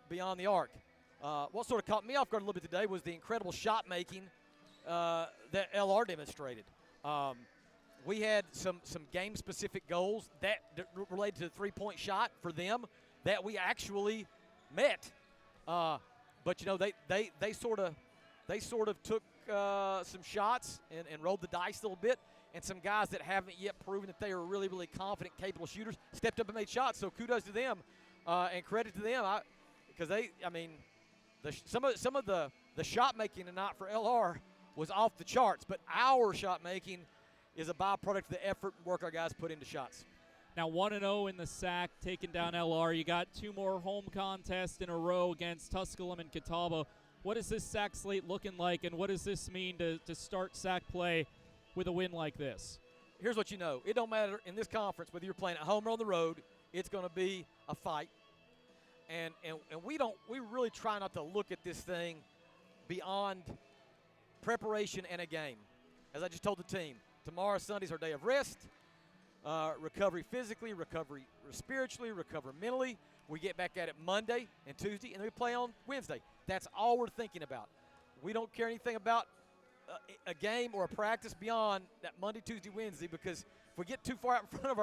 beyond the arc. What sort of caught me off guard a little bit today was the incredible shot making that LR demonstrated. We had some game-specific goals that related to the three-point shot for them that we actually met. But they sort of took some shots and rolled the dice a little bit, and some guys that haven't yet proven that they are really, really confident, capable shooters stepped up and made shots. So kudos to them and credit to them because some of the shot making tonight for LR was off the charts, but our shot making is a byproduct of the effort and work our guys put into shots. Now 1-0 in the SAC, taking down LR. You got 2 more home contests in a row against Tusculum and Catawba. What is this SAC slate looking like, and what does this mean to start SAC play with a win like this? Here's what you know. It don't matter in this conference whether you're playing at home or on the road. It's going to be a fight. And we really try not to look at this thing beyond preparation and a game. As I just told the team, tomorrow, Sunday's our day of rest, recovery physically, recovery spiritually, recover mentally. We get back at it Monday and Tuesday, and then we play on Wednesday. That's all we're thinking about. We don't care anything about a game or a practice beyond that Monday, Tuesday, Wednesday, because if we get too far out in front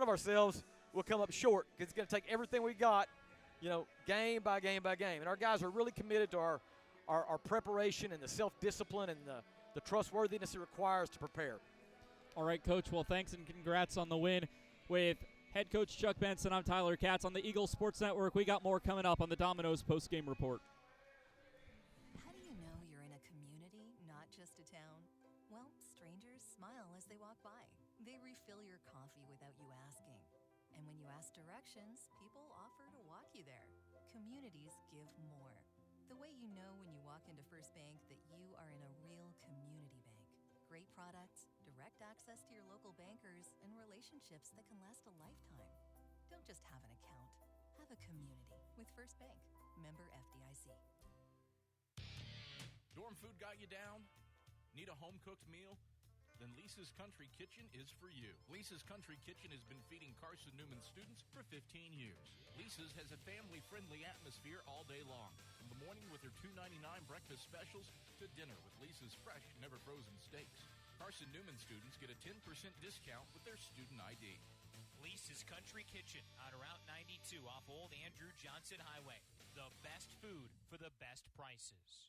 of ourselves, we'll come up short because it's going to take everything we got, game by game by game. And our guys are really committed to our preparation and the self-discipline and the trustworthiness it requires to prepare. All right, Coach. Well, thanks and congrats on the win. With head coach Chuck Benson, I'm Tyler Katz on the Eagles Sports Network. We got more coming up on the Domino's postgame report. How do you know you're in a community, not just a town? Well, strangers smile as they walk by. They refill your coffee without you asking. And when you ask directions, people offer to walk you there. Communities give more. The way you know when you walk into First Bank that you are in a real community bank. Great products, direct access to your local bankers, and relationships that can last a lifetime. Don't just have an account. Have a community with First Bank. Member FDIC. Dorm food got you down? Need a home-cooked meal? then Lisa's Country Kitchen is for you. Lisa's Country Kitchen has been feeding Carson-Newman students for 15 years. Lisa's has a family-friendly atmosphere all day long, from the morning with their $2.99 breakfast specials to dinner with Lisa's fresh, never-frozen steaks. Carson-Newman students get a 10% discount with their student ID. Lisa's Country Kitchen on Route 92 off Old Andrew Johnson Highway. The best food for the best prices.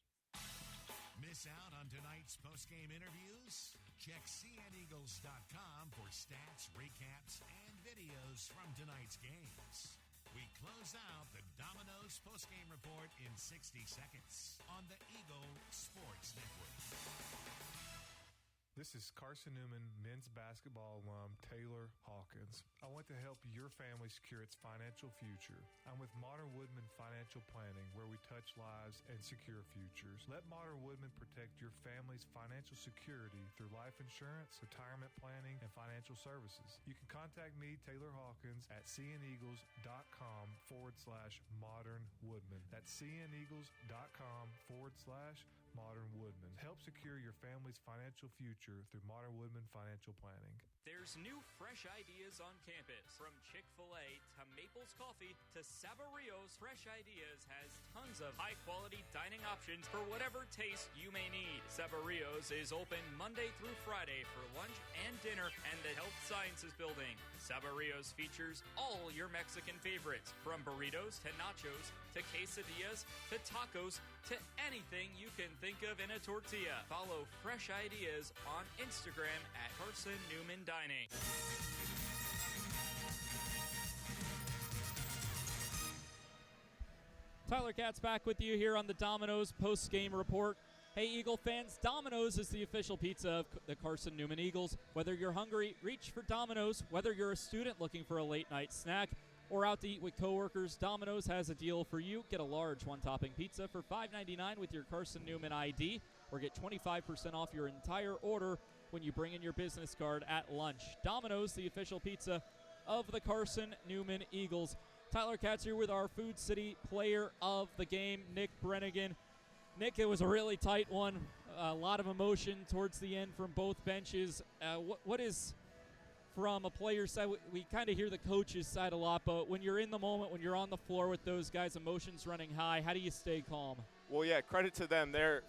Miss out on tonight's postgame interviews? Check cneagles.com for stats, recaps, and videos from tonight's games. We close out the Domino's postgame report in 60 seconds on the Eagle Sports Network. This is Carson-Newman men's basketball alum Taylor Hawkins. I want to help your family secure its financial future. I'm with Modern Woodman Financial Planning, where we touch lives and secure futures. Let Modern Woodman protect your family's financial security through life insurance, retirement planning, and financial services. You can contact me, Taylor Hawkins, at cneagles.com/Modern Woodman. That's cneagles.com/Modern Woodman. Help secure your family's financial future through Modern Woodman Financial Planning. There's new fresh ideas on campus. From Chick-fil-A to Maples Coffee to Saboreo's Fresh Ideas has tons of high-quality dining options for whatever taste you may need. Saboreo's is open Monday through Friday for lunch and dinner and the Health Sciences Building. Saboreo's features all your Mexican favorites, from burritos to nachos to quesadillas to tacos to anything you can think of in a tortilla. Follow Fresh Ideas on Instagram at Carson-Newman Dining. Tyler Katz back with you here on the Domino's post-game report. Hey, Eagle fans, Domino's is the official pizza of the Carson-Newman Eagles. Whether you're hungry, reach for Domino's. Whether you're a student looking for a late-night snack or out to eat with coworkers, Domino's has a deal for you. Get a large one-topping pizza for $5.99 with your Carson-Newman ID, or get 25% off your entire order when you bring in your business card at lunch. Domino's, the official pizza of the Carson-Newman Eagles. Tyler Katz here with our Food City player of the game, Nick Brennigan. Nick, it was a really tight one. A lot of emotion towards the end from both benches. What is, from a player's side, we kind of hear the coach's side a lot, but when you're in the moment, when you're on the floor with those guys, emotions running high, how do you stay calm? Well, yeah, credit to them. They're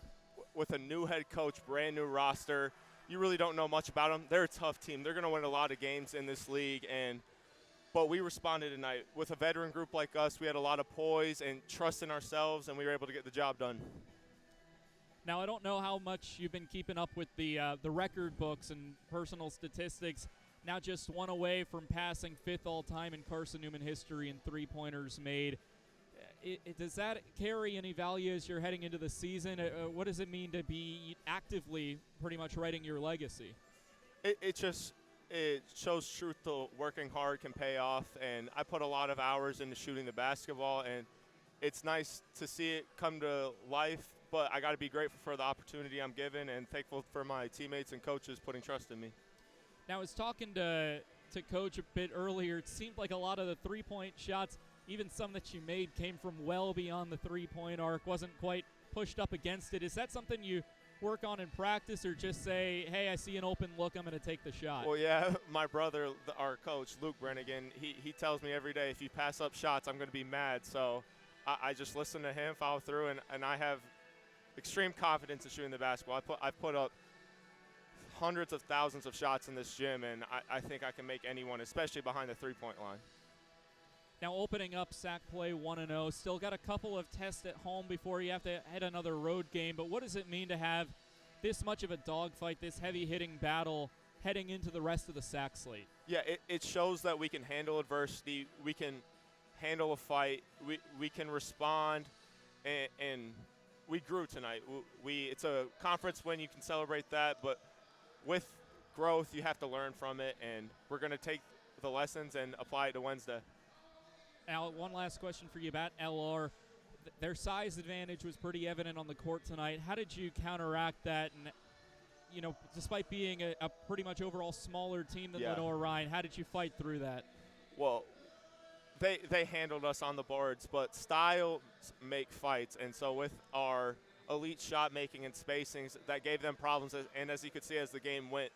with a new head coach, brand new roster. You really don't know much about them. They're a tough team. They're going to win a lot of games in this league, but we responded tonight. With a veteran group like us, we had a lot of poise and trust in ourselves, and we were able to get the job done. Now, I don't know how much you've been keeping up with the record books and personal statistics. Now just one away from passing fifth all-time in Carson-Newman history in three-pointers made. Does that carry any value as you're heading into the season? What does it mean to be actively pretty much writing your legacy? It shows truth that working hard can pay off, and I put a lot of hours into shooting the basketball, and it's nice to see it come to life, but I got to be grateful for the opportunity I'm given and thankful for my teammates and coaches putting trust in me. Now, I was talking to Coach a bit earlier. It seemed like a lot of the three-point shots, even some that you made, came from well beyond the three-point arc, wasn't quite pushed up against it. Is that something you work on in practice, or just say, hey, I see an open look, I'm going to take the shot? Well, yeah, my brother, our coach, Luke Brennigan, he tells me every day, if you pass up shots, I'm going to be mad. So I just listen to him, follow through, and I have extreme confidence in shooting the basketball. I've put up hundreds of thousands of shots in this gym, and I think I can make anyone, especially behind the three-point line. Now opening up SAC play 1-0, still got a couple of tests at home before you have to head another road game, but what does it mean to have this much of a dogfight, this heavy-hitting battle heading into the rest of the SAC slate? Yeah, it shows that we can handle adversity, we can handle a fight, we can respond, and we grew tonight. It's a conference win, you can celebrate that, but with growth, you have to learn from it, and we're going to take the lessons and apply it to Wednesday. Now, one last question for you about LR. Their size advantage was pretty evident on the court tonight. How did you counteract that? And, you know, despite being a pretty much overall smaller team than Lenoir-Rhyne, how did you fight through that? Well, they handled us on the boards, but styles make fights. And so with our elite shot making and spacings, that gave them problems. And as you could see as the game went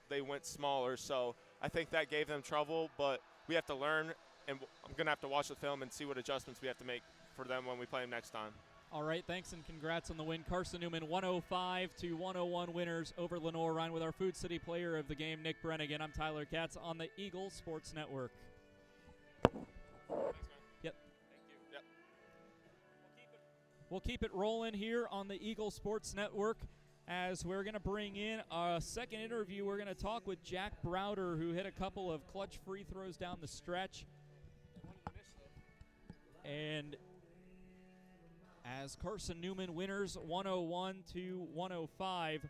they went smaller. So I think that gave them trouble, but we have to learn, and I'm going to have to watch the film and see what adjustments we have to make for them when we play them next time. All right, thanks and congrats on the win. Carson-Newman 105-101 winners over Lenoir-Rhyne with our Food City player of the game, Nick Brennigan. I'm Tyler Katz on the Eagles Sports Network. Thanks, man. Yep. Thank you. Yep. We'll keep it rolling here on the Eagles Sports Network as we're going to bring in a second interview. We're going to talk with Jack Browder, who hit a couple of clutch free throws down the stretch. And as Carson-Newman winners 101-105,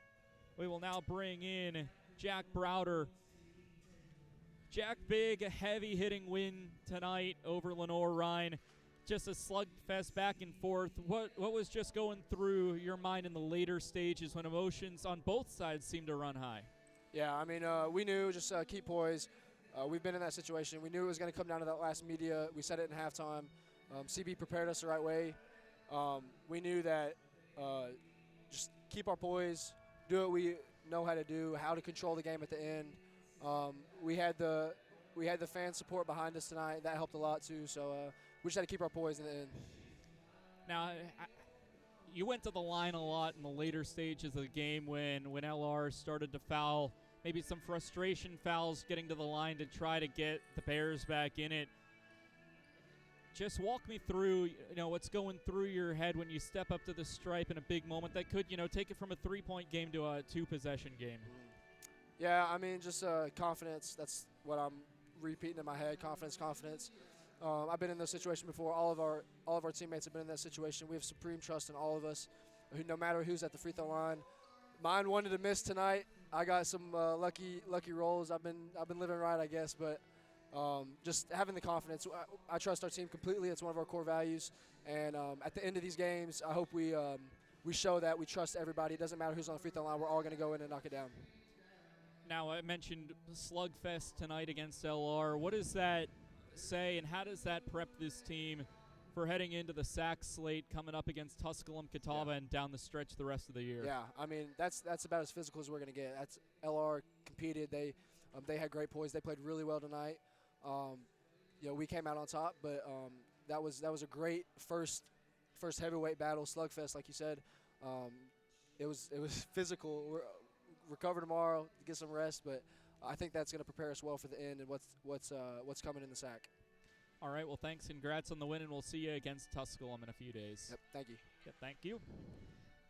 we will now bring in Jack Browder. Jack, big, heavy-hitting win tonight over Lenoir-Rhyne. Just a slugfest back and forth. What was just going through your mind in the later stages when emotions on both sides seemed to run high? Yeah, I mean, we knew just keep poised. We've been in that situation. We knew it was going to come down to that last media. We said it in halftime. CB prepared us the right way. We knew that just keep our poise, do what we know how to do, how to control the game at the end. We had the fan support behind us tonight. That helped a lot too. So we just had to keep our poise in the end. Now, you went to the line a lot in the later stages of the game when LR started to foul, maybe some frustration fouls getting to the line to try to get the Bears back in it. Just walk me through, what's going through your head when you step up to the stripe in a big moment that could, take it from a 3-point game to a 2-possession game. Yeah, I mean, just confidence. That's what I'm repeating in my head. Confidence. I've been in those situations before. All of our teammates have been in that situation. We have supreme trust in all of us, no matter who's at the free throw line. Mine wanted to miss tonight. I got some lucky rolls. I've been living right, I guess, but. Just having the confidence. I trust our team completely. It's one of our core values. And at the end of these games, I hope we show that we trust everybody. It doesn't matter who's on the free throw line. We're all going to go in and knock it down. Now, I mentioned slugfest tonight against LR. What does that say, and how does that prep this team for heading into the SAC slate coming up against Tusculum, Catawba, and down the stretch the rest of the year? Yeah, I mean, that's about as physical as we're going to get. That's LR competed. They had great poise. They played really well tonight. We came out on top, but that was a great first heavyweight battle, slugfest, like you said. It was physical. We'll recover tomorrow, get some rest, but I think that's going to prepare us well for the end and what's coming in the SAC. All right. Well, thanks. Congrats on the win, and we'll see you against Tusculum in a few days. Yep. Thank you. Yep. Thank you.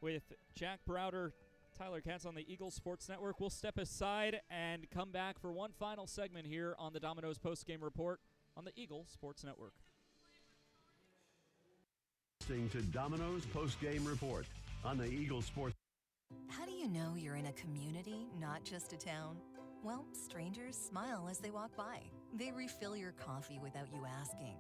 With Jack Browder, Tyler Katz on the Eagles Sports Network. We'll step aside and come back for one final segment here on the Domino's Postgame Report on the Eagles Sports Network. Listening to Domino's Postgame Report on the Eagles Sports. How do you know you're in a community, not just a town? Well, strangers smile as they walk by. They refill your coffee without you asking.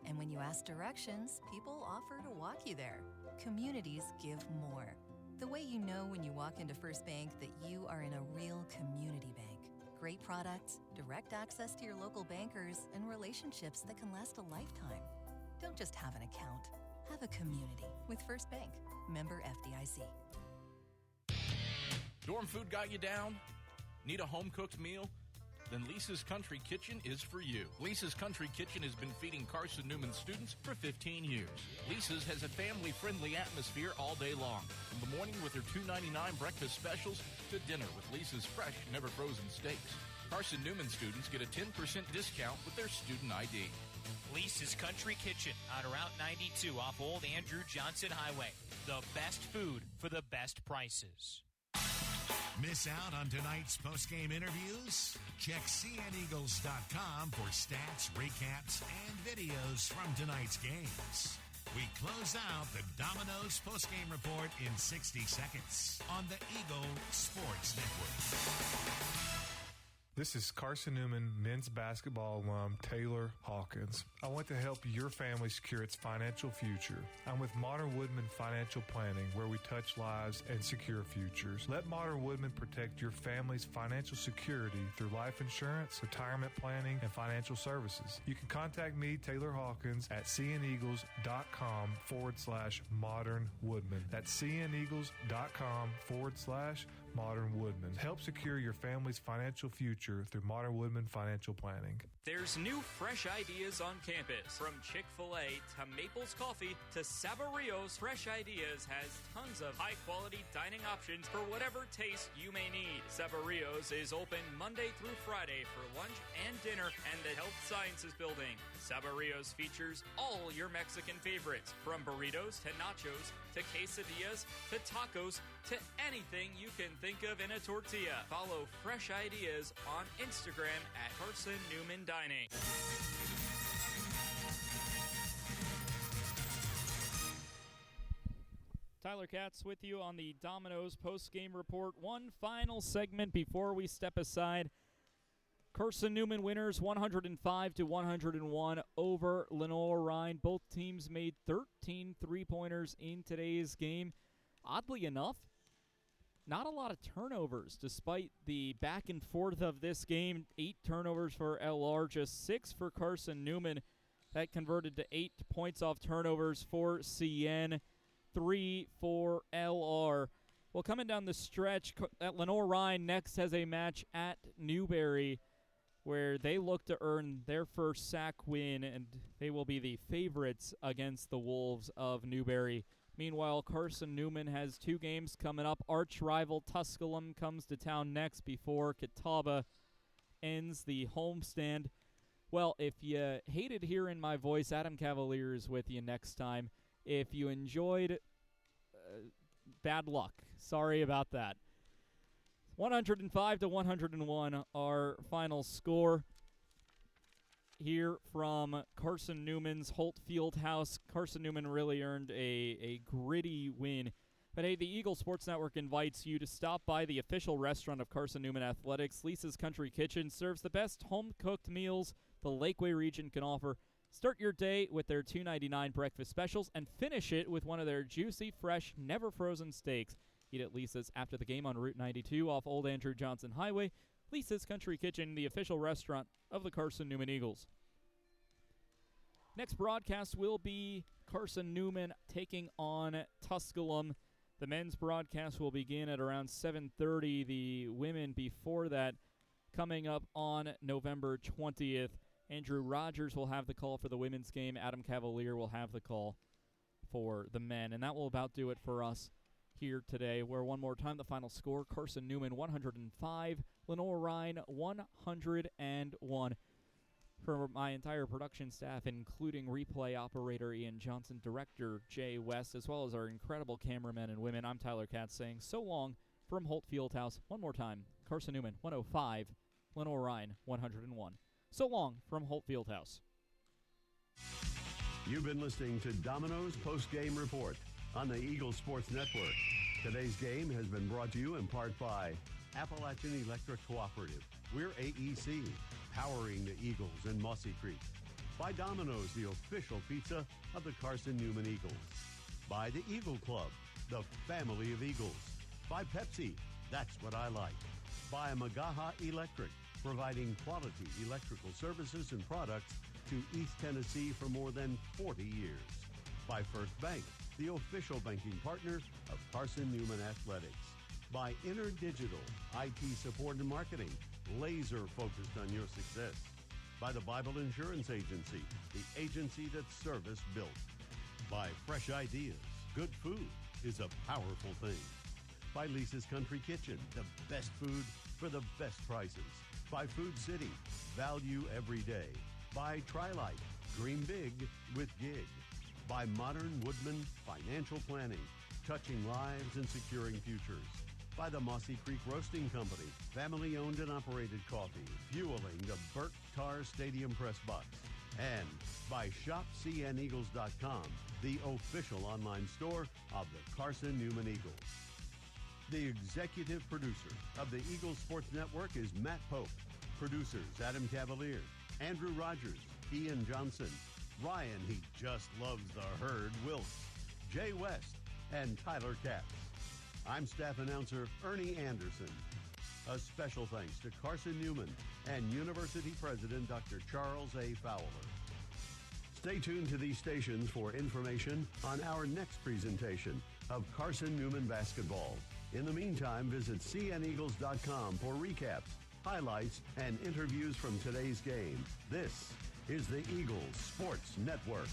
And when you ask directions, people offer to walk you there. Communities give more. The way you know when you walk into First Bank that you are in a real community bank. Great products, direct access to your local bankers, and relationships that can last a lifetime. Don't just have an account. Have a community with First Bank. Member FDIC. Dorm food got you down? Need a home-cooked meal? Then Lisa's Country Kitchen is for you. Lisa's Country Kitchen has been feeding Carson-Newman students for 15 years. Lisa's has a family-friendly atmosphere all day long, from the morning with their $2.99 breakfast specials to dinner with Lisa's fresh, never-frozen steaks. Carson-Newman students get a 10% discount with their student ID. Lisa's Country Kitchen on Route 92 off Old Andrew Johnson Highway. The best food for the best prices. Miss out on tonight's postgame interviews? Check cneagles.com for stats, recaps, and videos from tonight's games. We close out the Domino's postgame report in 60 seconds on the Eagle Sports Network. This is Carson-Newman men's basketball alum Taylor Hawkins. I want to help your family secure its financial future. I'm with Modern Woodman Financial Planning, where we touch lives and secure futures. Let Modern Woodman protect your family's financial security through life insurance, retirement planning, and financial services. You can contact me, Taylor Hawkins, at cneagles.com/Modern Woodman. That's cneagles.com/Modern Modern Woodman. Help secure your family's financial future through Modern Woodman Financial Planning. There's new fresh ideas on campus. From Chick-fil-A to Maples Coffee to Saboreo's, Fresh Ideas has tons of high-quality dining options for whatever taste you may need. Saboreo's is open Monday through Friday for lunch and dinner and the Health Sciences Building. Saboreo's features all your Mexican favorites, from burritos to nachos to quesadillas to tacos to anything you can think of in a tortilla. Follow Fresh Ideas on Instagram at Carson-Newman Dining. Tyler Katz with you on the Domino's post-game report. One final segment before we step aside. Carson-Newman winners 105-101 over Lenoir-Rhyne. Both teams made 13 three-pointers in today's game. Oddly enough, not a lot of turnovers despite the back and forth of this game. 8 turnovers for LR, just 6 for Carson-Newman. That converted to 8 points off turnovers for CN, 3 for LR. Well, coming down the stretch, at Lenoir-Rhyne next has a match at Newberry where they look to earn their first SAC win, and they will be the favorites against the Wolves of Newberry. Meanwhile, Carson-Newman has 2 games coming up. Arch rival Tusculum comes to town next before Catawba ends the homestand. Well, if you hated hearing my voice, Adam Cavalier is with you next time. If you enjoyed, bad luck. Sorry about that. 105-101, our final score here from Carson-Newman's Holt Fieldhouse. Carson-Newman really earned a gritty win. But hey, the Eagle Sports Network invites you to stop by the official restaurant of Carson-Newman Athletics. Lisa's Country Kitchen serves the best home-cooked meals the Lakeway region can offer. Start your day with their $2.99 breakfast specials and finish it with one of their juicy, fresh, never-frozen steaks. Eat at Lisa's after the game on Route 92 off Old Andrew Johnson Highway. Lisa's Country Kitchen, the official restaurant of the Carson-Newman Eagles. Next broadcast will be Carson-Newman taking on Tusculum. The men's broadcast will begin at around 7:30. The women before that coming up on November 20th. Andrew Rogers will have the call for the women's game. Adam Cavalier will have the call for the men. And that will about do it for us here today, where one more time the final score, Carson-Newman 105, Lenoir-Rhyne 101. For my entire production staff, including replay operator Ian Johnson, director Jay West, as well as our incredible cameramen and women, I'm Tyler Katz saying so long from Holt Fieldhouse. One more time, Carson-Newman 105, Lenoir-Rhyne 101. So long from Holt Fieldhouse. You've been listening to Domino's Post-Game Report on the Eagle Sports Network. Today's game has been brought to you in part by Appalachian Electric Cooperative. We're AEC, powering the Eagles in Mossy Creek. By Domino's, the official pizza of the Carson-Newman Eagles. By the Eagle Club, the family of Eagles. By Pepsi, that's what I like. By Magaha Electric, providing quality electrical services and products to East Tennessee for more than 40 years. By First Bank, the official banking partner of Carson-Newman Athletics. By InterDigital, IT support and marketing, laser focused on your success. By the Bible Insurance Agency, the agency that's service built. By Fresh Ideas, good food is a powerful thing. By Lisa's Country Kitchen, the best food for the best prices. By Food City, value every day. By Trilite, dream big with gig. By Modern Woodman Financial Planning, touching lives and securing futures. By the Mossy Creek Roasting Company, family-owned and operated coffee, fueling the Burt Tar Stadium press box. And by ShopCNEagles.com, the official online store of the Carson-Newman Eagles. The executive producer of the Eagle Sports Network is Matt Pope. Producers Adam Cavalier, Andrew Rogers, Ian Johnson, Ryan, he just loves the herd, Wilkes, Jay West, and Tyler Katz. I'm staff announcer Ernie Anderson. A special thanks to Carson-Newman and University President Dr. Charles A. Fowler. Stay tuned to these stations for information on our next presentation of Carson-Newman basketball. In the meantime, visit cneagles.com for recaps, highlights, and interviews from today's game. This is the Eagles Sports Network.